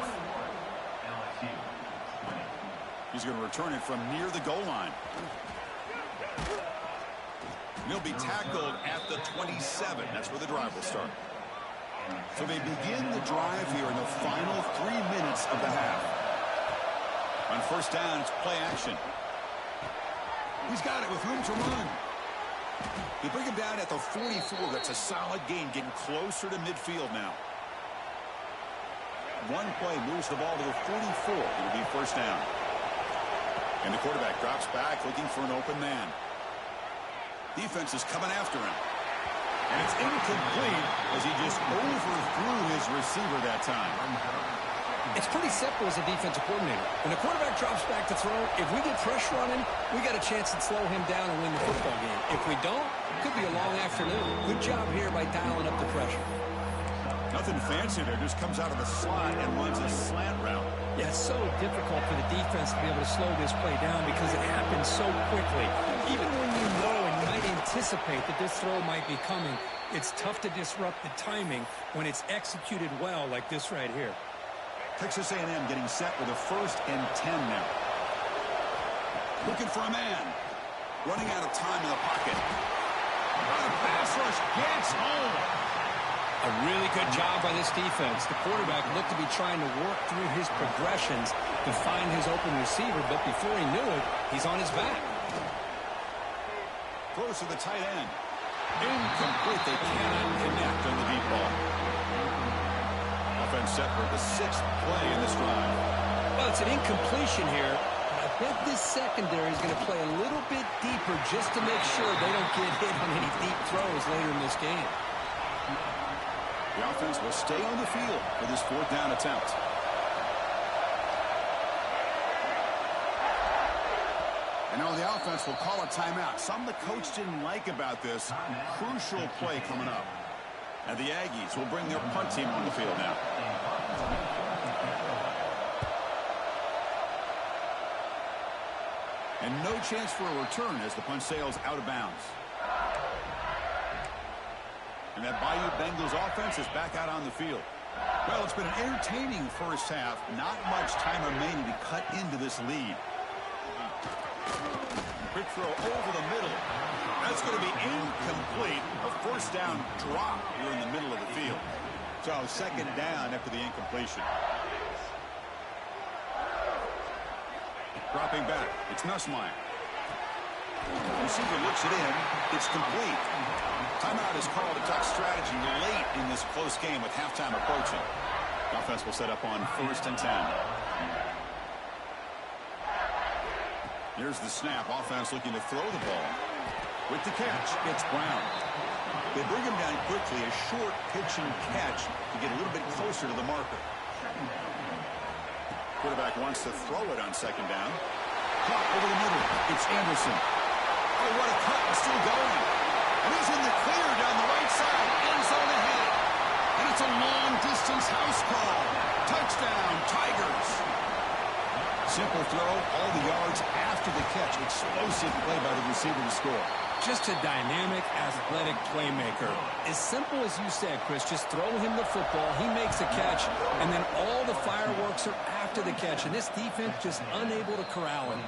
G: He's going to return it from near the goal line. And he'll be tackled at the 27. That's where the drive will start. So they begin the drive here in the final 3 minutes of the half. On first down, it's play action. He's got it with room to run. They bring him down at the 44. That's a solid gain, getting closer to midfield now. One play moves the ball to the 44. It'll be first down. And the quarterback drops back, looking for an open man. Defense is coming after him. And it's incomplete as he just overthrew his receiver that time.
H: It's pretty simple as a defensive coordinator. When the quarterback drops back to throw, if we get pressure on him, we got a chance to slow him down and win the football game. If we don't, it could be a long afternoon. Good job here by dialing up the pressure.
G: Nothing fancy there. Just comes out of the slot and runs a slant route.
H: Yeah, it's so difficult for the defense to be able to slow this play down because it happens so quickly. Even when you know and you might anticipate that this throw might be coming, it's tough to disrupt the timing when it's executed well like this right here.
G: Texas A&M getting set with a 1st and 10 now. Looking for a man. Running out of time in the pocket. The pass rush gets home.
H: A really good job by this defense. The quarterback looked to be trying to work through his progressions to find his open receiver, but before he knew it, he's on his back.
G: Throws to the tight end. Incomplete. They cannot connect on the deep ball. Offense set for the 6th play in this drive.
H: Well, it's an incompletion here. I bet this secondary is going to play a little bit deeper just to make sure they don't get hit on any deep throws later in this game.
G: The offense will stay on the field for this 4th down attempt. And now the offense will call a timeout. Something the coach didn't like about this. Crucial play coming up. And the Aggies will bring their punt team on the field now. And no chance for a return as the punt sails out of bounds. And that Bayou Bengals offense is back out on the field. Well, it's been an entertaining first half. Not much time remaining to cut into this lead. Quick throw over the middle. That's going to be incomplete. A first down drop here in the middle of the field. So 2nd down after the incompletion. Dropping back. It's Nussmeier. Receiver looks it in. It's complete. Timeout is called. A tough strategy late in this close game with halftime approaching. Offense will set up on 1st and 10. Here's the snap. Offense looking to throw the ball. With the catch, it's Brown. They bring him down quickly. A short pitch and catch to get a little bit closer to the marker. Quarterback wants to throw it on 2nd down. Caught over the middle. It's Anderson. Oh, what a cut. It's still going. And he's in the clear down the right side. End zone ahead. And it's a long-distance house call. Touchdown, Tigers. Simple throw, all the yards after the catch. Explosive play by the receiver to score.
H: Just a dynamic, athletic playmaker. As simple as you said, Chris, just throw him the football, he makes a catch, and then all the fireworks are after the catch, and this defense just unable to corral him.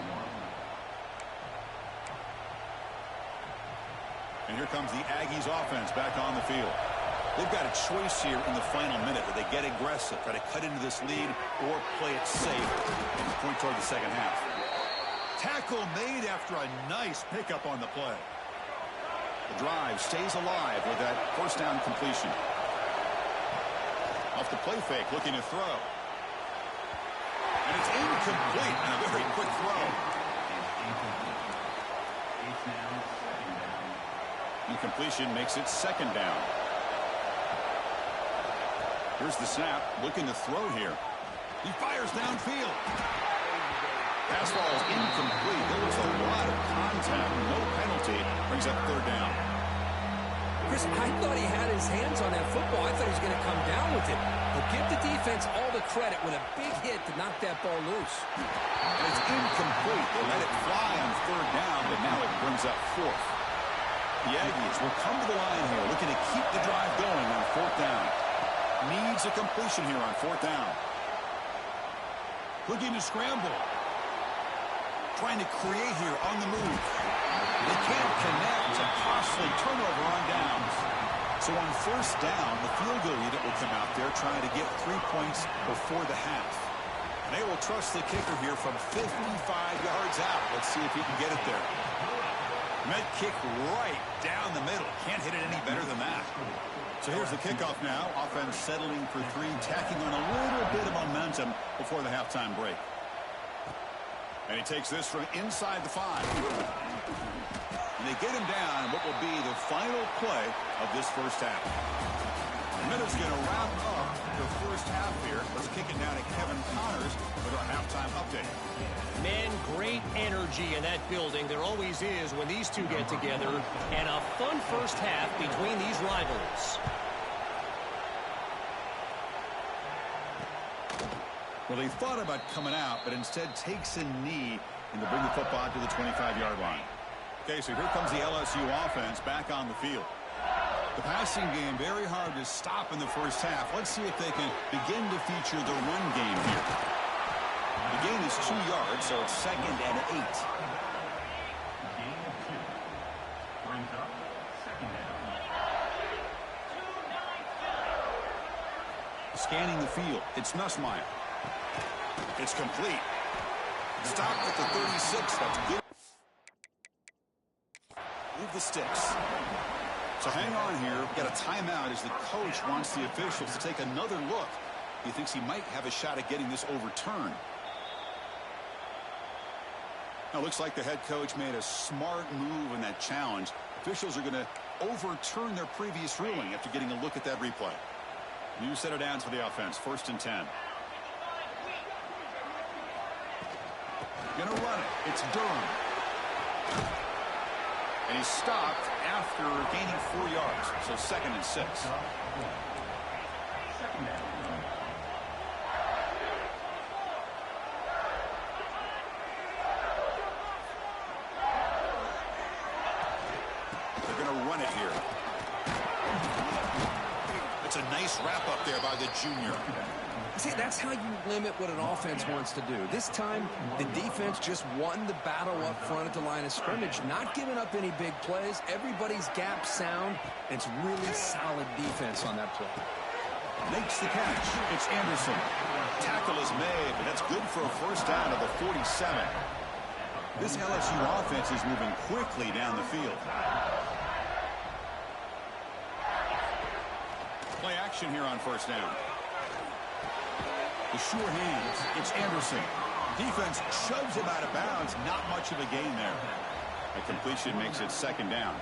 G: And here comes the Aggies offense back on the field. They've got a choice here in the final minute. Do they get aggressive, try to cut into this lead, or play it safe and point toward the second half? Tackle made after a nice pickup on the play. The drive stays alive with that first down completion. Off the play fake, looking to throw. And it's incomplete on a very quick throw. Incompletion makes it second down. Here's the snap, looking to throw here. He fires downfield. Pass ball is incomplete. There was a lot of contact, no penalty. Brings up third down.
H: Chris, I thought he had his hands on that football. I thought he was going to come down with it. But give the defense all the credit with a big hit to knock that ball loose.
G: And it's incomplete. They let it fly on third down, but now it brings up fourth. The Aggies will come to the line here, looking to keep the drive going on fourth down. Needs a completion here on fourth down. Looking to scramble. Trying to create here on the move. They can't connect. It's a costly turnover on downs. So on first down, the field goal unit will come out there trying to get 3 points before the half. And they will trust the kicker here from 55 yards out. Let's see if he can get it there. Met kick right down the middle. Can't hit it any better than that. So here's the kickoff now. Offense settling for three, tacking on a little bit of momentum before the halftime break. And he takes this from inside the 5. And they get him down what will be the final play of this first half. The Minutes going to wrap up the first half here. Let's kick it down to Kevin Connors with our halftime update.
E: Man, great energy in that building. There always is when these two get together. And a fun first half between these rivals.
G: Well, he thought about coming out, but instead takes a knee and to bring the football to the 25-yard line. Okay, so here comes the LSU offense back on the field. The passing game very hard to stop in the first half. Let's see if they can begin to feature the run game here. The gain is 2 yards, so it's 2nd and 8. Scanning the field, it's Nussmeier. It's complete. Stopped at the 36. That's good. Move the sticks. So hang on here. We've got a timeout as the coach wants the officials to take another look. He thinks he might have a shot at getting this overturned. Now, looks like the head coach made a smart move in that challenge. Officials are going to overturn their previous ruling after getting a look at that replay. New set of downs for the offense. 1st and 10. Going to run it. It's Durham. And he's stopped after gaining 4 yards. So 2nd and 6. They're going to run it here. It's a nice wrap up there by the junior.
H: See, that's how you limit what an offense wants to do. This time, the defense just won the battle up front at the line of scrimmage, not giving up any big plays. Everybody's gap sound, and it's really solid defense on that play.
G: Makes the catch. It's Anderson. Tackle is made, but that's good for a first down to the 47. This LSU offense is moving quickly down the field. Play action here on first down. The sure hands. It's Anderson. Defense shoves him out of bounds. Not much of a gain there. The completion makes it 2nd down.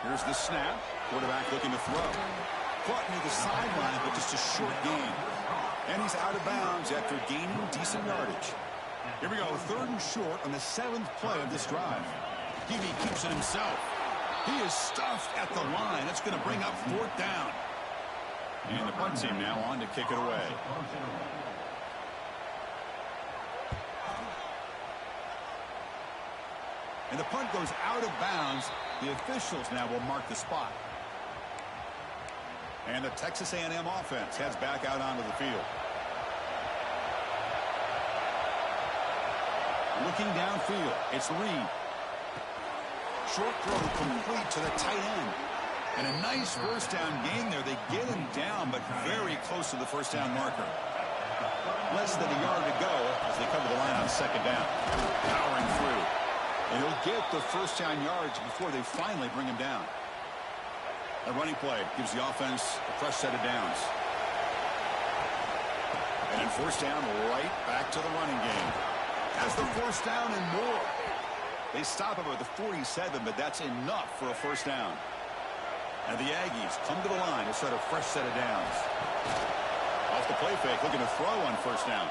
G: Here's the snap. Quarterback looking to throw. Caught near the sideline, but just a short gain. And he's out of bounds after gaining decent yardage. Here we go. 3rd and short on the 7th play of this drive. Hebe keeps it himself. He is stuffed at the line. That's going to bring up 4th down. And the punt team now on to kick it away. And the punt goes out of bounds. The officials now will mark the spot. And the Texas A&M offense heads back out onto the field. Looking downfield, it's Reed. Short throw complete to the tight end. And a nice first down gain there. They get him down, but very close to the first down marker. Less than a yard to go as they cover the line on 2nd down. Powering through. And he'll get the first down yards before they finally bring him down. A running play gives the offense a fresh set of downs. And first down, right back to the running game. Has the first down and more. They stop him at the 47, but that's enough for a first down. And the Aggies come to the line to start a fresh set of downs. Off the play fake, looking to throw on first down.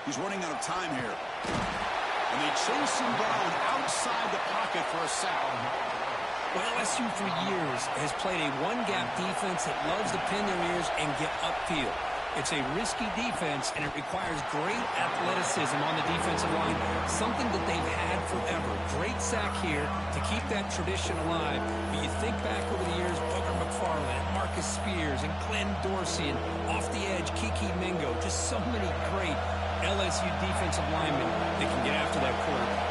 G: He's running out of time here. And they chase him down outside the pocket for a sack.
H: Well, LSU for years has played a one-gap defense that loves to pin their ears and get upfield. It's a risky defense, and it requires great athleticism on the defensive line, something that they've had forever. Great sack here to keep that tradition alive. But you think back over the years, Booger McFarland, Marcus Spears, and Glenn Dorsey, and off the edge, Kiki Mingo. Just so many great LSU defensive linemen that can get after that quarterback.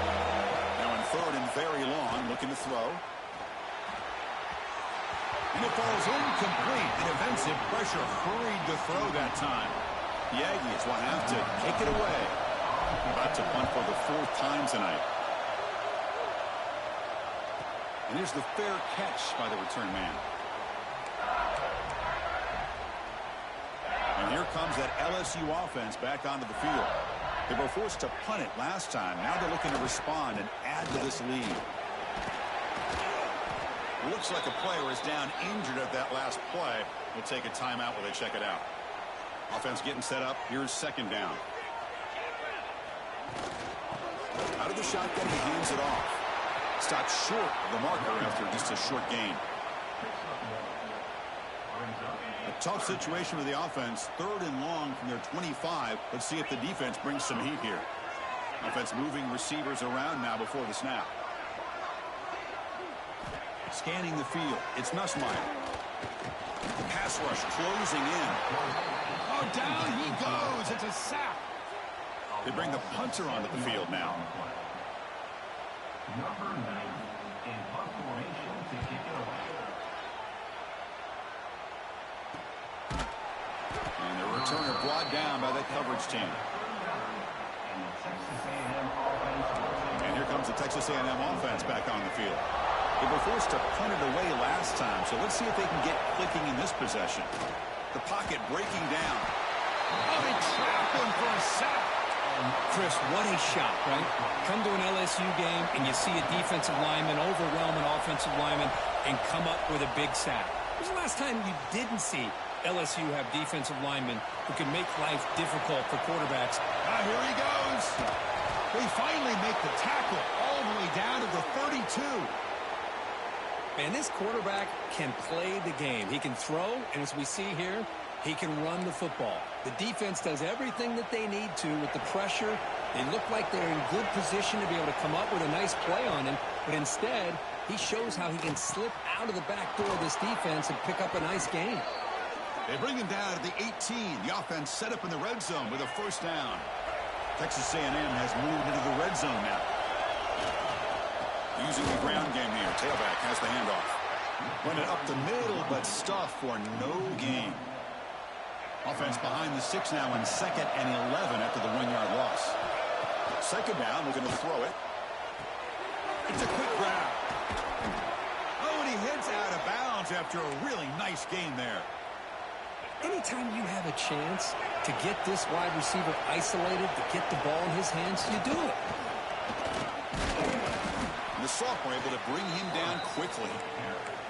G: Now in third and very long, looking to throw. And it falls incomplete. The defensive pressure hurried to throw that time. The Aggies will have to kick it away. About to punt for the 4th time tonight. And here's the fair catch by the return man. And here comes that LSU offense back onto the field. They were forced to punt it last time. Now they're looking to respond and add to this lead. Looks like a player is down injured at that last play. We'll take a timeout while they check it out. Offense getting set up. Here's second down. Out of the shotgun, he hands it off. Stopped short of the marker after just a short gain. A tough situation with the offense. 3rd and long from their 25. Let's see if the defense brings some heat here. Offense moving receivers around now before the snap. Scanning the field. It's Nussmeier. Pass rush closing in. Oh, down he goes. It's a sack. They bring the punter onto the field now.
F: Number 9 in punt formation to kick it away.
G: And the returner brought down by that coverage team. And here comes the Texas A&M offense back on the field. They were forced to punt it away last time, so let's see if they can get clicking in this possession. The pocket breaking down. Oh, they trap him for a sack.
H: Chris, what a shot, right? Come to an LSU game and you see a defensive lineman overwhelm an offensive lineman and come up with a big sack. When was the last time you didn't see LSU have defensive linemen who can make life difficult for quarterbacks?
G: Ah, here he goes. They finally make the tackle all the way down to the 32.
H: Man, this quarterback can play the game. He can throw, and as we see here, he can run the football. The defense does everything that they need to with the pressure. They look like they're in good position to be able to come up with a nice play on him, but instead, he shows how he can slip out of the back door of this defense and pick up a nice gain.
G: They bring him down at the 18. The offense set up in the red zone with a first down. Texas A&M has moved into the red zone now. Using the ground game here. Tailback has the handoff. Run it up the middle, but stuffed for no gain. Offense behind the 6 now on 2nd and 11 after the 1-yard loss. Second down, we're going to throw it. It's a quick grab. Oh, and he heads out of bounds after a really nice gain there.
H: Anytime you have a chance to get this wide receiver isolated, to get the ball in his hands, you do it.
G: The sophomore able to bring him down quickly.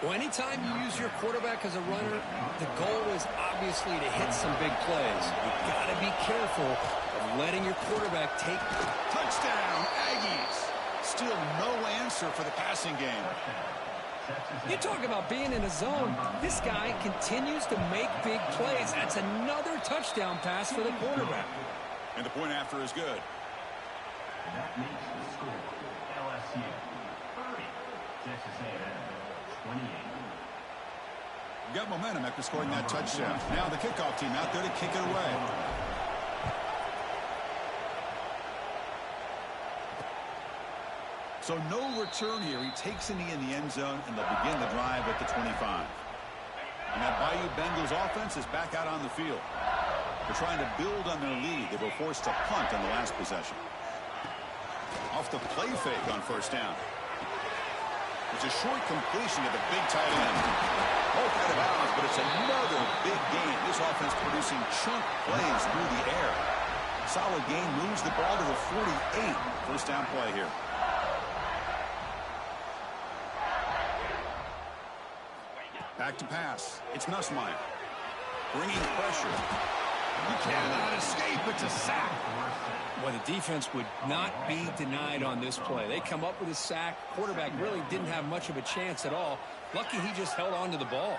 H: Well, anytime you use your quarterback as a runner, the goal is obviously to hit some big plays. You've got to be careful of letting your quarterback take.
G: Touchdown, Aggies. Still no answer for the passing game.
H: You talk about being in a zone. This guy continues to make big plays. That's another touchdown pass for the quarterback.
G: And the point after is good.
F: That makes the score LSU 30, Texas A&M 28.
G: Got momentum after scoring that touchdown. Now the kickoff team out there to kick it away. So no return here. He takes a knee in the end zone, and they'll begin the drive at the 25. And that Bayou Bengals offense is back out on the field. They're trying to build on their lead. They were forced to punt on the last possession. Off the play fake on first down. It's a short completion to the big tight end. Both out of bounds, but it's another big game. This offense producing producing chunk plays through the air. Solid gain, moves the ball to the 48. First down play here. Back to pass. It's Nussmeier. Bringing pressure. You cannot escape. It's a sack.
H: Well, the defense would not be denied on this play. They come up with a sack. Quarterback really didn't have much of a chance at all. Lucky he just held on to the ball.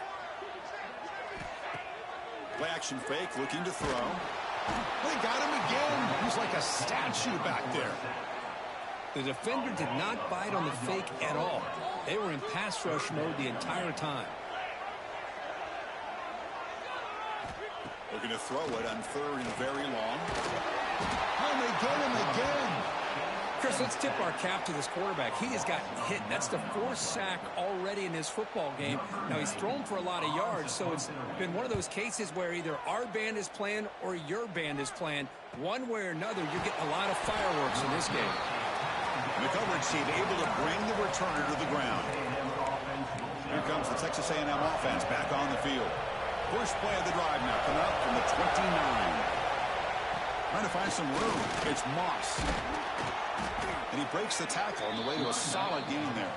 G: Play action fake, looking to throw. They got him again. He's like a statue back there.
H: The defender did not bite on the fake at all. They were in pass rush mode the entire time.
G: Looking to throw it on third and very long. Oh, they get him again.
H: Chris, let's tip our cap to this quarterback. He has gotten hit. That's the fourth sack already in this football game. Now, he's thrown for a lot of yards, so it's been one of those cases where either our band is playing or your band is playing. One way or another, you're getting a lot of fireworks in this game.
G: The coverage team able to bring the returner to the ground. Here comes the Texas A&M offense back on the field. First play of the drive now, coming up from the 29. Trying to find some room. It's Moss. And he breaks the tackle on the way to a solid gain there.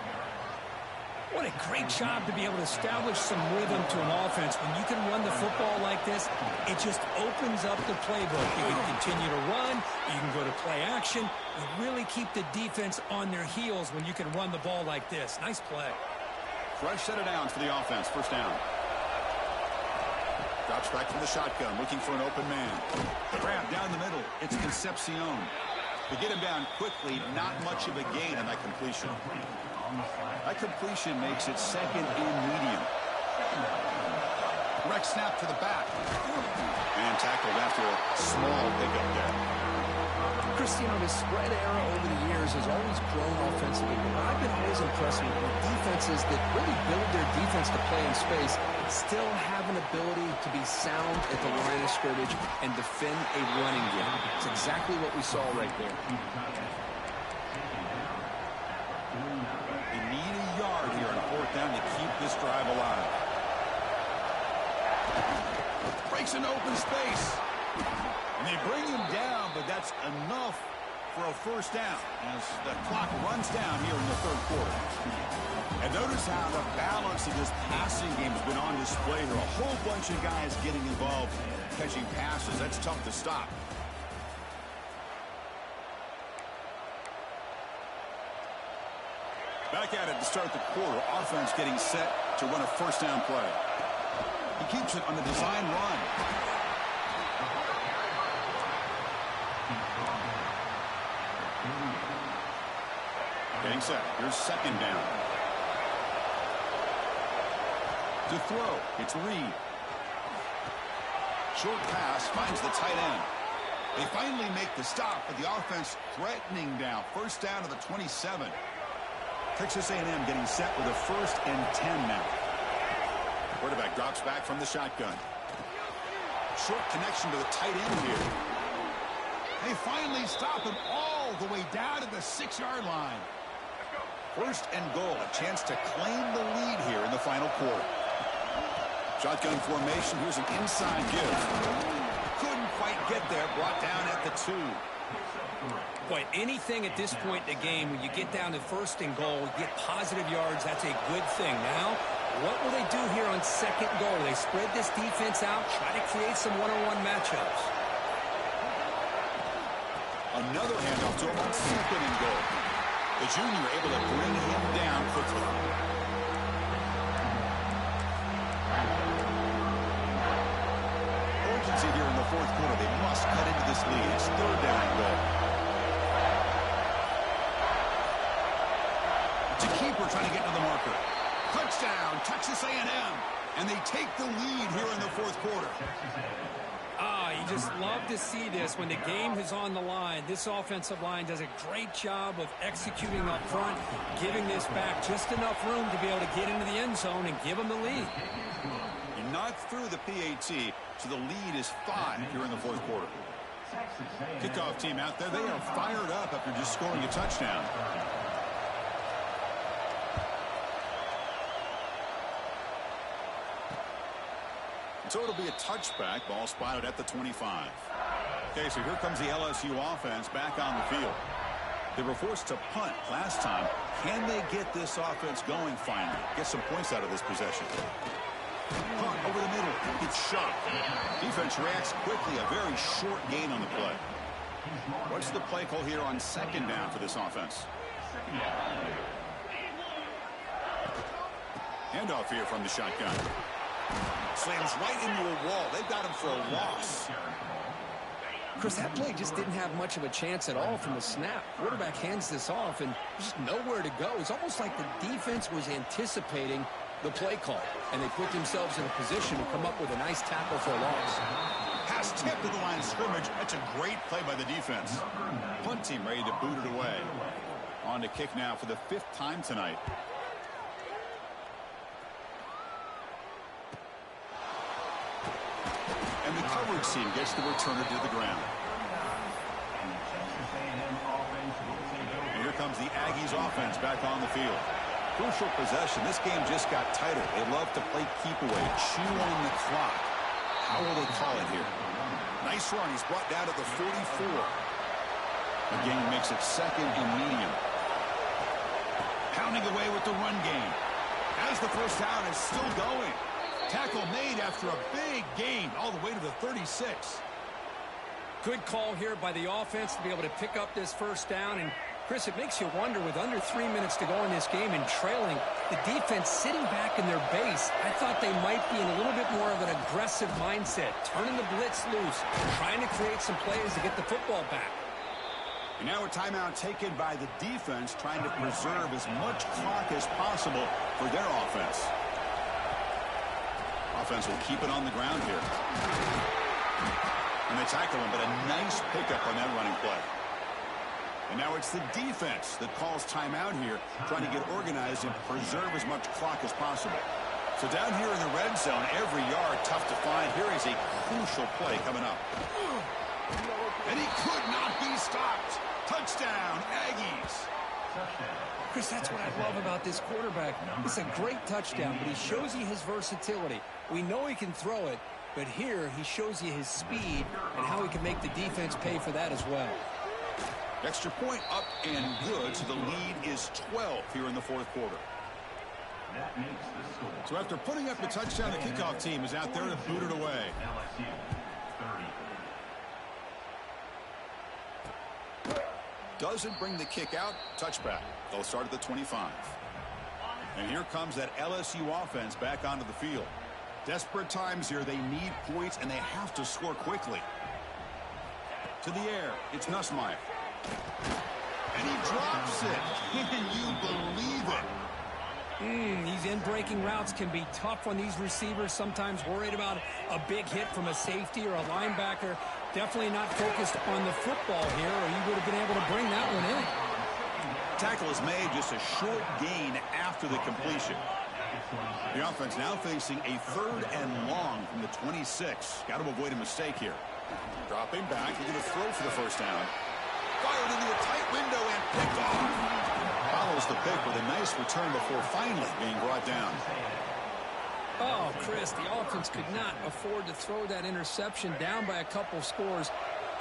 H: What a great job to be able to establish some rhythm to an offense. When you can run the football like this, it just opens up the playbook. You can continue to run. You can go to play action. You really keep the defense on their heels when you can run the ball like this. Nice play.
G: Fresh set of downs for the offense. First down. Drops back from the shotgun, looking for an open man. Grab down the middle. It's Concepcion. To get him down quickly, not much of a gain on that completion. That completion makes it second and medium. Direct snap to the back. And tackled after a small pickup there.
B: Christian, the spread era over the years has always grown offensively, but I've been always impressed with defenses that really build their defense to play in space, still have an ability to be sound at the line of scrimmage and defend a running game. It's exactly what we saw right there.
G: They need a yard here on fourth down to keep this drive alive. Breaks an open space. And they bring him down, but that's enough for a first down as the clock runs down here in the third quarter. And notice how the balance of this passing game has been on display here. A whole bunch of guys getting involved, catching passes. That's tough to stop. Back at it to start the quarter. Offense getting set to run a first down play. He keeps it on the design run. Getting set. Here's second down. To throw. It's Reed. Short pass finds the tight end. They finally make the stop, but the offense threatening down. First down to the 27. Texas A&M getting set with a first and 10 now. Quarterback drops back from the shotgun. Short connection to the tight end here. They finally stop him all the way down to the 6-yard line. First and goal, a chance to claim the lead here in the final quarter. Shotgun formation, here's an inside give. Couldn't quite get there, brought down at the 2.
H: Boy, anything at this point in the game, when you get down to first and goal, get positive yards, that's a good thing. Now, what will they do here on second goal? They spread this defense out, try to create some one-on-one matchups.
G: Another handoff to him on second and goal. The junior able to bring him down quickly. Urgency here in the fourth quarter. They must cut into this lead. It's third down and goal. It's a keeper trying to get to the marker. Touchdown, Texas A&M. And they take the lead here in the fourth quarter.
H: You just love to see this when the game is on the line. This offensive line does a great job of executing up front, giving this back just enough room to be able to get into the end zone and give them the lead.
G: You're not through the PAT, so the lead is 5 here in the fourth quarter. Kickoff team out there, they are fired up after just scoring a touchdown. So it'll be a touchback. Ball spotted at the 25. Okay, so here comes the LSU offense back on the field. They were forced to punt last time. Can they get this offense going finally? Get some points out of this possession. Punt over the middle. It's shot. Defense reacts quickly. A very short gain on the play. What's the play call here on second down for this offense? Handoff here from the shotgun. Slams right into a wall. They've got him for a loss.
H: Chris, that play just didn't have much of a chance at all from the snap. Quarterback hands this off, and there's just nowhere to go. It's almost like the defense was anticipating the play call, and they put themselves in a position to come up with a nice tackle for a loss.
G: Pass tipped to the line of scrimmage. That's a great play by the defense. Punt team ready to boot it away. On to kick now for the 5th time tonight. And the coverage team gets the returner to the ground. And here comes the Aggies offense back on the field. Crucial possession. This game just got tighter. They love to play keep away, chew on the clock. How will they call it here? Nice run. He's brought down to the 44. Again, makes it 2nd and medium. Pounding away with the run game. As the first down is still going. Tackle made after a big gain all the way to the 36.
H: Good call here by the offense to be able to pick up this first down. And, Chris, it makes you wonder, with under 3 minutes to go in this game and trailing, the defense sitting back in their base, I thought they might be in a little bit more of an aggressive mindset, turning the blitz loose, trying to create some plays to get the football back.
G: And now a timeout taken by the defense, trying to preserve as much clock as possible for their offense. Offense will keep it on the ground here. And they tackle him, but a nice pickup on that running play. And now it's the defense that calls timeout here, trying to get organized and preserve as much clock as possible. So down here in the red zone, every yard tough to find. Here is a crucial play coming up. And he could not be stopped. Touchdown, Aggies.
H: Chris, that's what I love about this quarterback. It's a great touchdown, but he shows you his versatility. We know he can throw it, but here he shows you his speed and how he can make the defense pay for that as well.
G: Extra point up and good, so the lead is 12 here in the 4th quarter. So after putting up the touchdown, the kickoff team is out there to boot it away. Doesn't bring the kick out. Touchback. They'll start at the 25. And here comes that LSU offense back onto the field. Desperate times here. They need points, and they have to score quickly. To the air. It's Nussmeier. And he drops it. Can you believe it?
H: These in-breaking routes can be tough when these receivers sometimes worried about a big hit from a safety or a linebacker. Definitely not focused on the football here, or you would have been able to bring that one in.
G: Tackle is made, just a short gain after the completion. The offense now facing a 3rd and long from the 26. Got to avoid a mistake here. Dropping back, he's going to throw for the first down. Fired into a tight window and picked off. Follows the pick with a nice return before finally being brought down.
H: Oh, Chris, the offense could not afford to throw that interception down by a couple scores.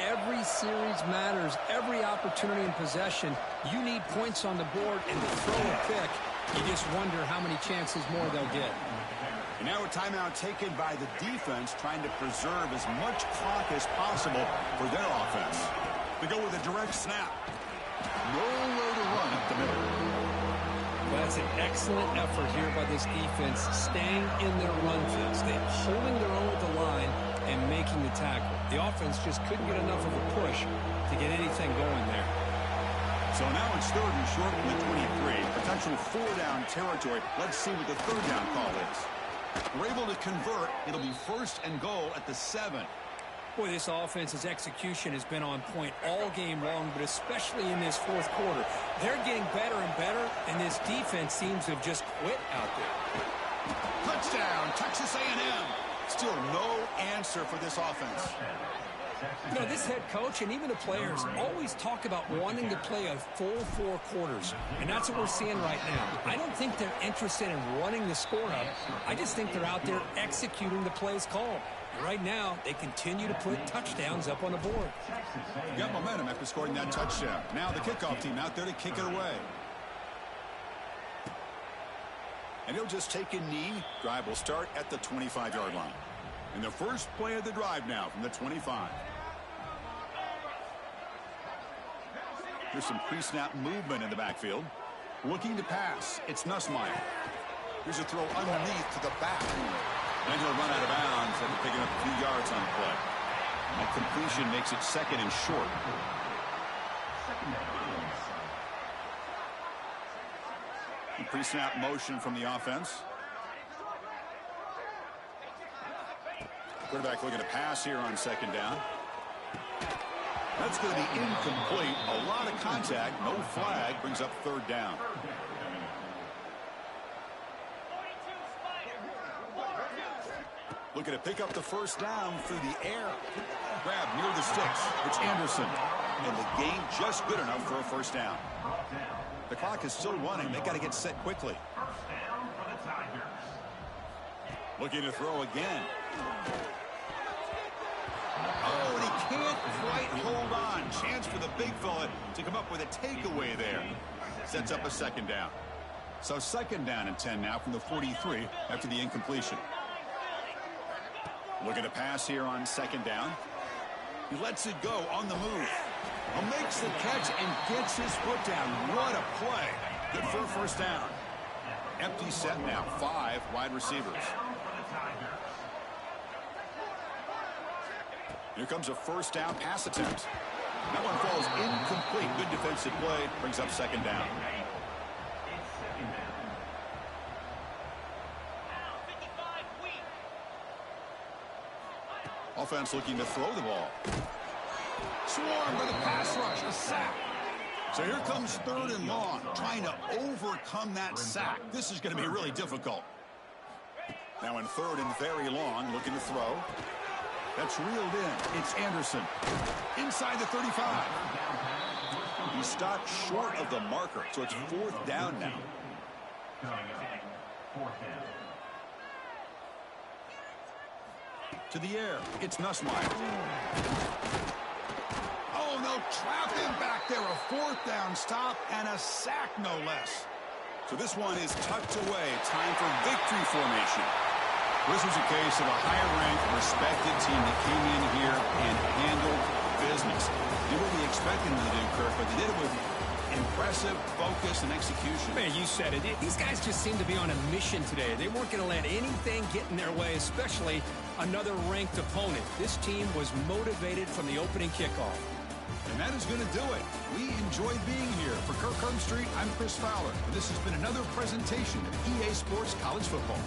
H: Every series matters. Every opportunity in possession. You need points on the board, and to throw a pick, you just wonder how many chances more they'll get.
G: And now a timeout taken by the defense, trying to preserve as much clock as possible for their offense. They go with a direct snap. Nowhere to run up the middle.
H: That's an excellent effort here by this defense, staying in their run fix. They're holding their own with the line and making the tackle. The offense just couldn't get enough of a push to get anything going there.
G: So now it's 3rd and short from the 23. Potential 4-down territory. Let's see what the 3rd down call is. We're able to convert. It'll be 1st and goal at the 7.
H: Boy, this offense's execution has been on point all game long, but especially in this 4th quarter. They're getting better and better, and this defense seems to have just quit out there.
G: Touchdown, Texas A&M. Still no answer for this offense.
H: You know, this head coach and even the players always talk about wanting to play a full 4 quarters, and that's what we're seeing right now. I don't think they're interested in running the score up. I just think they're out there executing the plays called. And right now, they continue to put touchdowns up on the board.
G: You got momentum after scoring that touchdown. Now the kickoff team out there to kick it away. And he'll just take a knee. Drive will start at the 25-yard line. And the first play of the drive now from the 25. There's some pre-snap movement in the backfield. Looking to pass. It's Nussmeier. Here's a throw underneath to the back. And he'll run out of bounds after picking up a few yards on the play. That completion makes it 2nd and short. Pre-snap motion from the offense. Quarterback looking to pass here on 2nd down. That's going to be incomplete. A lot of contact. No flag. Brings up 3rd down. Looking to pick up the 1st down through the air. Grab near the sticks. It's Anderson. And the gain just good enough for a 1st down. The clock is still running. They got to get set quickly. Looking to throw again. Oh, and he can't quite hold on. Chance for the big fella to come up with a takeaway there. Sets up a 2nd down. So 2nd down and 10 now from the 43 after the incompletion. Looking to pass here on 2nd down. He lets it go on the move. Makes the catch and gets his foot down. What a play. Good for a 1st down. Empty set now. 5 wide receivers. Here comes a 1st down pass attempt. That one falls incomplete. Good defensive play. Brings up 2nd down. Offense looking to throw the ball. Swarmed by the pass rush, a sack. So here comes 3rd and long, trying to overcome that sack. This is going to be really difficult. Now in 3rd and very long, looking to throw. That's reeled in. It's Anderson. Inside the 35. He stopped short of the marker, so it's 4th down now. To the air, it's Nussmeier. Oh, they'll trap him back there. A 4th down stop and a sack, no less. So this one is tucked away. Time for victory formation. This was a case of a higher-ranked, respected team that came in here and handled business. Did what we expected them to do, Kirk, but they did it with impressive focus and execution.
H: Man, you said it. These guys just seem to be on a mission today. They weren't going to let anything get in their way, especially another ranked opponent. This team was motivated from the opening kickoff.
G: And that is going to do it. We enjoyed being here. For Kirk Street, I'm Chris Fowler. And this has been another presentation of EA Sports College Football.